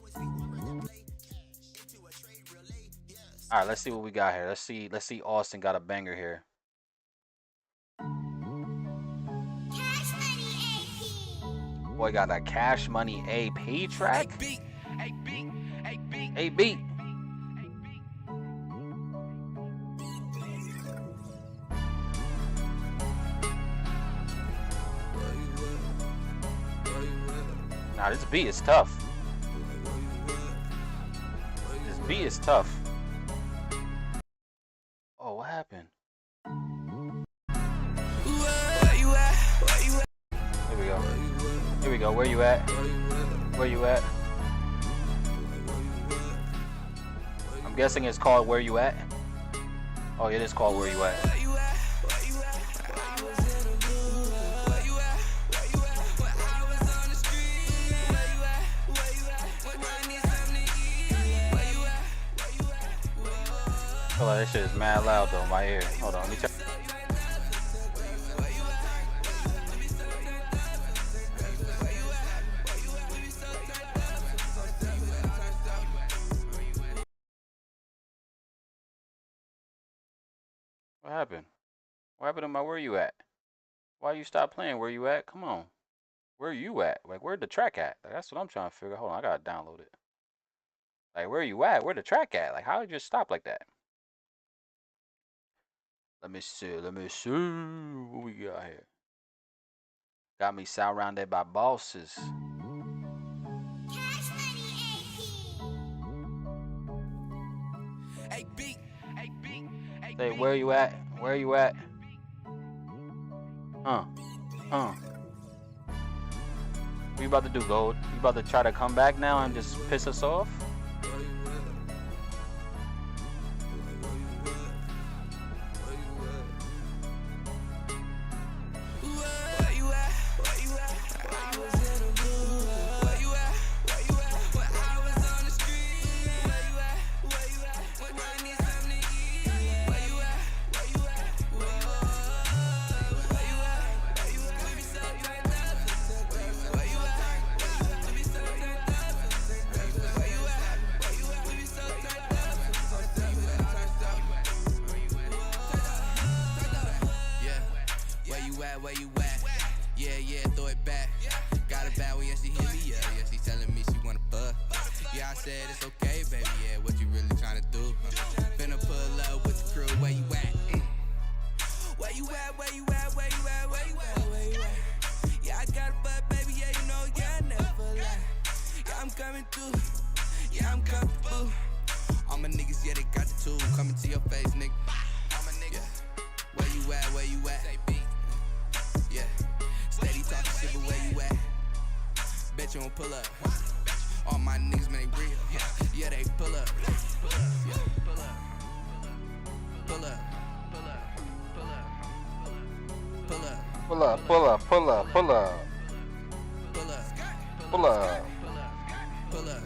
Alright, let's see what we got here. Let's see Austin got a banger here. Boy got a Cash Money AP track. AB. Nah, this beat is tough. This beat is tough. Oh, what happened? Here we go. Here we go. Where you at? Where you at? I'm guessing it's called Where You At. Oh, it is called Where You At. I feel like this shit is mad loud though in my ear. Hold on, let me check. What happened? What happened to my Where You At? Why you stop playing Where You At? Come on. Where you at? Like, where'd the track at? Like, that's what I'm trying to figure out. Hold on, I gotta download it. Like, where you at? Where the track at? Like, how did you just stop like that? Let me see. Let me see what we got here. Got me surrounded by bosses. Say, where you at? Where you at? What you about to do, Gold? You about to try to come back now and just piss us off? Where you at? Yeah, throw it back. Got it bad when she hit me, yeah, she telling me she wanna fuck. Yeah, I said it's okay, baby, yeah, what you really tryna do? Finna pull up with the crew, where you at? Where you at, where you at, where you at, where you at, where you at? Yeah, I got a butt, baby, yeah, you know, yeah, I never lie. Yeah, I'm coming through, yeah, I'm comfortable. All my niggas, yeah, they got the tool, coming to your face, nigga. All my niggas, yeah. Where you at, where you at? Yeah, steady talking shit, but where you at? Bet you won't pull up. All my niggas, man, they real. Yeah, they pull up. Yeah, pull up. Pull up. Pull up. Pull up. Pull up, pull up, pull up, pull up. Pull up. Pull up. Pull up.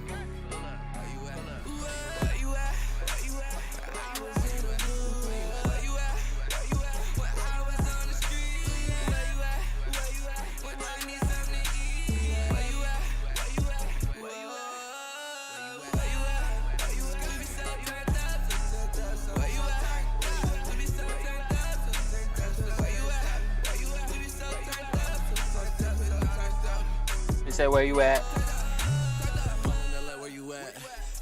Say where you at? Where you at?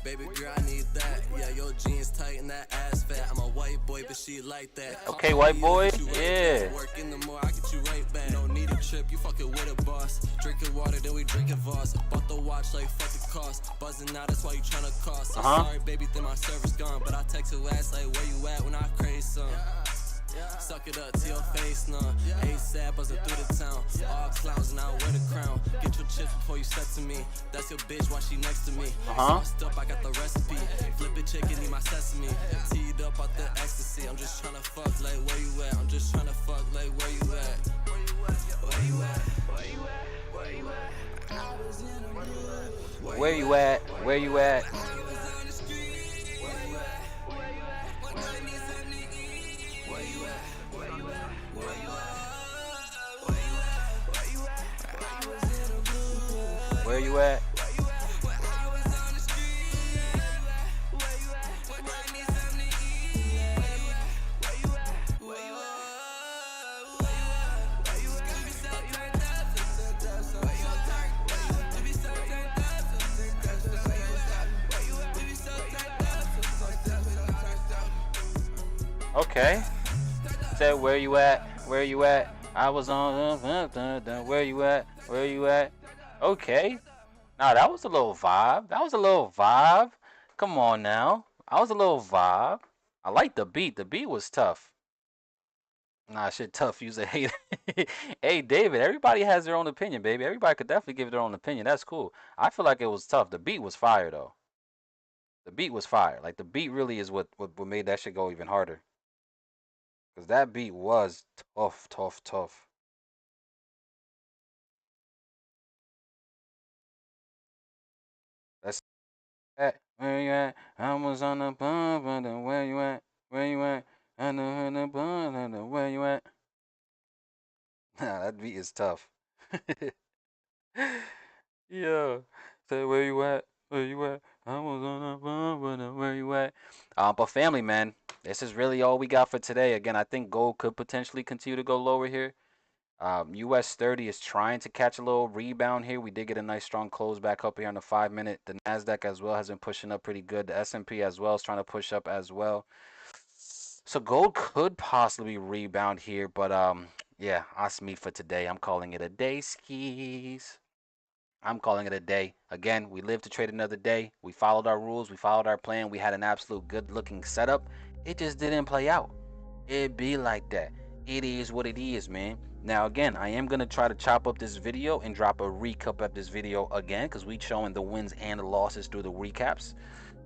Baby girl, I need that. Yeah, your jeans tight and that ass fat. I'm a white boy, but she like that. Okay, white boy. Yeah. Work in the more, I get you right back. No need a trip, you fucking with a boss. Drinking water, then we drinking Voss. Bought the watch like fuck it cost. Buzzing out, that's why you tryna cost. I'm sorry, baby, then my service gone. But I text your ass like where you at when I crave some. Suck it up to your face, nah. ASAP buzzing through the town. All clowns and I wear the crown. Get your chips before you step to me. That's your bitch while she next to me. Sauced up, I got the recipe. Flip it chicken, need my sesame. Teed up out the ecstasy. I'm just tryna fuck like where you at. I'm just tryna fuck like where you at. Where you at? Where you at? Where you at? Where you at? Where you at? Where you at? Where you at? Okay. Said where you at? Where you at? I was on where you at? Where you at? Okay. Nah, that was a little vibe. That was a little vibe. Come on now. I was a little vibe. I like the beat. The beat was tough. Nah, shit tough. You say, hey, hey, David. Everybody has their own opinion, baby. Everybody could definitely give their own opinion. That's cool. I feel like it was tough. The beat was fire though. The beat was fire. Like the beat really is what made that shit go even harder. Cause that beat was tough, tough, tough. That's at. Where you at? I was on the bump, where you at? Where you at? I know the bump, where you at? Nah, that beat is tough. Yeah. Say where you at? Where you at? I was on the bump, where you at? But family, man, this is really all we got for today. Again, I think gold could potentially continue to go lower here. US 30 is trying to catch a little rebound here. We did get a nice strong close back up here on the 5-minute. The Nasdaq as well has been pushing up pretty good. The S&P as well is trying to push up as well. So gold could possibly rebound here, but yeah, that's me for today. I'm calling it a day, skis. I'm calling it a day. Again, we live to trade another day. We followed our rules. We followed our plan. We had an absolute good-looking setup. It just didn't play out. It be like that. It is what it is, man. Now, again, I am going to try to chop up this video and drop a recap of this video again because we showing the wins and the losses through the recaps.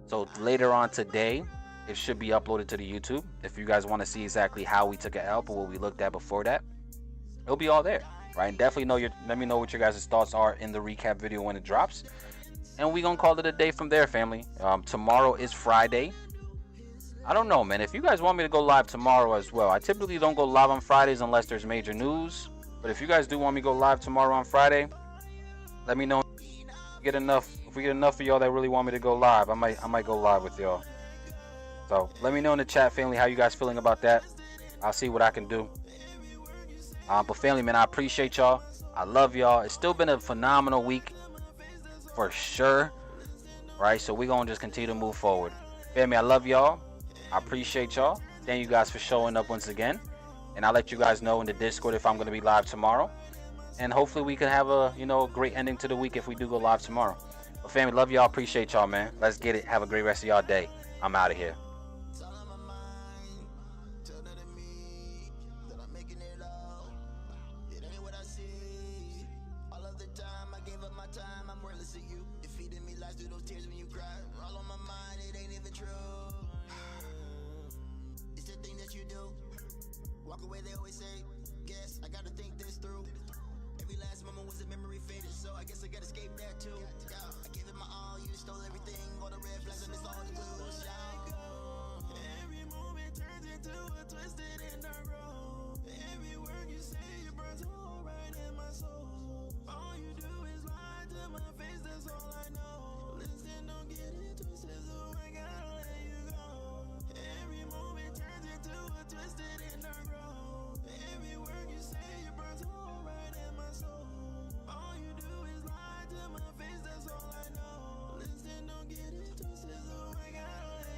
So later on today, it should be uploaded to the YouTube. If you guys want to see exactly how we took an L or what we looked at before that, it'll be all there, right? And definitely let me know what your guys' thoughts are in the recap video when it drops. And we going to call it a day from there, family. Tomorrow is Friday. I don't know, man. If you guys want me to go live tomorrow as well, I typically don't go live on Fridays unless there's major news. But if you guys do want me to go live tomorrow on Friday, let me know. If we get enough of y'all that really want me to go live, I might go live with y'all. So let me know in the chat, family, how you guys feeling about that. I'll see what I can do. But family, man, I appreciate y'all. I love y'all. It's still been a phenomenal week for sure, right? So we're gonna just continue to move forward. Family, I love y'all. I appreciate y'all. Thank you guys for showing up once again. And I'll let you guys know in the Discord if I'm going to be live tomorrow. And hopefully we can have a, great ending to the week if we do go live tomorrow. But family, love y'all. Appreciate y'all, man. Let's get it. Have a great rest of y'all day. I'm out of here. Walk away, they always say, guess I gotta think this through. Every last moment was a memory faded, so I guess I gotta escape that too. Yeah, I gave it my all, you stole everything, all the red flags and it's all the blues. Every moment turns into a twisted in the road. Every word you say, it burns a